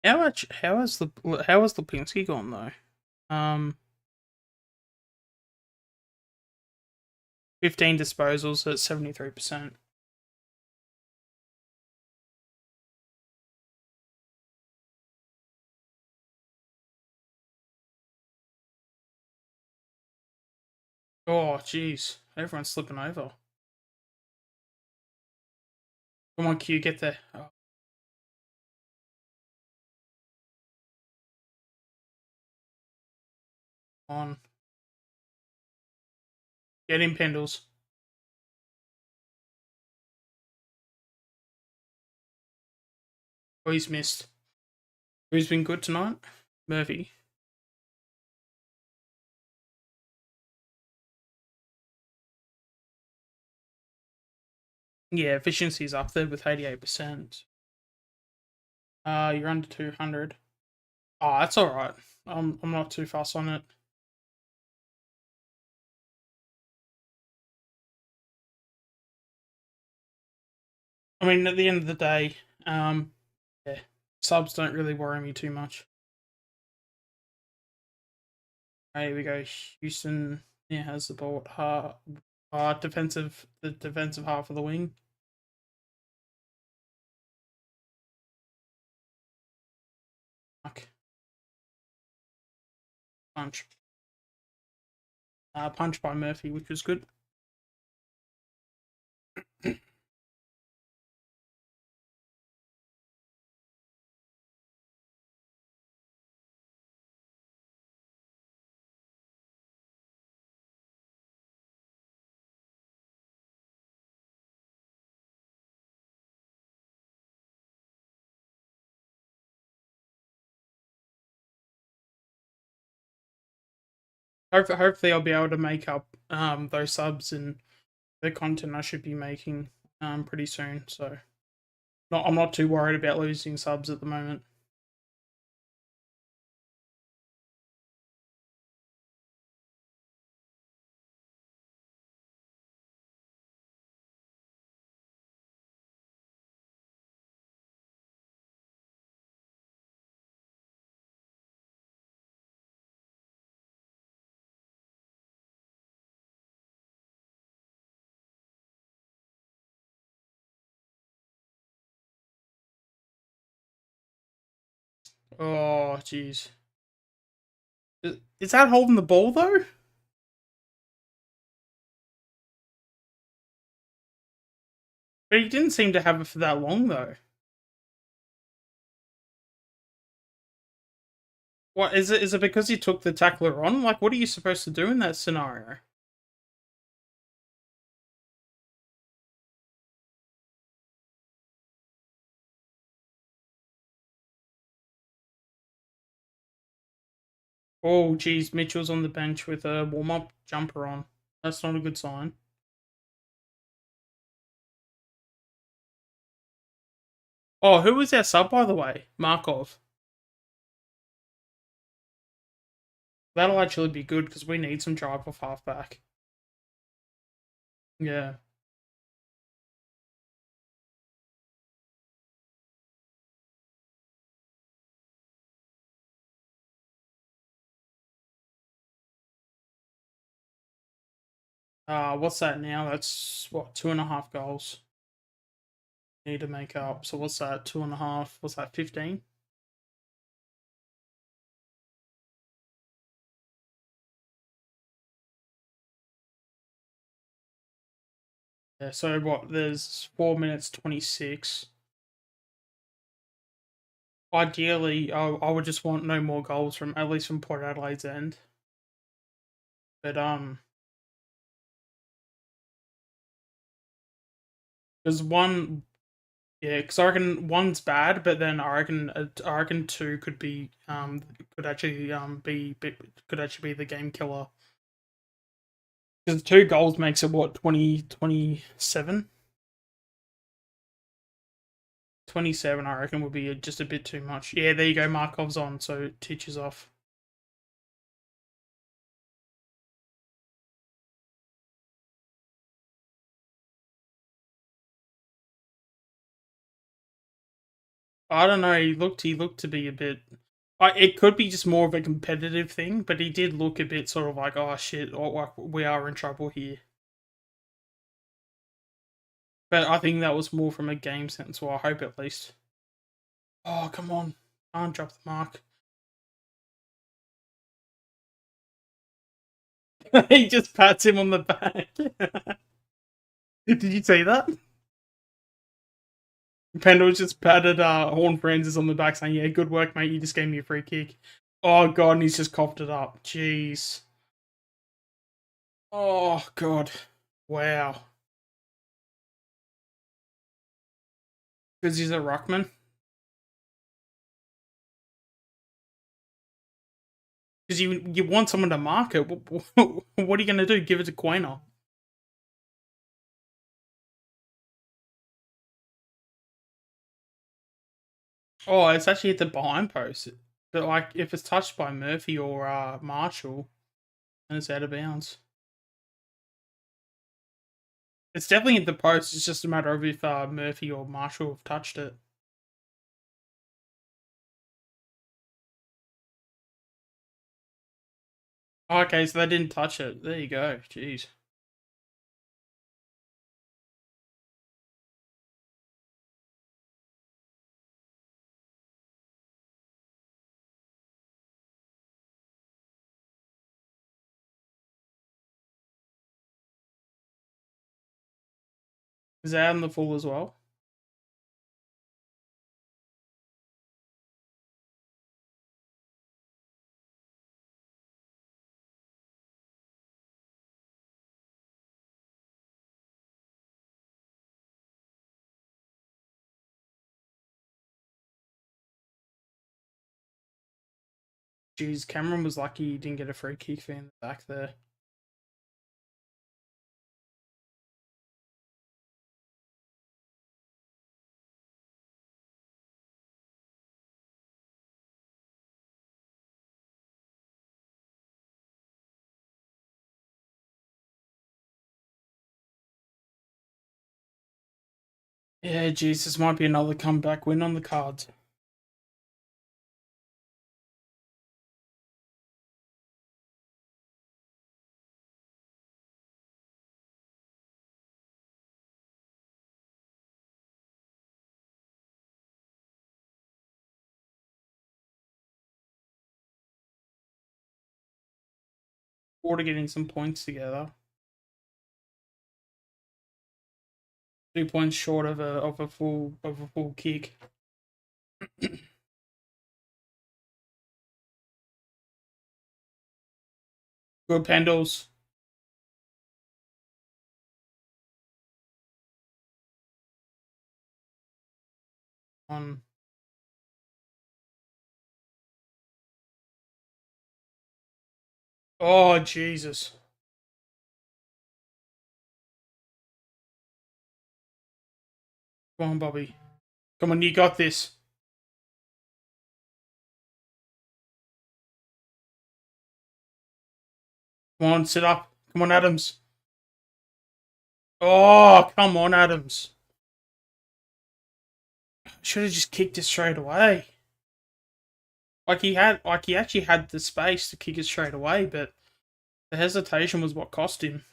How much? How has Lipinski gone though? Um, 15 disposals at 73%. Oh, jeez. Everyone's slipping over. Come on, Q, get there. Oh, on. Get in, Pendles. Oh, he's missed. Who's been good tonight? Murphy. Yeah, efficiency's up there with 88%. You're under 200. Oh, that's alright. I'm not too fast on it. I mean, at the end of the day, yeah, subs don't really worry me too much. Right, here we go. Houston, yeah, has the ball. The defensive half of the wing. Fuck. Punch. Punch by Murphy, which was good. Hopefully, I'll be able to make up those subs and the content I should be making pretty soon. So, I'm not too worried about losing subs at the moment. Oh, jeez. Is that holding the ball though? But he didn't seem to have it for that long though. What is it? Is it because he took the tackler on? Like, what are you supposed to do in that scenario? Oh, geez, Mitchell's on the bench with a warm-up jumper on. That's not a good sign. Oh, who was our sub, by the way? Markov. That'll actually be good because we need some drive off halfback. Yeah. What's that now? That's what, 2.5 goals need to make up. So what's that? 2.5. What's that? 15. Yeah. So what? There's 4 minutes 26. Ideally, I would just want no more goals from at least from Port Adelaide's end. But there's one. Yeah, because I reckon one's bad, but then I reckon two could be could actually could actually be the game killer. Because 2 goals makes it what, 20, 27? 27, I reckon, would be just a bit too much. Yeah, there you go. Markov's on, so it teaches off. I don't know. He looked to be a bit. It could be just more of a competitive thing, but he did look a bit sort of like, oh shit, like we are in trouble here. But I think that was more from a game sense, or I hope at least. Oh, come on. Can't drop the mark. He just pats him on the back. Did you see that? Pendle's just patted Horn Francis on the back saying, yeah, good work, mate. You just gave me a free kick. Oh, God, and he's just coughed it up. Jeez. Oh, God. Wow. Because he's a ruckman. Because you want someone to mark it. What are you going to do? Give it to Quainer? Oh, it's actually hit the behind post. But like, if it's touched by Murphy or Marshall, then it's out of bounds. It's definitely hit the post. It's just a matter of if Murphy or Marshall have touched it. Oh, okay, so they didn't touch it. There you go. Jeez. Is that out in the full as well? Jeez, Cameron was lucky he didn't get a free kick in the back there. Yeah, jeez, this might be another comeback win on the cards. Water getting some points together. 2 points short of a full kick. Good Pendles. On. Oh, Jesus. Come on, Bobby. Come on, you got this. Come on, sit up. Come on, Adams. Oh, come on, Adams. Should have just kicked it straight away. He actually had the space to kick it straight away, but the hesitation was what cost him.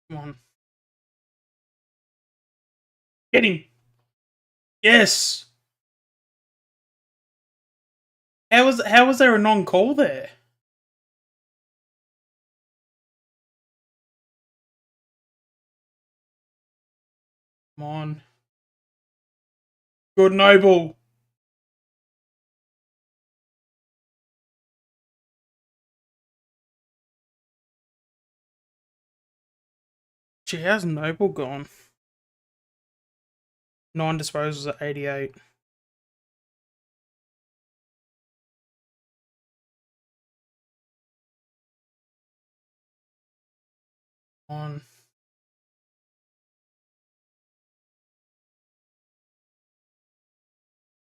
Come on. Get him. Yes. How was there a non-call there? Come on. Good Noble. Gee, how's Noble gone? 9 disposals at 88. On.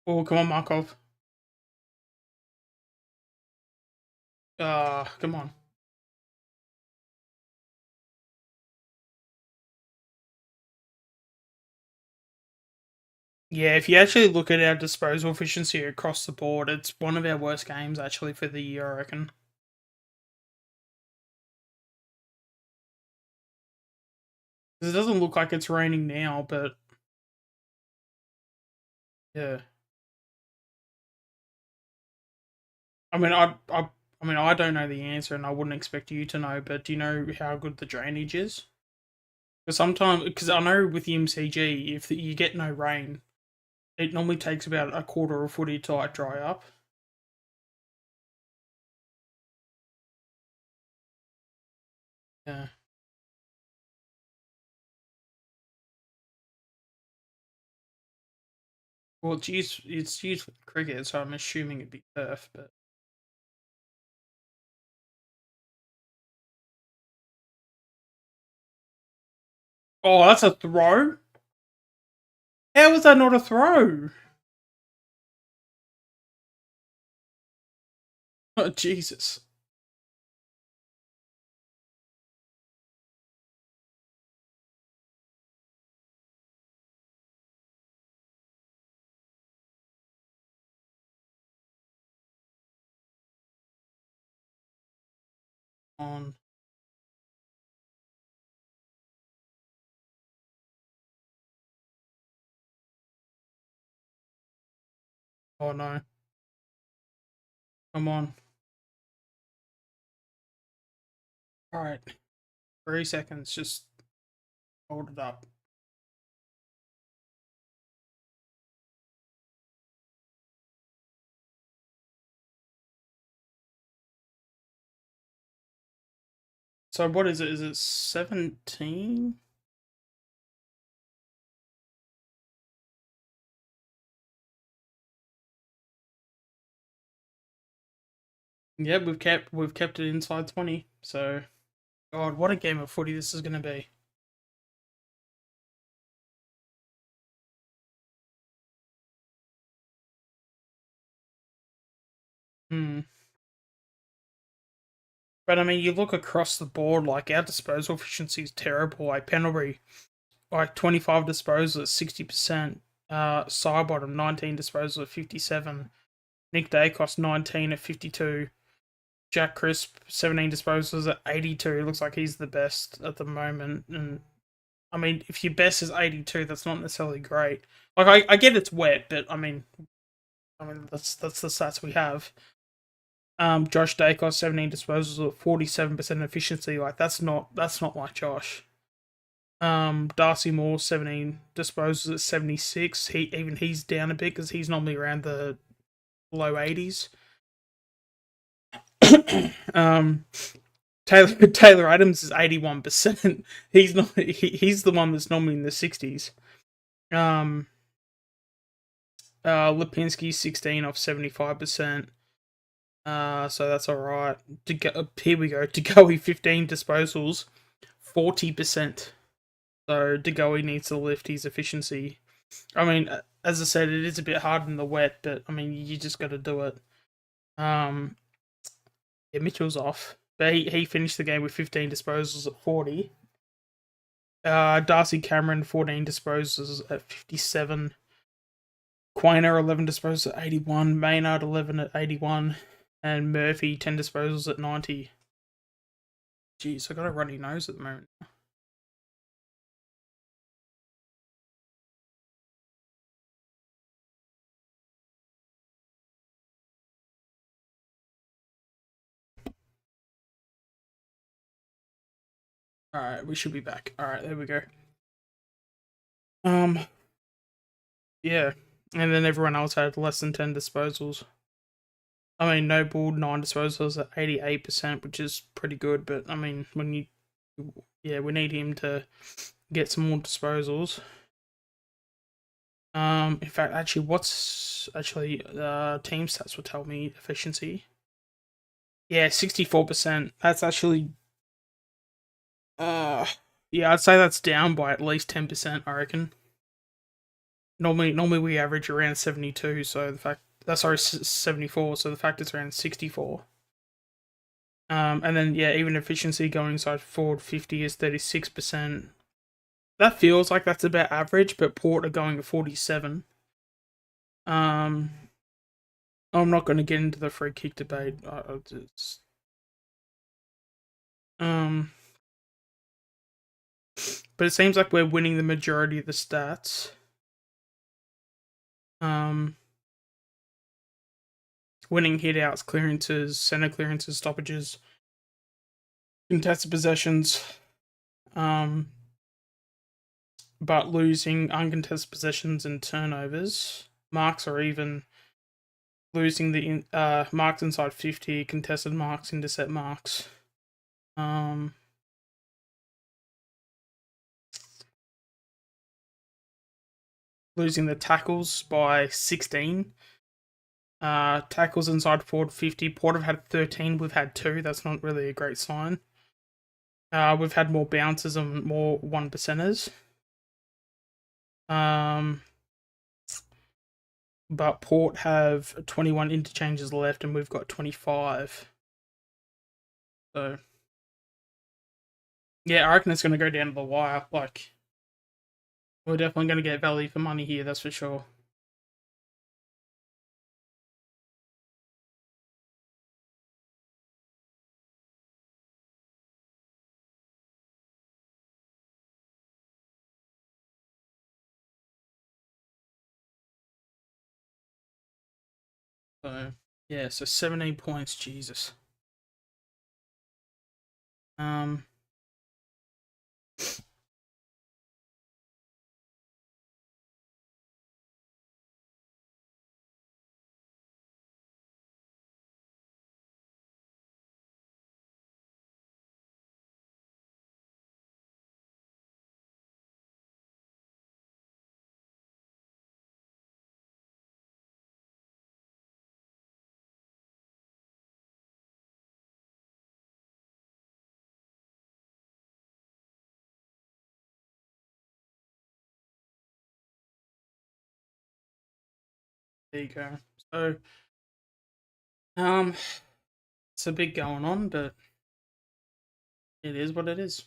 Oh, come on, Markov. Come on. Yeah, if you actually look at our disposal efficiency across the board, it's one of our worst games actually for the year, I reckon. It doesn't look like it's raining now, but yeah. I mean, I don't know the answer, and I wouldn't expect you to know. But do you know how good the drainage is? Because sometimes, because I know with the MCG, if you get no rain, it normally takes about a quarter of a footy to like dry up. Yeah. Well, it's used for cricket, so I'm assuming it'd be turf, but oh, that's a throw. How was that not a throw? Oh, Jesus. On. Oh no. Come on. All right. 3 seconds. Just hold it up. So what is it? Is it 17? Yeah, we've kept it inside 20. So God, what a game of footy this is gonna be. Hmm. But I mean, you look across the board, like our disposal efficiency is terrible. Like Pendlebury, like 25 disposals at 60%. Sidebottom 19 disposals at 57. Nick Dacos 19 at 52. Jack Crisp 17 disposals at 82. Looks like he's the best at the moment. And I mean, if your best is 82, that's not necessarily great. Like I get it's wet, but I mean that's the stats we have. Josh Dacos 17 disposals at 47% efficiency. Like that's not like Josh. Darcy Moore 17 disposals at 76. He's down a bit because he's normally around the low 80s. um, Taylor Adams is 81%. He's the one that's normally in the 60s. Um, Lipinski 16 off 75%. So that's all right. Here we go. Degoe 15 disposals, 40%. So Degoe needs to lift his efficiency. I mean, as I said, it is a bit hard in the wet, but I mean, you just got to do it. Um, yeah, Mitchell's off, but he finished the game with 15 disposals at 40. Darcy Cameron 14 disposals at 57. Quainer 11 disposals at 81. Maynard 11 at 81, and Murphy 10 disposals at 90. Jeez, I got a runny nose at the moment. All right, we should be back. All right, there we go. Um, yeah, and then everyone else had less than 10 disposals. I mean, Noble 9 disposals at 88%, which is pretty good. But I mean, we need him to get some more disposals. In fact, actually, what's actually team stats will tell me efficiency. Yeah, 64%. That's actually yeah, I'd say that's down by at least 10%. I reckon. Normally we average around 72. So the fact that's sorry 74. So the fact it's around 64. And then yeah, even efficiency going inside forward 50 is 36%. That feels like that's about average, but Port are going at 47. I'm not going to get into the free kick debate. Um, but it seems like we're winning the majority of the stats. Winning hitouts, clearances, center clearances, stoppages, contested possessions. But losing uncontested possessions and turnovers. Marks are even losing the marks inside 50, contested marks, intercept marks. losing the tackles by 16. Tackles inside forward 50. Port have had 13. We've had 2. That's not really a great sign. We've had more bounces and more 1%ers. But Port have 21 interchanges left and we've got 25. So, yeah, I reckon it's going to go down to the wire. Like, we're definitely going to get value for money here, that's for sure. So, yeah, so 17 points, Jesus. Um, there you go. So, um, it's a bit going on, but it is what it is.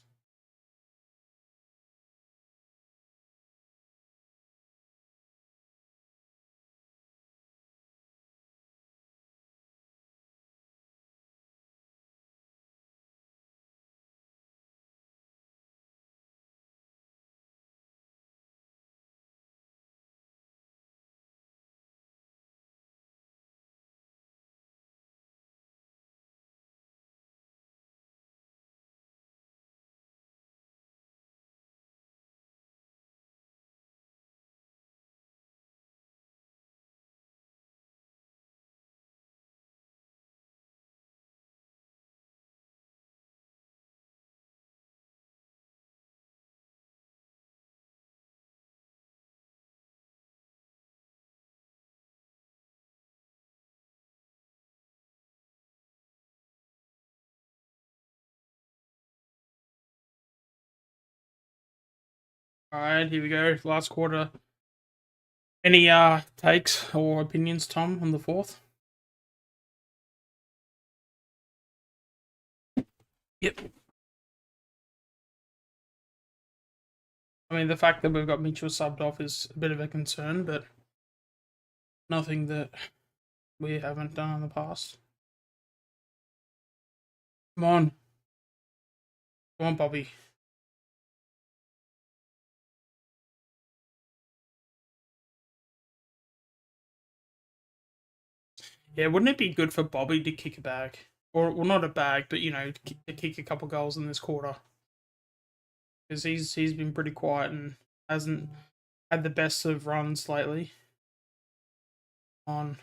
Alright, here we go. Last quarter. Any takes or opinions, Tom, on the fourth? Yep. I mean, the fact that we've got Mitchell subbed off is a bit of a concern, but nothing that we haven't done in the past. Come on. Come on, Bobby. Yeah, wouldn't it be good for Bobby to kick a bag? Or, well, not a bag, but, you know, to kick a couple goals in this quarter. Because he's been pretty quiet and hasn't had the best of runs lately. On.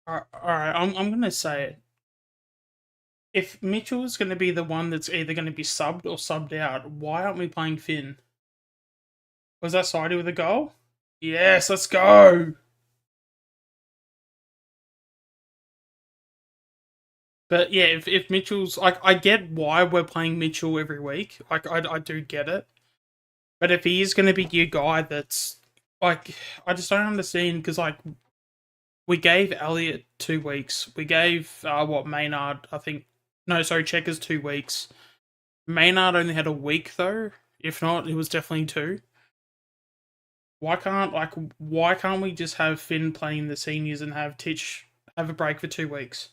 Alright, I'm going to say it. If Mitchell's going to be the one that's either going to be subbed or subbed out, why aren't we playing Finn? Was that Sidey with a goal? Yes, let's go! But yeah, if Mitchell's like, I get why we're playing Mitchell every week. Like, I do get it. But if he is going to be your guy, that's like, I just don't understand because like we gave Elliot 2 weeks. We gave Maynard, I think. No, sorry, Checkers 2 weeks. Maynard only had a week though. If not, it was definitely 2. Why can't we just have Finn playing the seniors and have Titch have a break for 2 weeks?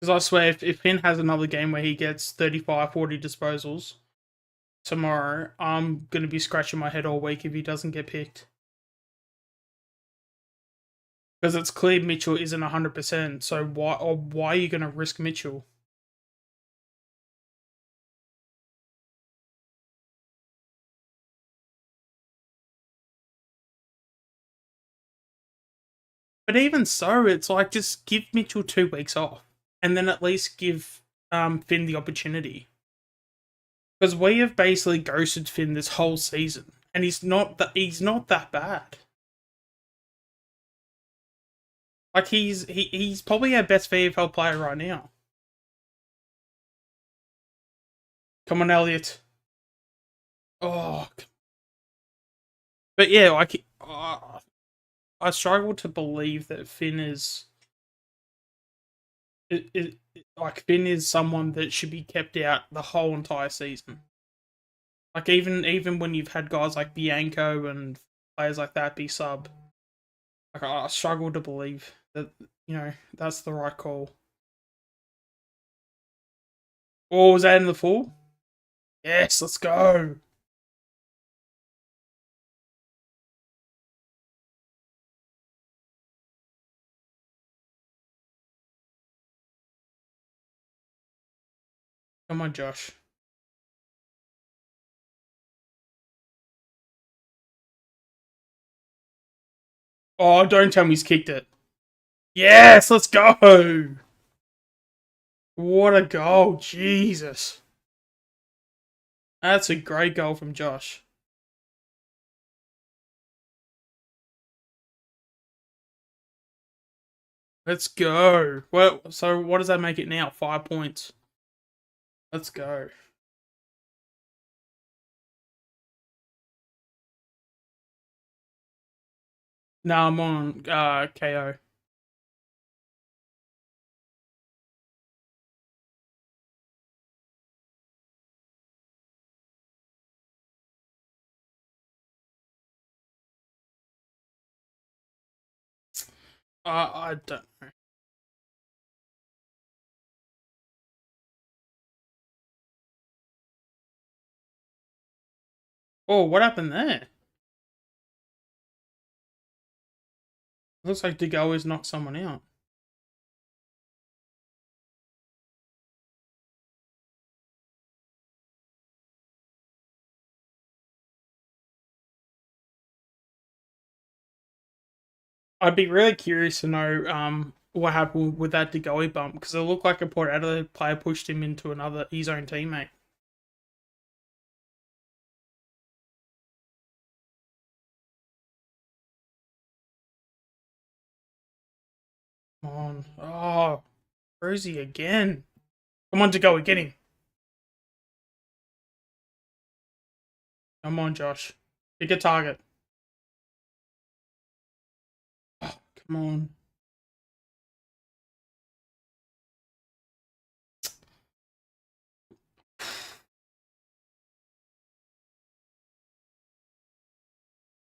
Because I swear, if Finn has another game where he gets 35, 40 disposals tomorrow, I'm going to be scratching my head all week if he doesn't get picked. Because it's clear Mitchell isn't 100%, so why are you going to risk Mitchell? But even so, it's like, just give Mitchell 2 weeks off, and then at least give Finn the opportunity. Because we have basically ghosted Finn this whole season, and he's not that bad. Like, he's probably our best VFL player right now. Come on, Elliot. Oh, but yeah, like, I struggle to believe that Finn is like, Finn is someone that should be kept out the whole entire season. Like, even when you've had guys like Bianco and players like that be sub, like, I struggle to believe that, that's the right call. Or was that in the full? Yes, let's go. Come on, Josh. Oh, don't tell me he's kicked it. Yes, let's go. What a goal. Jesus. That's a great goal from Josh. Let's go. Well, so what does that make it now? 5 points. Let's go. No, I'm on KO. I don't know. Oh, what happened there? Looks like Digo has knocked someone out. I'd be really curious to know what happened with that Degoe bump, because it looked like a Port Adelaide player pushed him into his own teammate. Come on. Oh, Rosie again. Come on, Degoe, get him. Come on, Josh. Pick a target. Oh, come on.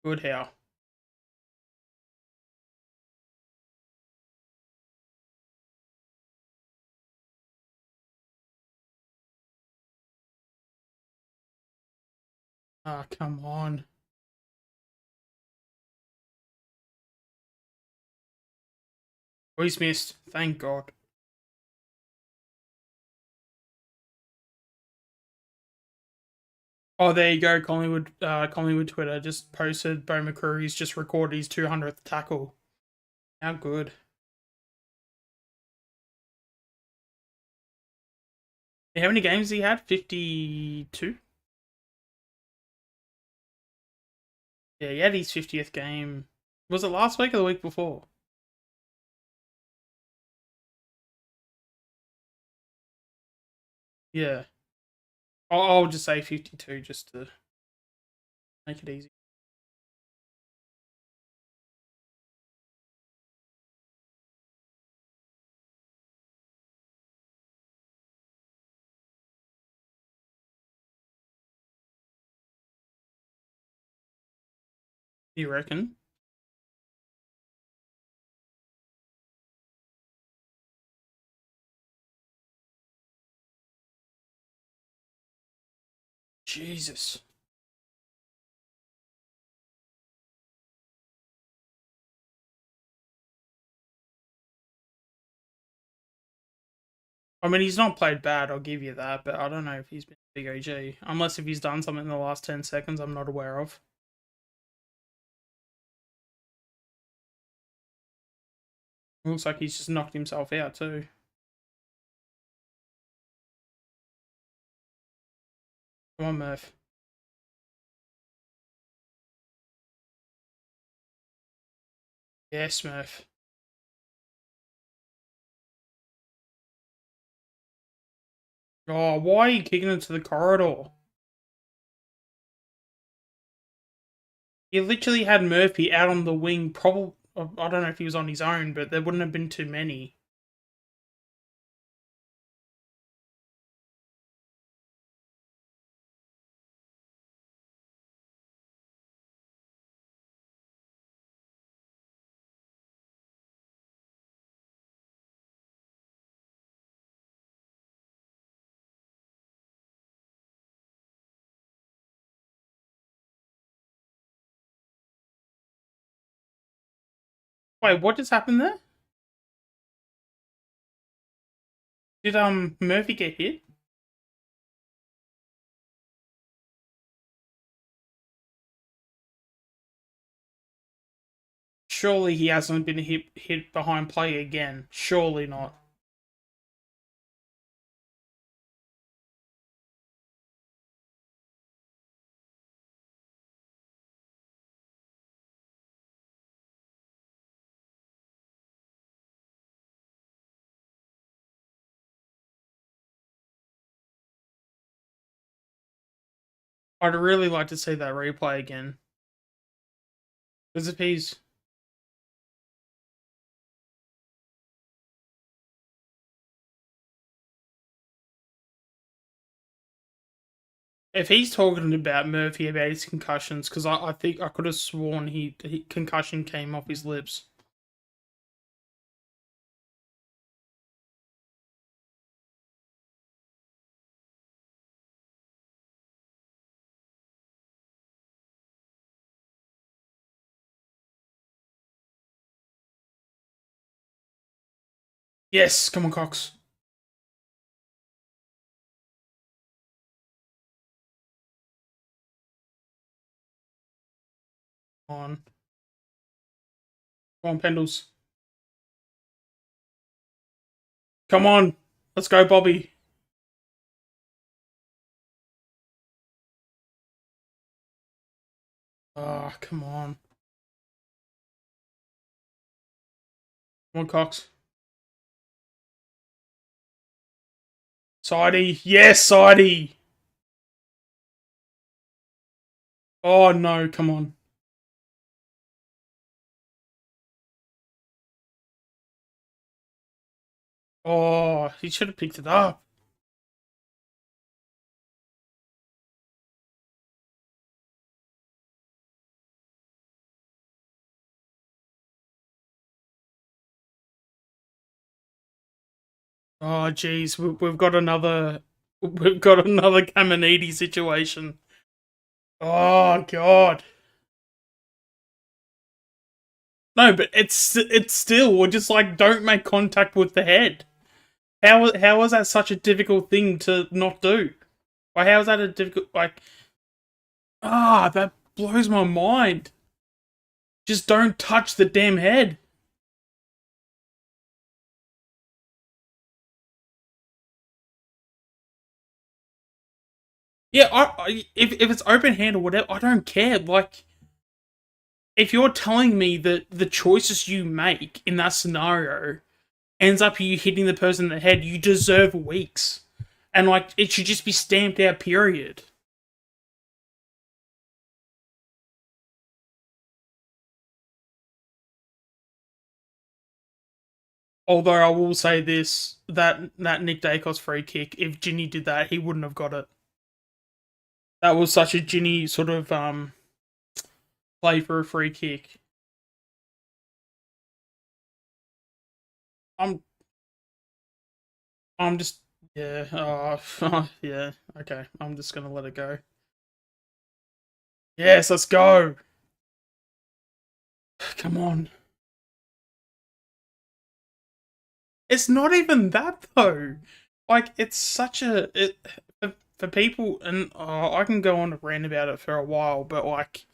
Good how. Ah, come on. Oh, he's missed. Thank God. Oh, there you go. Collingwood Twitter just posted Bo McCreary's just recorded his 200th tackle. How good. How many games he had? 52? Yeah, he had his 50th game. Was it last week or the week before? Yeah. I'll just say 52 just to make it easy. You reckon? Jesus. I mean, he's not played bad, I'll give you that, but I don't know if he's been a big OG. Unless if he's done something in the last 10 seconds I'm not aware of. Looks like he's just knocked himself out too. Come on, Murph. Yes, Murph. Oh, why are you kicking into the corridor? You literally had Murphy out on the wing. Probably, I don't know if he was on his own, but there wouldn't have been too many. Wait, what just happened there? Did Murphy get hit? Surely he hasn't been hit behind play again. Surely not. I'd really like to see that replay again. Because if he's talking about Murphy about his concussions, because I think I could have sworn he concussion came off his lips. Yes, come on, Cox. On. Come on, Pendles. Come on. Let's go, Bobby. Ah, oh, come on. Come on, Cox. Sidey. Yes, Sidey. Oh, no, come on. Oh, he should have picked it up. Oh, jeez, we've got another Caminiti situation. Oh God. No, but it's still we're just like don't make contact with the head. How is that such a difficult thing to not do? Like how is that a difficult like that blows my mind. Just don't touch the damn head. Yeah, if it's open hand or whatever, I don't care. Like if you're telling me that the choices you make in that scenario ends up you hitting the person in the head, you deserve weeks. And like it should just be stamped out, period. Although I will say this, that Nick Dacos free kick, if Ginny did that, he wouldn't have got it. That was such a Ginny sort of play for a free kick. I'm I'm just yeah, yeah, okay. I'm just gonna let it go. Yes, let's go. Come on. It's not even that though. Like it's such a for people, and I can go on a rant about it for a while, but like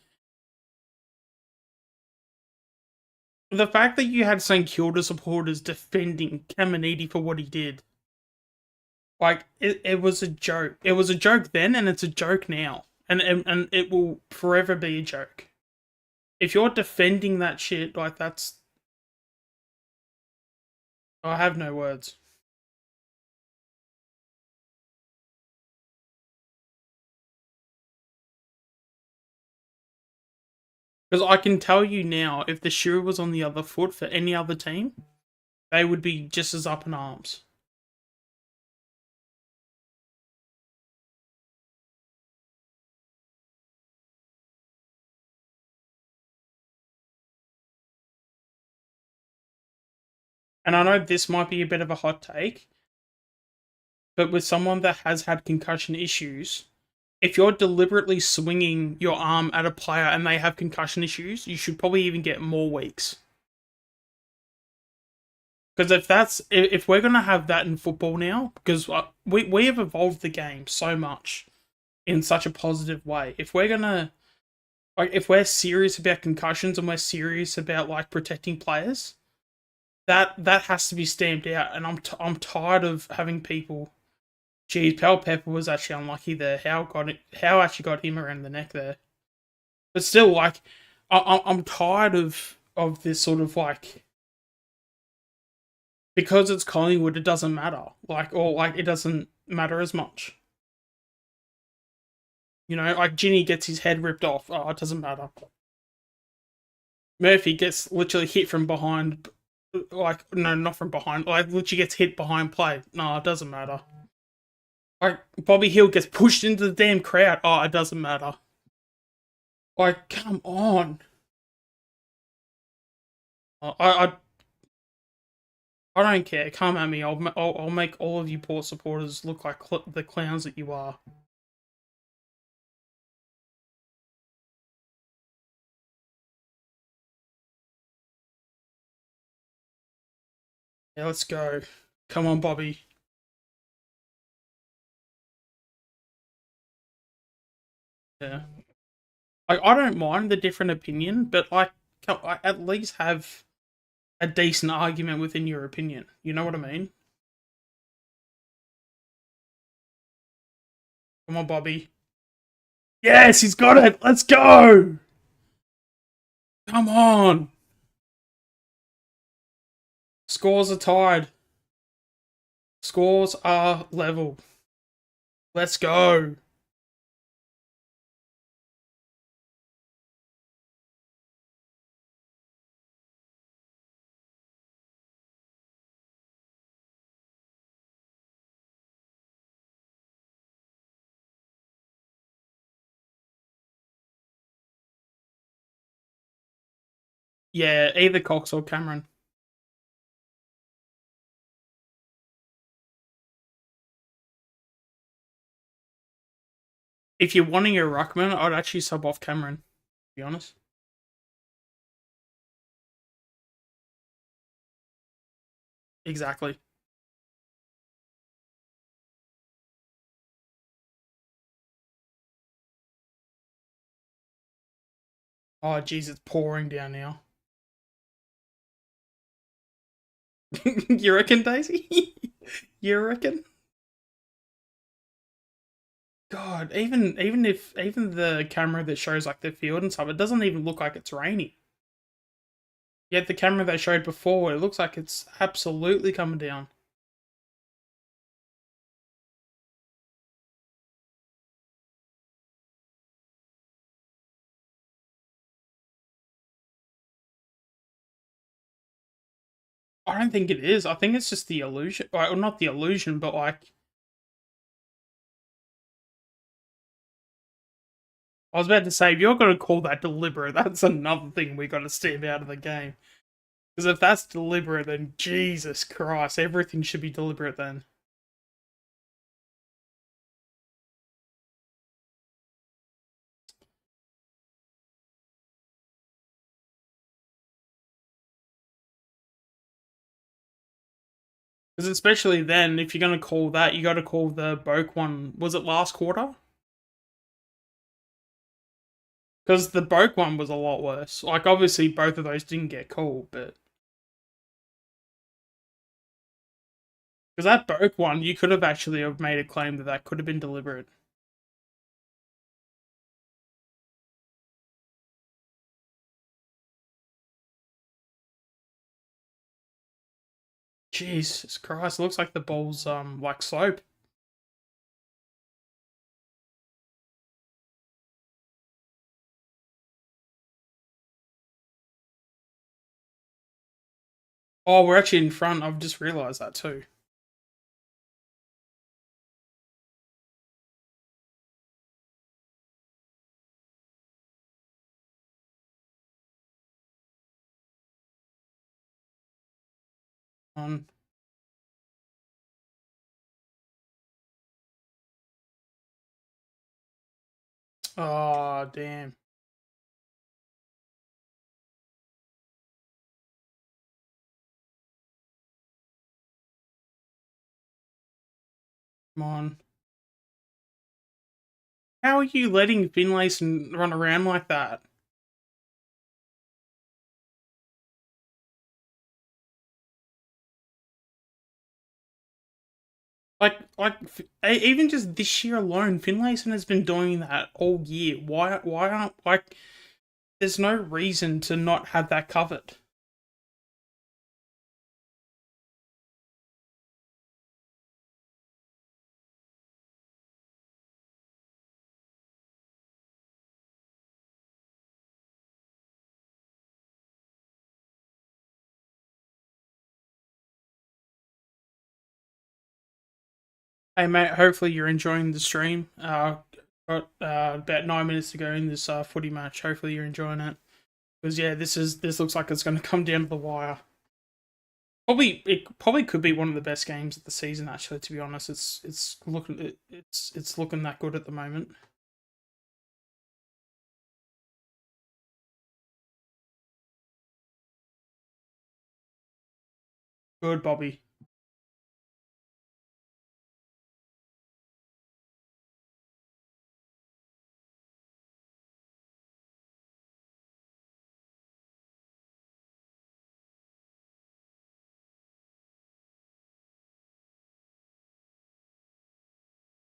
the fact that you had St Kilda supporters defending Caminiti for what he did, like it was a joke. It was a joke then, and it's a joke now, and it will forever be a joke. If you're defending that shit, like that's, I have no words. Because I can tell you now, if the shoe was on the other foot for any other team, they would be just as up in arms. And I know this might be a bit of a hot take, but with someone that has had concussion issues, if you're deliberately swinging your arm at a player and they have concussion issues, you should probably even get more weeks. Because if we're gonna have that in football now, because we have evolved the game so much in such a positive way. If we're gonna, like, if we're serious about concussions and we're serious about like protecting players, that has to be stamped out. And I'm tired of having people. Geez, Pal Pepper was actually unlucky there. How actually got him around the neck there. But still, like, I'm tired of this sort of like, because it's Collingwood, it doesn't matter. Like, or like it doesn't matter as much. You know, like Ginny gets his head ripped off. Oh, it doesn't matter. Murphy gets literally hit from behind. Like, no, not from behind. Like, literally gets hit behind play. No, it doesn't matter. Like, Bobby Hill gets pushed into the damn crowd. Oh, it doesn't matter. Like, come on. I don't care. Come at me. I'll make all of you Port supporters look like the clowns that you are. Yeah, let's go. Come on, Bobby. Yeah. Like, I don't mind the different opinion, but like, at least have a decent argument within your opinion. You know what I mean? Come on, Bobby. Yes, he's got it. Let's go. Come on. Scores are tied. Scores are level. Let's go. Yeah, either Cox or Cameron. If you're wanting a ruckman, I'd actually sub off Cameron, to be honest. Exactly. Oh, jeez, it's pouring down now. You reckon, Daisy? You reckon? God, even the camera that shows like the field and stuff, it doesn't even look like it's raining. Yet the camera they showed before, it looks like it's absolutely coming down. I don't think it is. I think it's just the illusion. Well, not the illusion, but like, I was about to say, if you're going to call that deliberate, that's another thing we got to stamp out of the game. Because if that's deliberate, then Jesus Christ, everything should be deliberate then. Because especially then, if you're going to call that, you got to call the Boak one. Was it last quarter? Because the Boak one was a lot worse. Like, obviously, both of those didn't get called, but... Because that Boak one, you could have actually have made a claim that that could have been deliberate. Jesus Christ, it looks like the ball's, like slope. Oh, we're actually in front. I've just realised that too. On. Oh, damn. Come on. How are you letting Finlayson run around like that? Like, even just this year alone, Finlayson has been doing that all year. Why aren't, like, there's no reason to not have that covered. Hey, mate, hopefully you're enjoying the stream. Got about 9 minutes to go in this footy match. Hopefully you're enjoying it. Because, yeah, this looks like it's going to come down to the wire. It probably could be one of the best games of the season. Actually, to be honest, it's looking that good at the moment. Good, Bobby.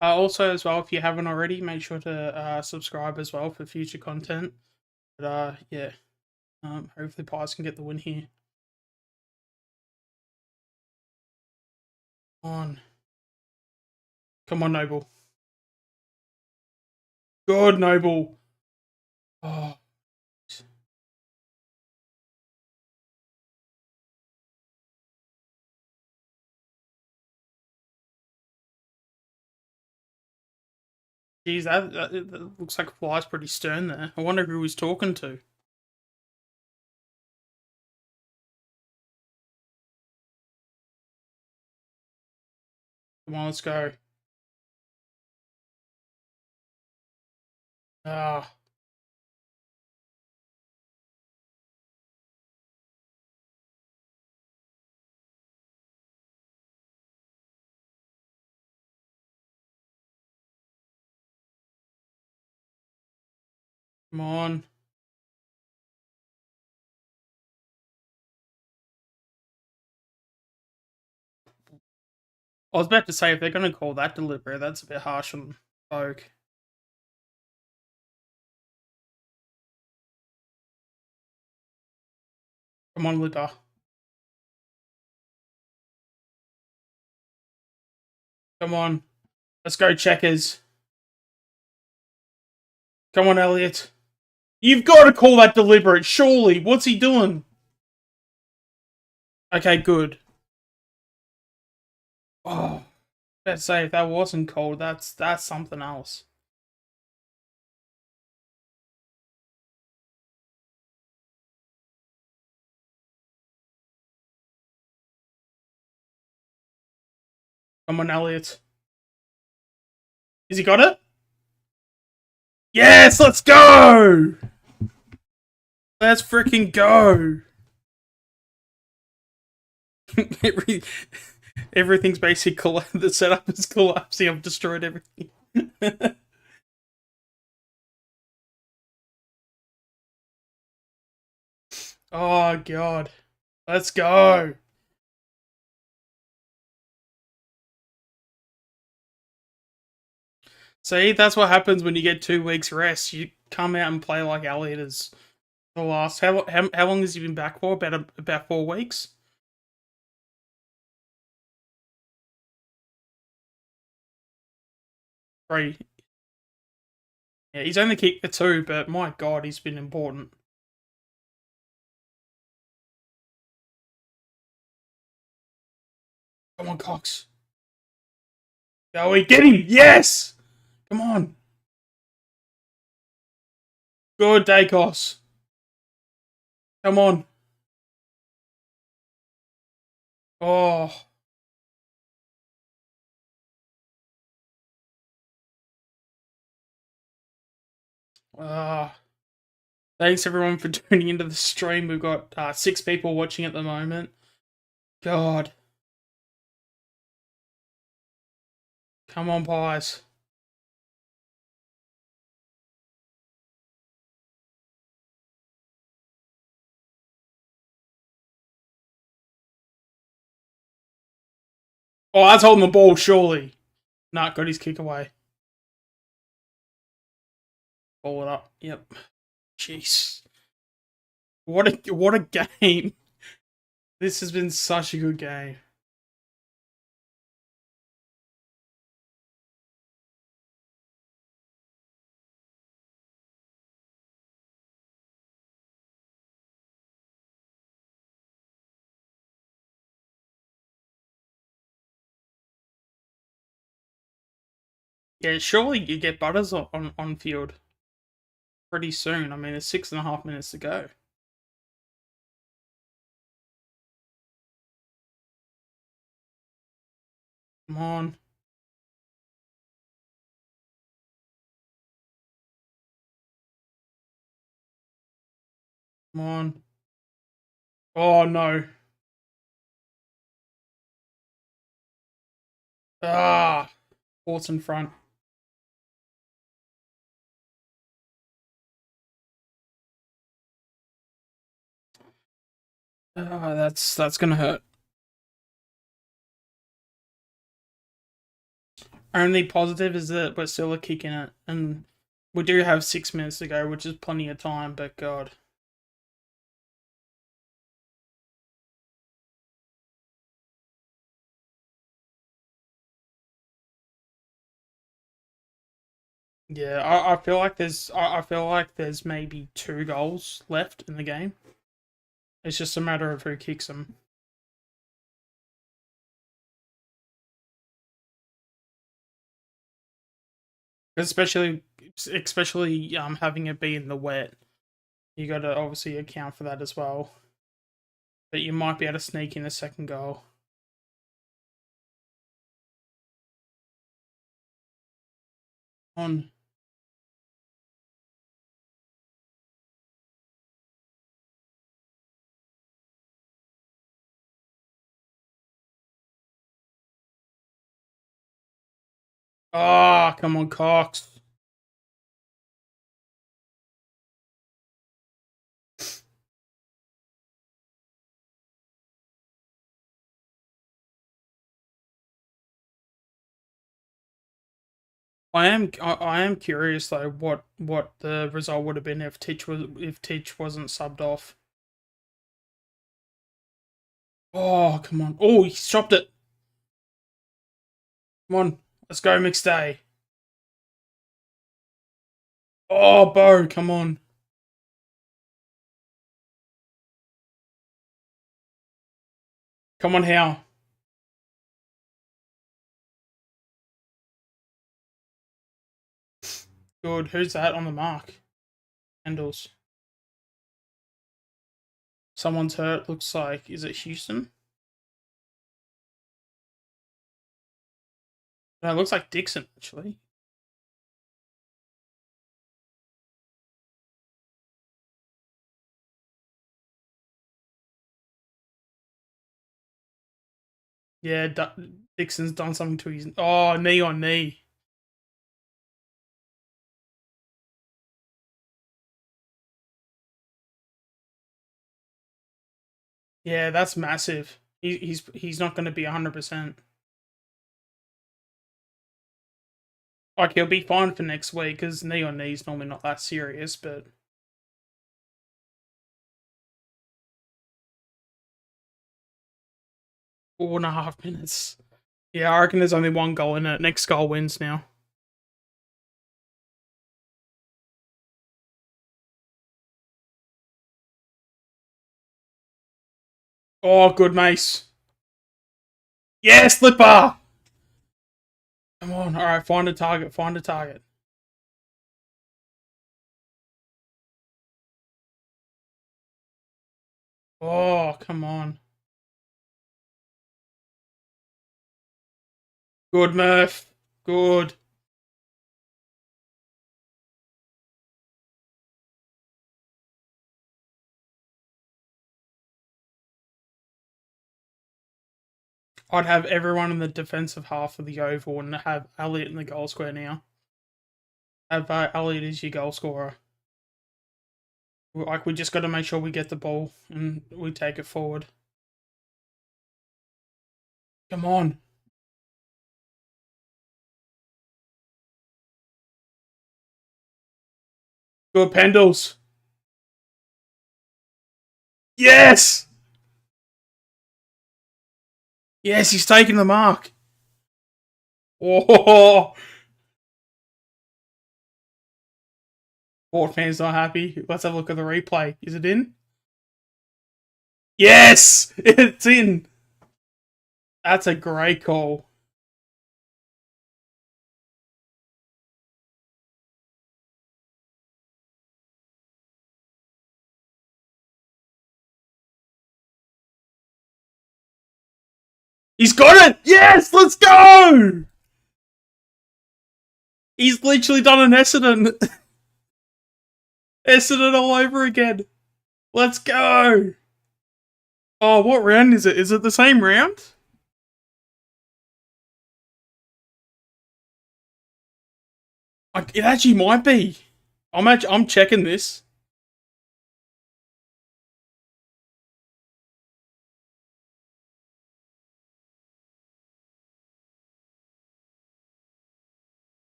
Also, as well, if you haven't already, make sure to subscribe as well for future content. But yeah, hopefully Pies can get the win here. On, come on, Noble. Good, Noble. Oh, geez, that looks like Fly's pretty stern there. I wonder who he's talking to. Come on, let's go. Ah, come on. I was about to say, if they're going to call that deliberate, that's a bit harsh on Oak. Come on, Lipper. Come on. Let's go, Checkers. Come on, Elliot. You've got to call that deliberate, surely. What's he doing? Okay, good. Oh, let's say if that wasn't called, that's something else. Come on, Elliot. Has he got it? Yes, let's go! Let's freaking go! Everything's basically the setup is collapsing. I've destroyed everything. Oh, God. Let's go. See, that's what happens when you get 2 weeks rest. You come out and play like alligators. The last how long has he been back for? About 4 weeks. 3. Yeah, he's only kicked the 2, but my God, he's been important. Come on, Cox. Go, we get him. Yes. Come on. Good, Dacos. Come on. Oh. Ah. Thanks everyone for tuning into the stream. We've got 6 people watching at the moment. God. Come on, Pies. Oh, that's holding the ball, surely. Nah, got his kick away. Ball it up. Yep. Jeez. What a game. This has been such a good game. Yeah, surely you get Butters on field pretty soon. I mean, there's 6.5 minutes to go. Come on. Come on. Oh, no. Ah. Port's in front. That's gonna hurt. Only positive is that we're still kicking it, and we do have 6 minutes to go, which is plenty of time. But God, yeah, I feel like there's maybe 2 goals left in the game. It's just a matter of who kicks them, especially having it be in the wet. You got to obviously account for that as well. But you might be able to sneak in a second goal. On. Ah, oh, come on, Cox. I am curious though what the result would have been if Titch wasn't subbed off. Oh, come on. Oh, he stopped it. Come on. Let's go, McStay. Oh, Bo, come on. Come on, Howe. Good. Who's that on the mark? Handles. Someone's hurt. Looks like, is it Houston? No, it looks like Dixon, actually. Yeah, Dixon's done something to his... Oh, knee on knee. Yeah, that's massive. He's not going to be 100%. Like, he'll be fine for next week, because knee on knee's normally not that serious, but... 4.5 minutes. Yeah, I reckon there's only one goal in it. Next goal wins now. Oh, good, Mace. Yes, Slipper! Come on, alright, find a target, find a target. Oh, come on. Good, Murph. Good. I'd have everyone in the defensive half of the Oval and have Elliot in the goal square now. Have Elliot as your goal scorer. Like, we just got to make sure we get the ball and we take it forward. Come on. Good, Pendles. Yes! Yes, he's taking the mark. Oh! Port fans not happy. Let's have a look at the replay. Is it in? Yes! It's in! That's a great call. He's got it! Yes! Let's go! He's literally done an Essendon. Essendon all over again. Let's go! Oh, what round is it? Is it the same round? It actually might be. I'm checking this.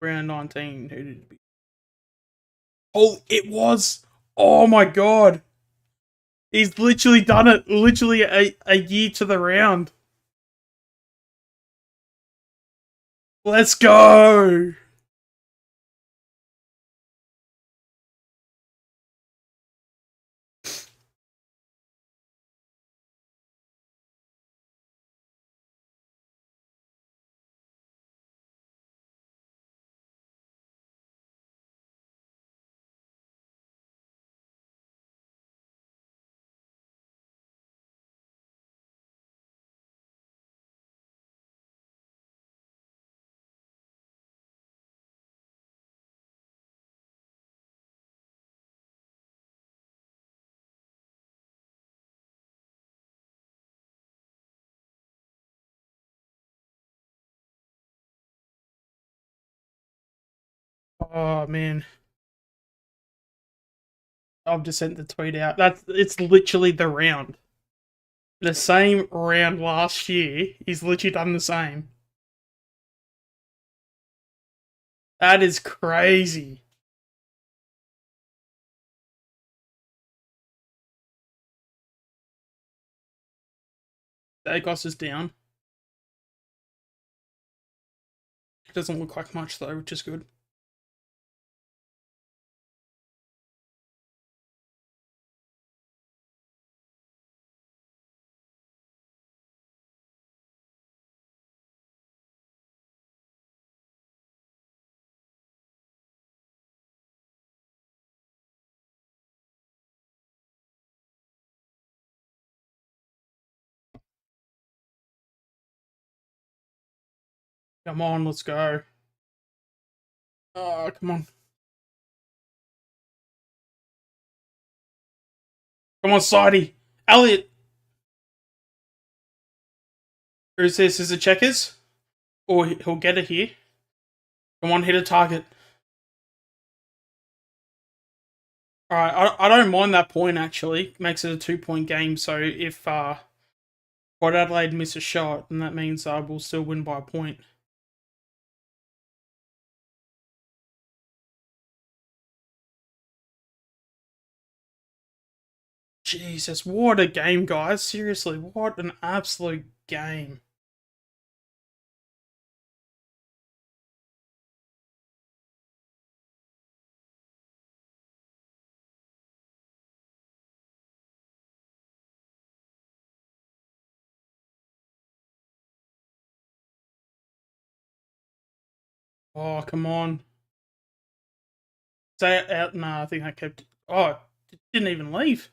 Round 19. Who did it be? Oh, it was. Oh my god. He's literally done it. Literally a year to the round. Let's go. Oh man. I've just sent the tweet out. It's literally the round. The same round last year. He's literally done the same. That is crazy. Dacos is down. It doesn't look like much though, which is good. Come on, let's go. Oh, come on. Come on, Sidey. Elliot. Who's this? Is it Checkers? Or he'll get it here. Come on, hit a target. All right, I don't mind that point actually. Makes it a 2 point game. So if Port Adelaide miss a shot, then that means I will still win by a point. Jesus, what a game, guys! Seriously, what an absolute game. Oh, come on. Stay out. No, I think I kept. Oh, it didn't even leave.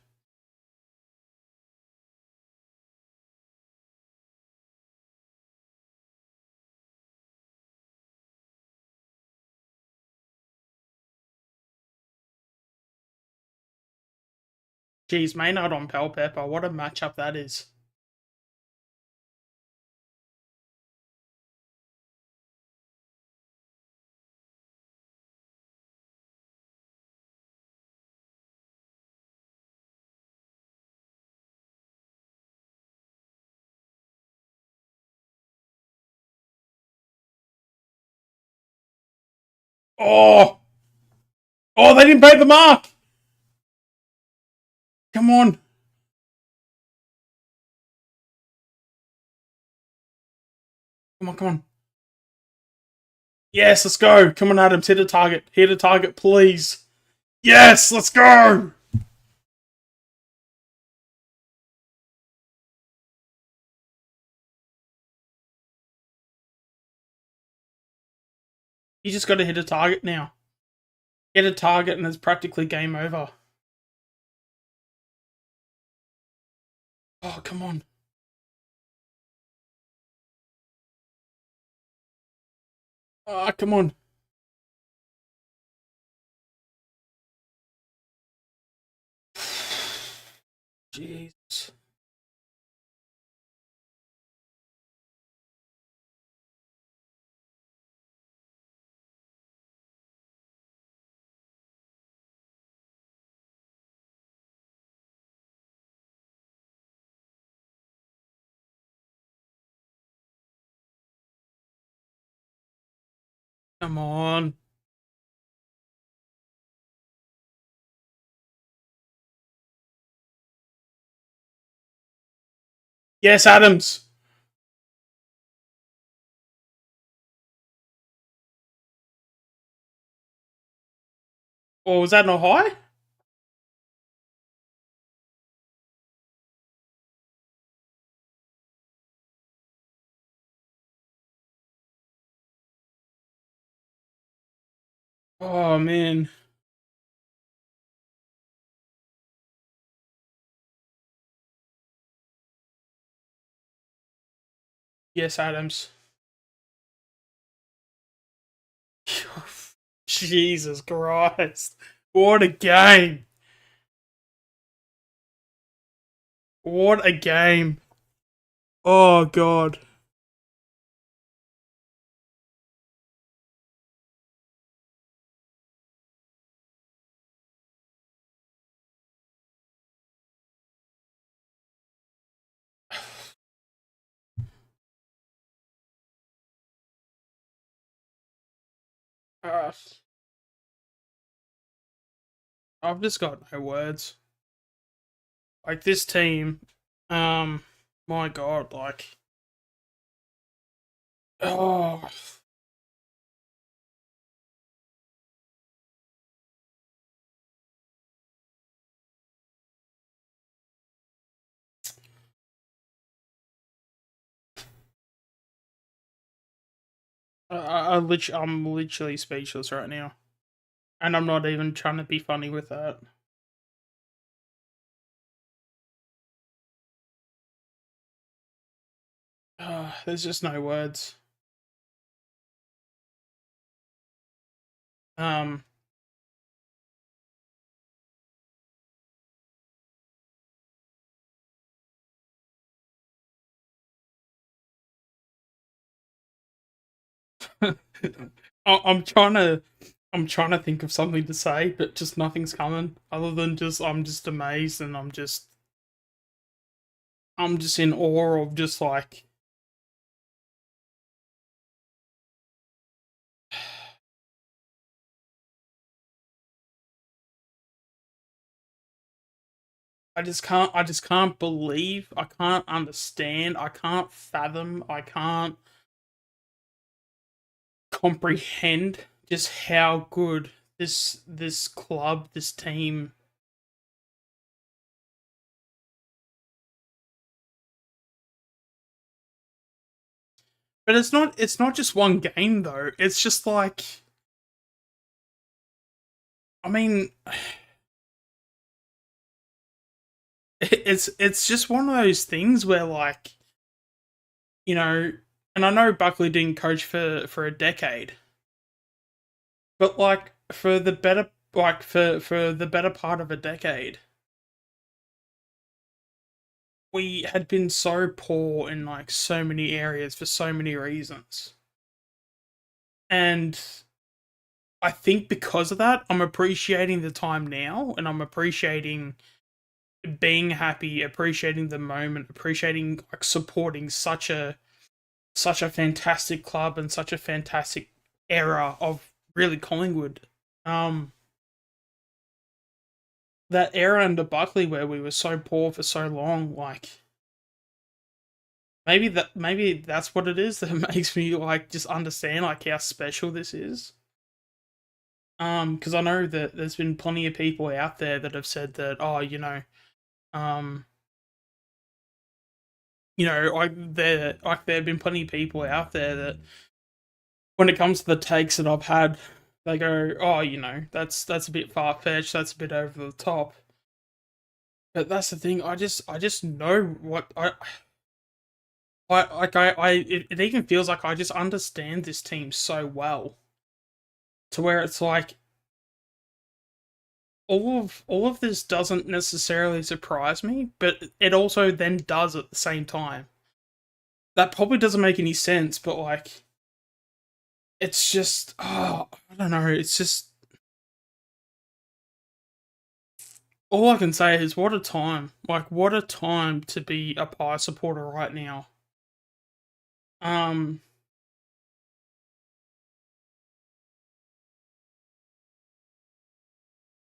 Jeez, Maynard on Bell Pepper. What a matchup that is. Oh! Oh, they didn't break the mark! Come on. Come on, come on. Yes, let's go. Come on, Adams. Hit a target. Hit a target, please. Yes, let's go. You just got to hit a target now. Hit a target and it's practically game over. Oh, come on. Oh, come on. Jeez. Come on. Yes, Adams. Or was that not high? Oh, man. Yes, Adams. Jesus Christ. What a game. What a game. Oh, God. Uh, I've just got no words. Like, this team, um, my God, like, oh, I'm literally speechless right now. And I'm not even trying to be funny with that. There's just no words. Um, I'm trying to I'm trying to think of something to say, but just nothing's coming. Other than just I'm just amazed, and I'm just in awe of just like I just can't believe, I can't understand, I can't fathom, I can't comprehend just how good this club, this team. But it's not just one game though. It's just like, I mean, it's just one of those things where like, you know, and I know Buckley didn't coach for a decade, but like for the better part of a decade, we had been so poor in like so many areas for so many reasons. And I think because of that, I'm appreciating the time now, and I'm appreciating being happy, appreciating the moment, appreciating like supporting such a fantastic club and such a fantastic era of really Collingwood. Um, that era under Buckley where we were so poor for so long, like maybe that's what it is that makes me like just understand like how special this is. Because I know that there's been plenty of people out there that have said that, oh, um, there have been plenty of people out there that when it comes to the takes that I've had, they go, oh, that's a bit far fetched, that's a bit over the top. But that's the thing. I just know what it even feels like I just understand this team so well, to where it's like all of this doesn't necessarily surprise me, but it also then does at the same time. That probably doesn't make any sense, but like it's just, I don't know. It's just, all I can say is what a time. Like what a time to be a Pie supporter right now. Um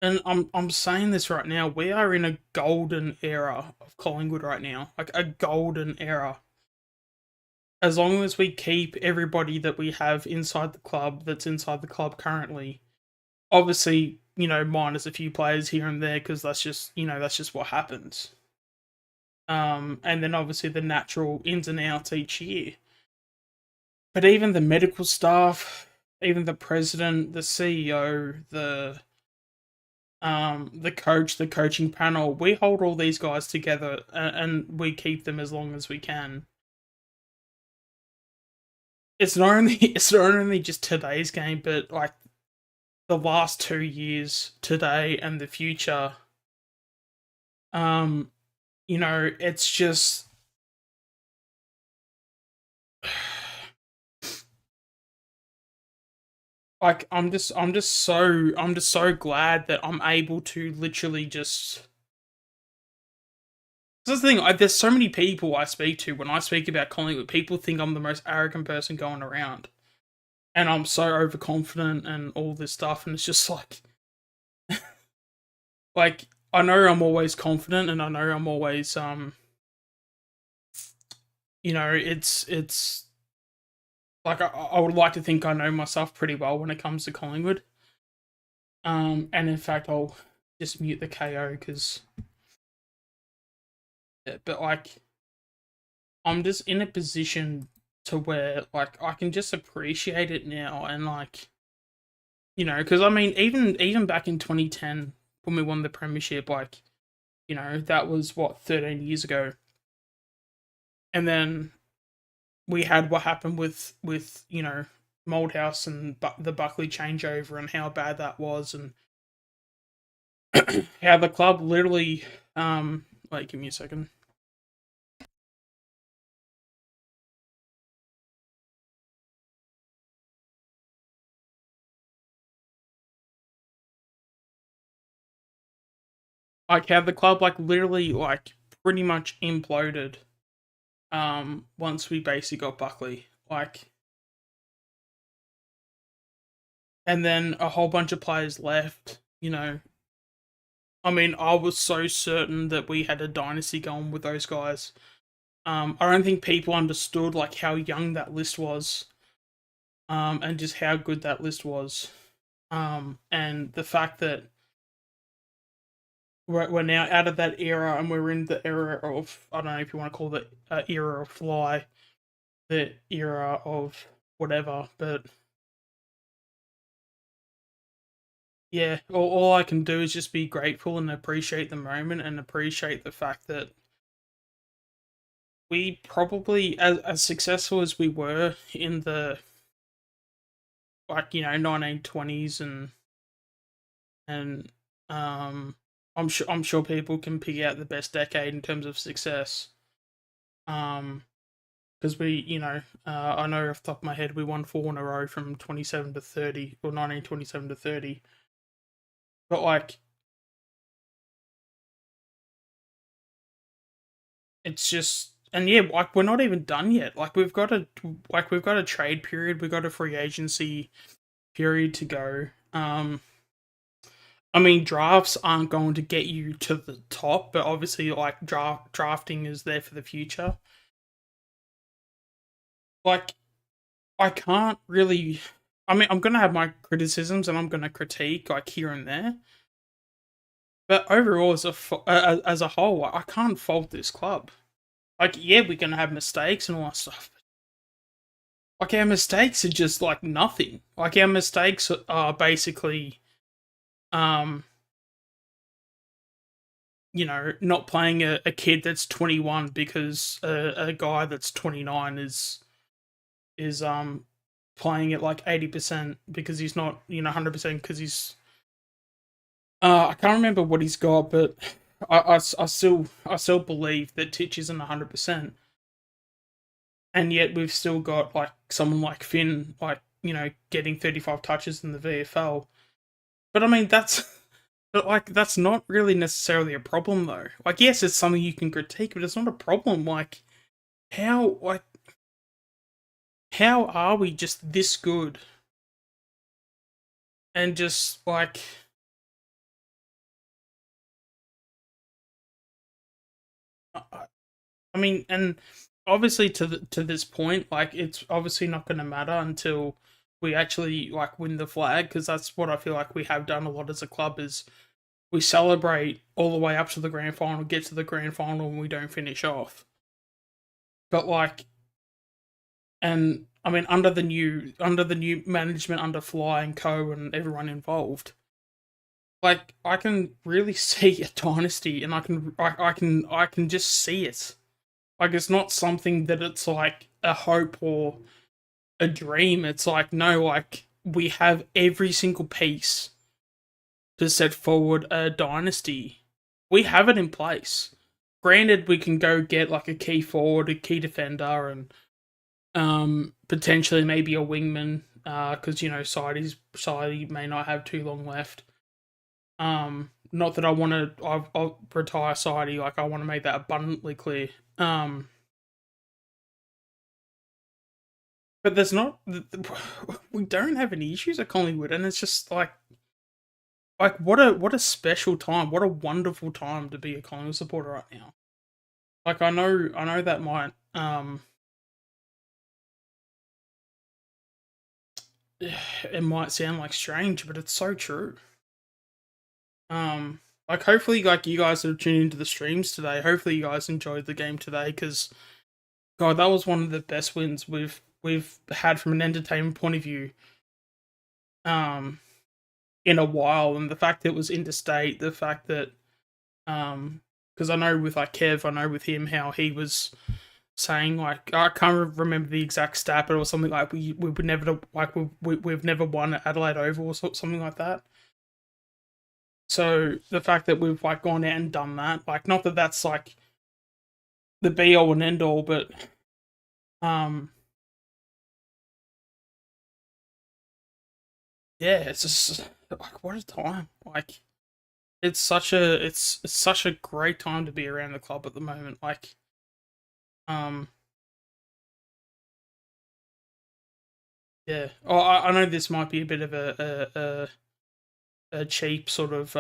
and I'm saying this right now. We are in a golden era of Collingwood right now. Like a golden era. As long as we keep everybody that we have inside the club, that's inside the club currently. Obviously, minus a few players here and there, because that's just what happens. And then obviously the natural ins and outs each year. But even the medical staff, even the president, the CEO, the coach, the coaching panel, we hold all these guys together, and we keep them as long as we can. It's not only just today's game, but like the last 2 years, today and the future. Um, it's just like I'm just so glad that I'm able to literally just. That's the thing. There's so many people I speak to when I speak about Collingwood. People think I'm the most arrogant person going around, and I'm so overconfident and all this stuff. And it's just like I know I'm always confident, and I know I'm always it's like I would like to think I know myself pretty well when it comes to Collingwood. And in fact, I'll just mute the KO because, but like I'm just in a position to where like I can just appreciate it now, and like because I mean even back in 2010 when we won the premiership, like that was what 13 years ago, and then we had what happened with Moldhouse and the Buckley changeover and how bad that was, and how the club literally wait, give me a second. like how the club like literally like pretty much imploded once we basically got Buckley. Like, and then a whole bunch of players left, you know. I mean, I was so certain that we had a dynasty going with those guys. I don't think people understood like how young that list was, and just how good that list was. And the fact that we're now out of that era and we're in the era of, I don't know if you want to call it era of fly, the era of whatever, but yeah, all I can do is just be grateful and appreciate the moment and appreciate the fact that we probably, as successful as we were in the, like, 1920s, and I'm sure people can pick out the best decade in terms of success. Because we, I know off the top of my head, we won 4 in a row from 27 to 30, or 1927 to 30. But like, it's just, and yeah, like we're not even done yet. Like we've got a trade period, we've got a free agency period to go. I mean, drafts aren't going to get you to the top, but obviously, like drafting is there for the future. Like, I can't really. I mean, I'm gonna have my criticisms and I'm gonna critique like here and there, but overall, as a whole, I can't fault this club. Like, yeah, we're gonna have mistakes and all that stuff. Like, our mistakes are just like nothing. Like, our mistakes are basically, um, not playing a kid that's 21 because a guy that's 29 is playing at like 80% because he's not 100% because he's I can't remember what he's got, but I still believe that Titch isn't 100%, and yet we've still got like someone like Finn, like getting 35 touches in the VFL. But I mean but like that's not really necessarily a problem though. Like, yes, it's something you can critique, but it's not a problem. Like, how like how are we just this good and just like I mean, and obviously to this point, like it's obviously not going to matter until we actually like win the flag, because that's what I feel like we have done a lot as a club is we celebrate all the way up to the grand final, get to the grand final, and we don't finish off. But like, and I mean, under the new management, under Fly and Co and everyone involved, like I can really see a dynasty, and I can just see it. Like, it's not something that it's like a hope or a dream. It's like, no, like we have every single piece to set forward a dynasty. We have it in place. Granted, we can go get like a key forward, a key defender, and potentially maybe a wingman, because Sidey may not have too long left. Not that I want to. I'll retire Sidey. Like, I want to make that abundantly clear. But there's not. We don't have any issues at Collingwood, and it's just like what a special time, what a wonderful time to be a Collingwood supporter right now. Like, I know that might it might sound like strange, but it's so true. Like, hopefully, like you guys have tuned into the streams today. Hopefully, you guys enjoyed the game today, because God, that was one of the best wins we've had from an entertainment point of view. Um, in a while, and the fact that it was interstate, the fact that because I know with like Kev, I know with him how he was saying, like, I can't remember the exact stat, but it was something like we would never like we've never won at Adelaide Oval or something like that. So the fact that we've like gone out and done that, like, not that that's like the be all and end all, but um yeah, it's just like what a time. Like, it's such a great time to be around the club at the moment. Like, um, yeah. Oh, I know this might be a bit of a cheap sort of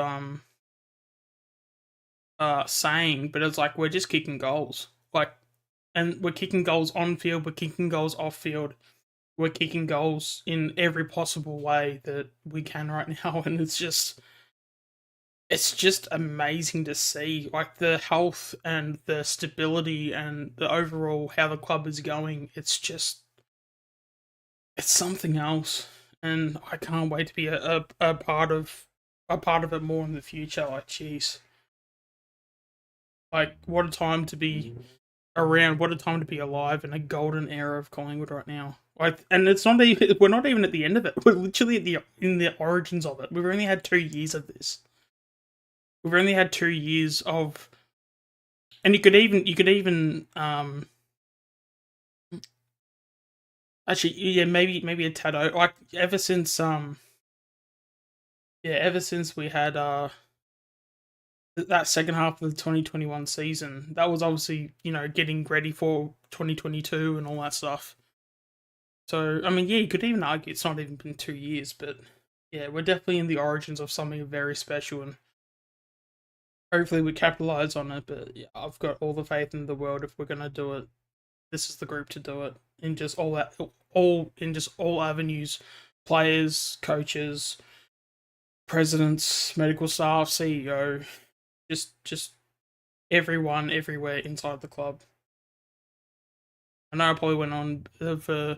saying, but it's like we're just kicking goals. Like, and we're kicking goals on field, we're kicking goals off field, we're kicking goals in every possible way that we can right now, and it's just amazing to see, like, the health and the stability and the overall how the club is going. It's something else, and I can't wait to be a part of it more in the future. Like, jeez, like, what a time to be around! What a time to be alive in a golden era of Collingwood right now. Like, and it's not even we're not even at the end of it. We're literally at the in the origins of it. We've only had 2 years of this. We've only had 2 years of, and you could even actually, yeah, maybe a tad like ever since yeah, ever since we had that second half of the 2021 season, that was obviously, getting ready for 2022 and all that stuff. So, I mean, yeah, you could even argue it's not even been 2 years, but yeah, we're definitely in the origins of something very special, and hopefully we capitalize on it. But yeah, I've got all the faith in the world. If we're gonna do it, this is the group to do it in just all avenues, players, coaches, presidents, medical staff, CEO, just everyone everywhere inside the club. I know I probably went on for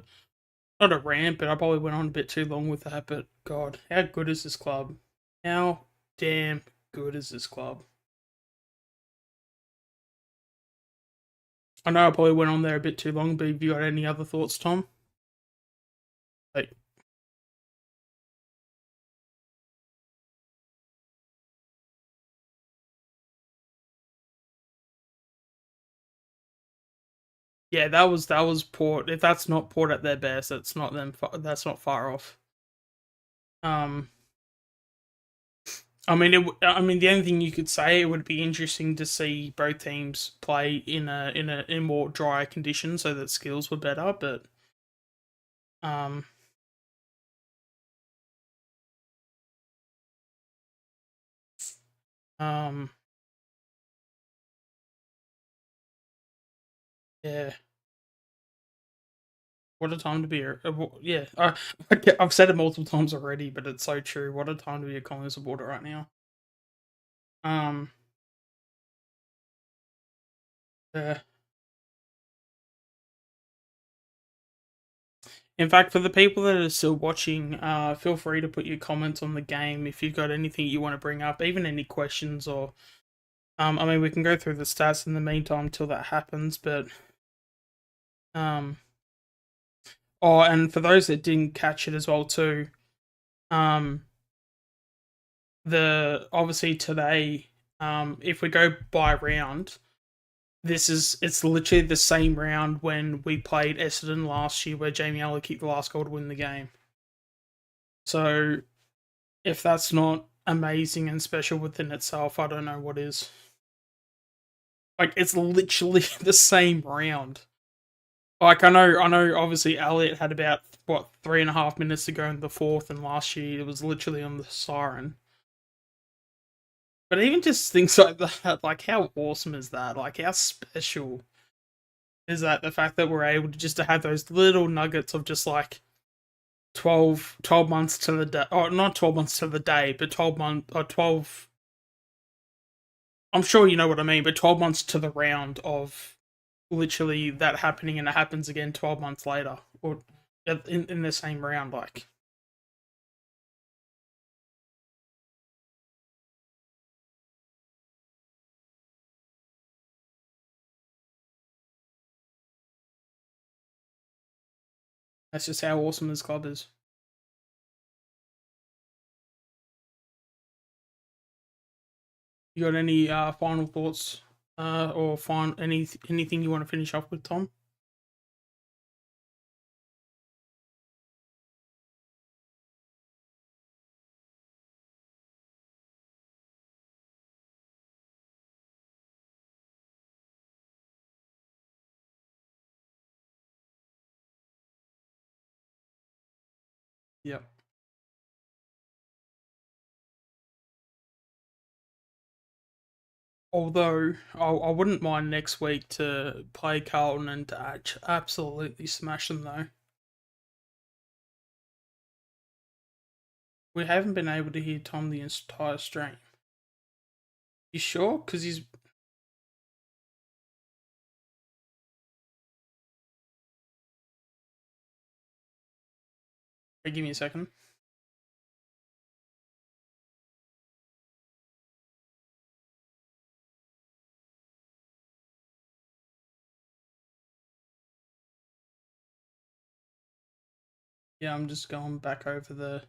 not a rant, but I probably went on a bit too long with that. But God, how good is this club? How damn good is this club? I know I probably went on there a bit too long, but have you got any other thoughts, Tom? Like, yeah, that was Port. If that's not Port at their best, that's not them. That's not far off. Um, I mean, I mean, the only thing you could say, it would be interesting to see both teams play in more drier conditions, so that skills were better. But um, um, yeah, what a time to be. Yeah, I've said it multiple times already, but it's so true. What a time to be a Collingwood supporter right now. Um, yeah. In fact, for the people that are still watching, feel free to put your comments on the game if you've got anything you want to bring up, even any questions or. I mean, we can go through the stats in the meantime till that happens, but um, oh, and for those that didn't catch it as well too, um, the obviously today, if we go by round, it's literally the same round when we played Essendon last year, where Jamie Aller kicked the last goal to win the game. So if that's not amazing and special within itself, I don't know what is. Like, it's literally the same round. Like, I know. Obviously, Elliot had about 3.5 minutes to go in the fourth, and last year it was literally on the siren. But even just things like that, like, how awesome is that? Like, how special is that? The fact that we're able to just to have those little nuggets of just like 12 months to the day, or not 12 months to the day, but 12 months or 12. I'm sure you know what I mean, but 12 months to the round of literally that happening, and it happens again 12 months later, or in the same round. Like, that's just how awesome this club is. You got any final thoughts, or anything you want to finish off with, Tom? Yep. Although I wouldn't mind next week to play Carlton and to absolutely smash them though. We haven't been able to hear Tom the entire stream. You sure? Because he's. Hey, give me a second. Yeah, I'm just going back over the.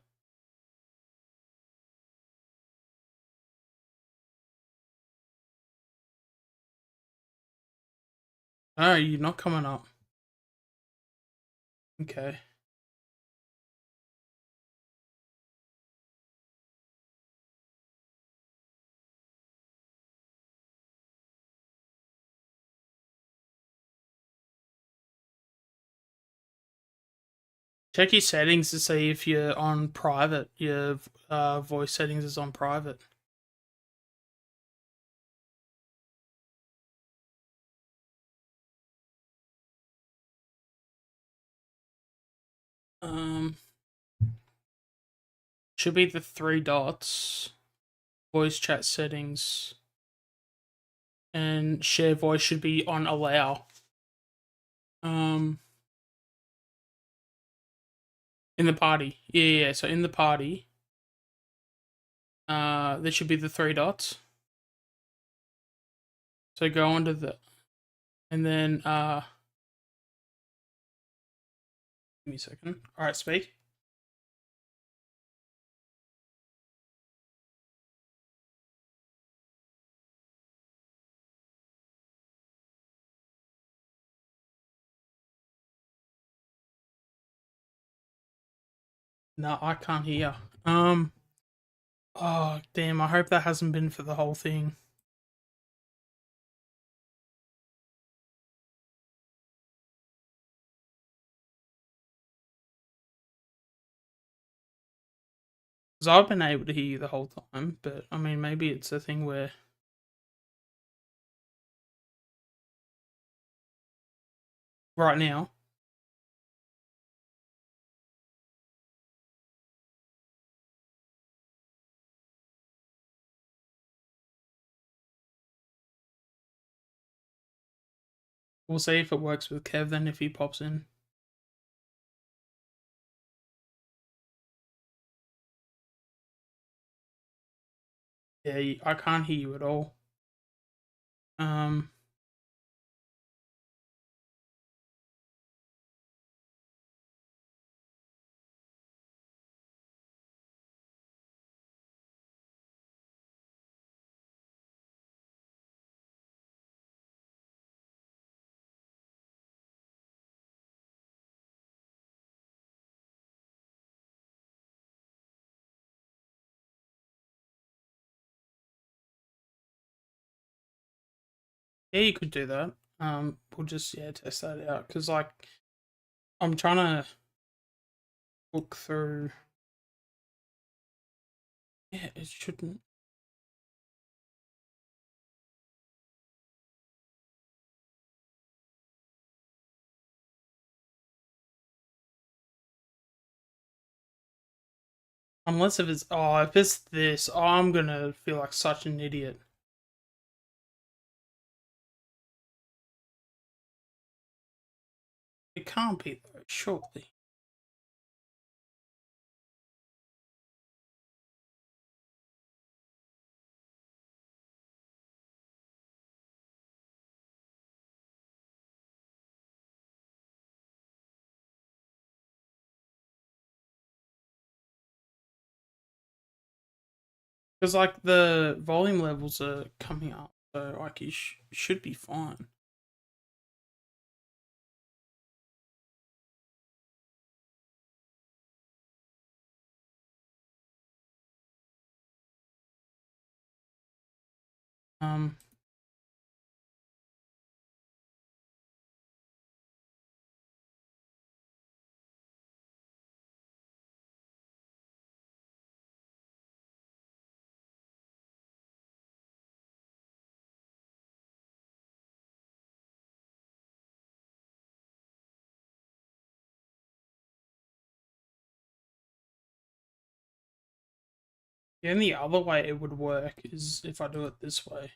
Oh, you're not coming up. Okay. Check your settings to see if you're on private. Your voice settings is on private. Um, should be the three dots. Voice chat settings. And share voice should be on allow. In the party. Yeah. So in the party, there should be the three dots. So go onto the, and then give me a second. All right, speak. No, I can't hear. Oh damn! I hope that hasn't been for the whole thing. Because I've been able to hear you the whole time, but I mean, maybe it's a thing where right now. We'll see if it works with Kev then if he pops in. Yeah, I can't hear you at all. Um, yeah, you could do that. We'll just test that out because like I'm trying to look through. Yeah, it shouldn't. Unless if it's if it's this, I'm gonna feel like such an idiot. It can't be though, surely. Because like the volume levels are coming up, so like you should be fine. Um, The only other way it would work is if I do it this way.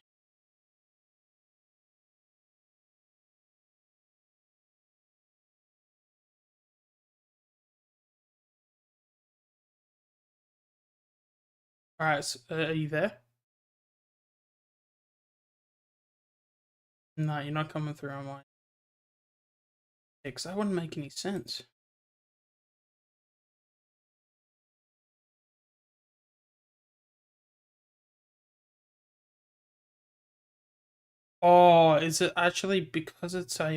Alright, so, are you there? No, you're not coming through on mine. Yeah, because that wouldn't make any sense. Oh, is it actually because it's a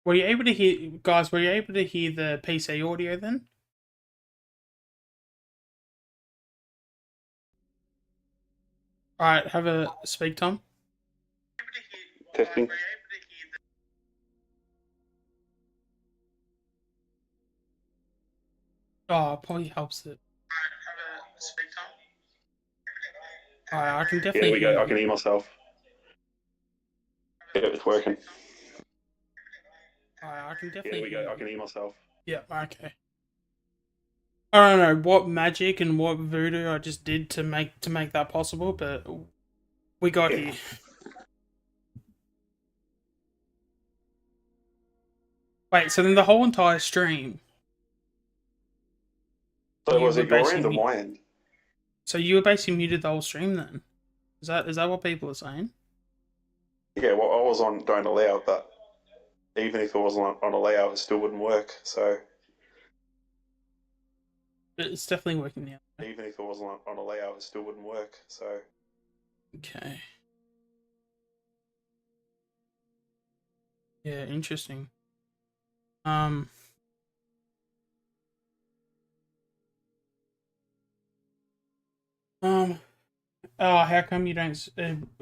were you able to hear, guys, were you able to hear the PC audio then? Alright, have a speak, Tom. Testing. Oh, probably helps it. Alright, I can Yeah, definitely there we hear go. I you. can hear myself. Yeah, it's working. Alright, I can Yeah, definitely there we hear go. I you. can hear myself. Yeah, okay. I don't know what magic and what voodoo I just did to make that possible, but we got Yeah. here. Wait, so then the whole entire stream, So you was were it your end or basically my end? so you were basically muted the whole stream then? Is that what people are saying? Yeah, well, I was on don't allow, but even if it wasn't on allow, it still wouldn't work. So It's definitely working now. even if it wasn't on allow, it still wouldn't work. So Okay. Yeah, interesting. Um. Um. Oh, how come you don't?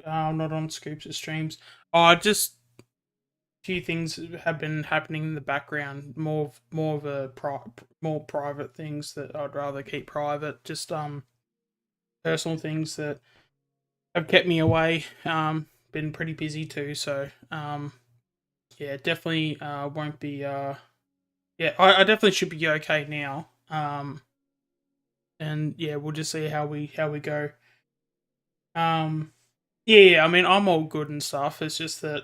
Not on Scoops or streams. Oh, just few things have been happening in the background. More of a more private things that I'd rather keep private. Just personal things that have kept me away. Been pretty busy too. So yeah, definitely won't be. Yeah, I definitely should be okay now. And yeah, we'll just see how we go. Um, yeah, I mean, I'm all good and stuff. It's just that,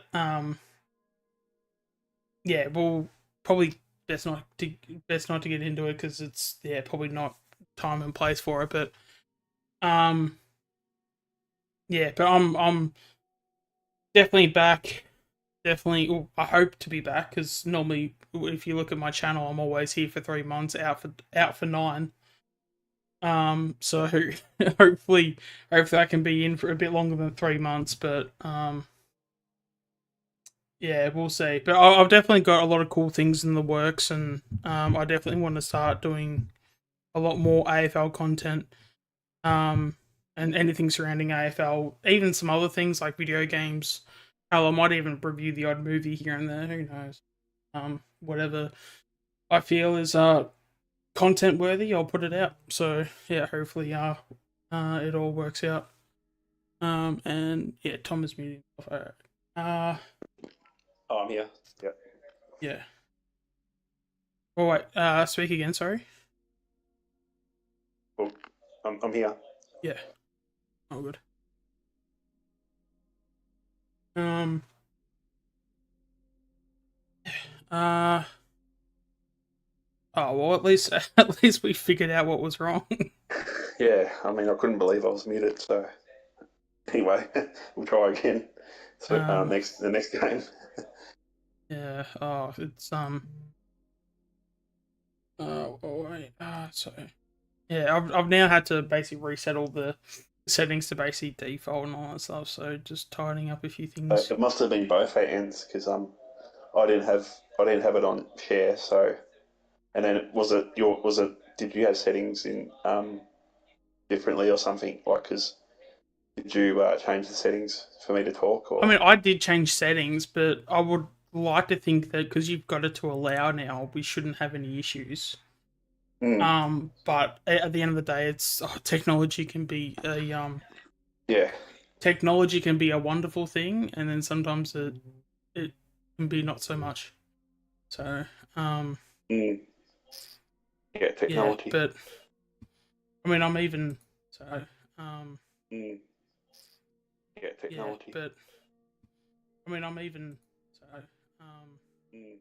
yeah, we'll probably best not to get into it because it's probably not time and place for it. But um, yeah, but I'm definitely back. Definitely, well, I hope to be back because normally, if you look at my channel, I'm always here for 3 months, out for 9. So hopefully, I can be in for a bit longer than 3 months. But yeah, we'll see. But I've definitely got a lot of cool things in the works, and I definitely want to start doing a lot more AFL content, um, and anything surrounding AFL, even some other things like video games. Hell, I might even review the odd movie here and there. Who knows? Whatever I feel is content worthy, I'll put it out. So yeah, hopefully it all works out. And yeah, Tom is muting. Alright. oh, I'm here. Yeah. Yeah. Oh wait, speak again. Sorry. Well, I'm here. Yeah. Oh good. Um. Uh. Oh well, at least at least we figured out what was wrong. Yeah, I mean, I couldn't believe I was muted. So anyway, we'll try again. So um. the next game. Yeah. Oh, it's Oh wait. So yeah, I've now had to basically reset all the settings to basically default and all that stuff. So just tidying up a few things. It must have been both our ends because I didn't have it on share. So and then was it did you have settings in differently or something? Like, cause did you change the settings for me to talk I or? mean, I did change settings, but I would like to think that because you've got it to allow now, we shouldn't have any issues. But at the end of the day, it's technology can be a Yeah. technology can be a wonderful thing, and then sometimes it can be not so much. So Mm. Yeah. yeah, Technology. but I mean, I'm even so um Mm. Yeah. yeah, Technology. but I mean, I'm even so um Mm.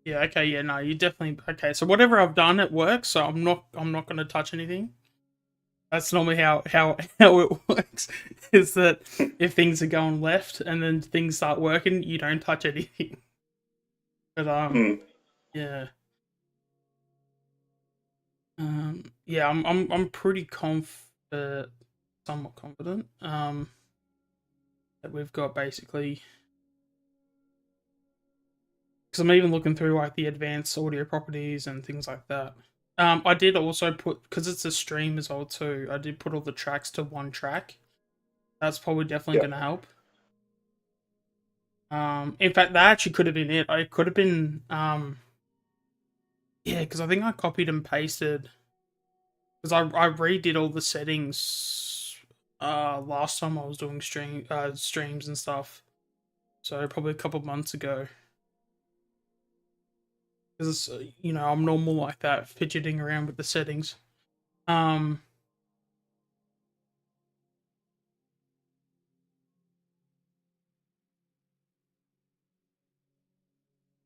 yeah, okay, yeah, no, you definitely okay. So whatever I've done, it works. So I'm not going to touch anything. That's normally how it works. Is that if things are going left and then things start working, you don't touch anything. But Mm. yeah, yeah, I'm pretty somewhat confident, that we've got basically because I'm even looking through like the advanced audio properties and things like that. I did also put because it's a stream as well too. I did put all the tracks to one track. That's probably definitely Yeah. going to help. In fact, that actually could have been it. I could have been, yeah, because I think I copied and pasted because I redid all the settings last time I was doing streams and stuff. So probably a couple months ago. Because I'm normal like that, fidgeting around with the settings. Um,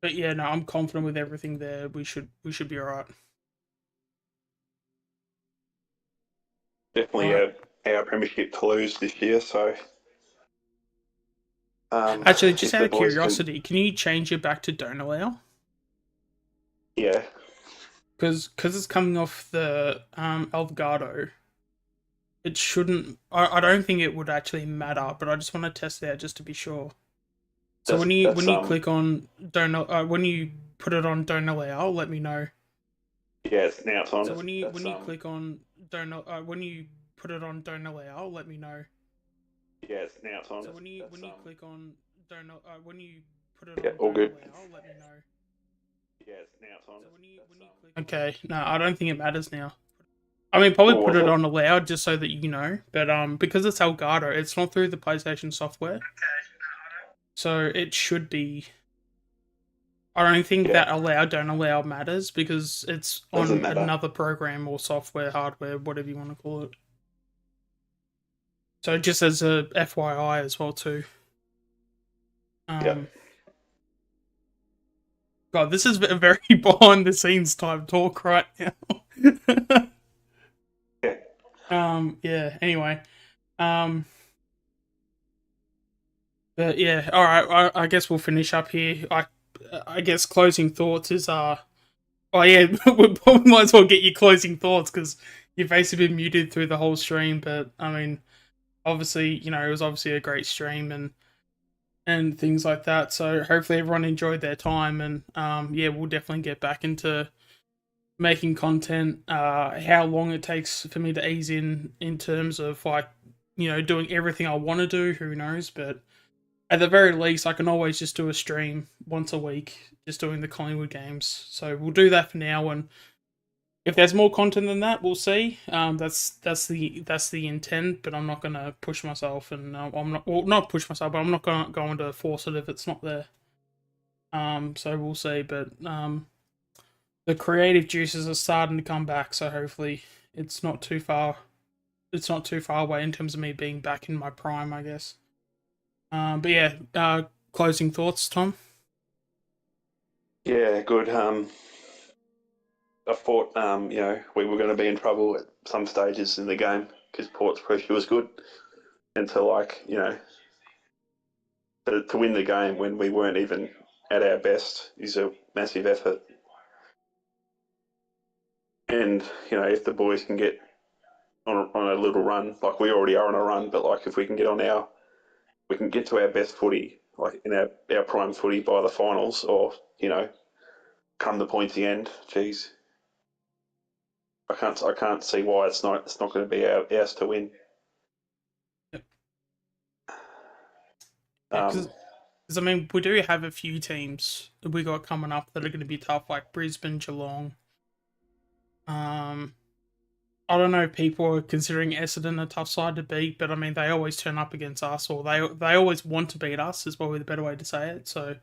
but yeah, no, I'm confident with everything there. We should be alright. Definitely Alright. our premiership to lose this year. So Actually, just if out the of boys can, curiosity, can you change it back to don't allow? yeah, Because it's coming off the Elgato. It shouldn't. I don't think it would actually matter, but I just want to test it out just to be sure. So that's when you click on when you put it on don't allow, let me know. yeah. Now it's on. So That's when you click on when you put it on don't allow, let me know. yeah. Now it's on. So That's when you click on when you put it yeah. on All don't good. allow, let me know. Yeah. Now it's on. So That's okay, no, I don't think it matters now. I mean, probably what put was it it? on allowed just so that you know, but because it's Elgato, it's not through the PlayStation software, so it should be. I don't think Yeah. that allow don't allow matters because it's Doesn't on matter. another program or software, hardware, whatever you want to call it. So just as a FYI as well too. Yeah. Um, God, this is a very behind the scenes type talk right now. Yeah. Yeah. Anyway, um, but yeah. All right. I guess we'll finish up here. I guess closing thoughts is oh yeah, we probably might as well get your closing thoughts because you've basically been muted through the whole stream. But I mean, obviously, it was obviously a great stream and things like that. So hopefully everyone enjoyed their time and yeah, we'll definitely get back into making content. How long it takes for me to ease in terms of like doing everything I want to do, who knows? But at the very least, I can always just do a stream once a week, just doing the Collingwood games. So we'll do that for now, and if there's more content than that, we'll see. That's the intent, but I'm not gonna push myself, and I'm not push myself, but I'm not gonna go into force it if it's not there. So we'll see, but the creative juices are starting to come back, so hopefully it's not too far. It's not too far away in terms of me being back in my prime, I guess. But yeah, closing thoughts, Tom. Yeah. Good. I thought we were going to be in trouble at some stages in the game because Port's pressure was good, and to to win the game when we weren't even at our best is a massive effort. And if the boys can get on a little run, like we already are on a run, but like if we can we can get to our best footy, like in our prime footy by the finals, or come the pointy end. Geez, I can't see why it's not going to be ours to win. Yep. Yeah, Um, because I mean we do have a few teams that we got coming up that are going to be tough, like Brisbane, Geelong. I don't know if people are considering Essendon a tough side to beat, but I mean they always turn up against us, or they always want to beat us. Is probably the better way to say it. So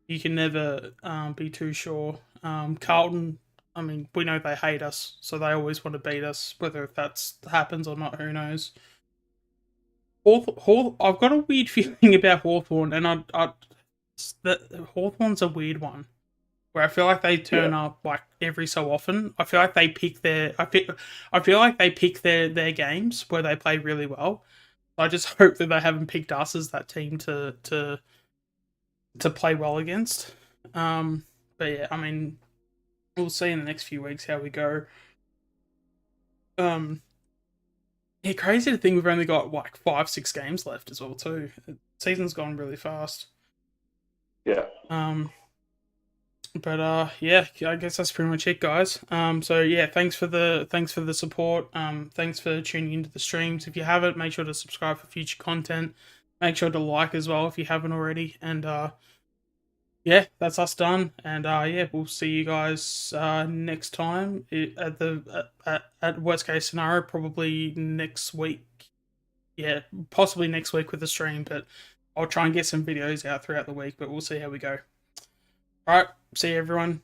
you can never be too sure. Carlton, I mean, we know they hate us, so they always want to beat us. Whether that happens or not, who knows? I've got a weird feeling about Hawthorn, and Hawthorn's a weird one where I feel like they turn Yeah. up like every so often. I feel like they pick I feel like they pick their games where they play really well. I just hope that they haven't picked us as that team to play well against. But yeah, I mean, we'll see in the next few weeks how we go. Um, yeah, crazy to think we've only got like 5-6 games left as well too. The season's gone really fast. Yeah. But yeah, I guess that's pretty much it, guys. So yeah, thanks for the support. Thanks for tuning into the streams. If you haven't, make sure to subscribe for future content. Make sure to like as well if you haven't already. And yeah, that's us done. And yeah, we'll see you guys next time at worst case scenario, probably next week. Yeah, possibly next week with the stream, but I'll try and get some videos out throughout the week. But we'll see how we go. All right, see you everyone.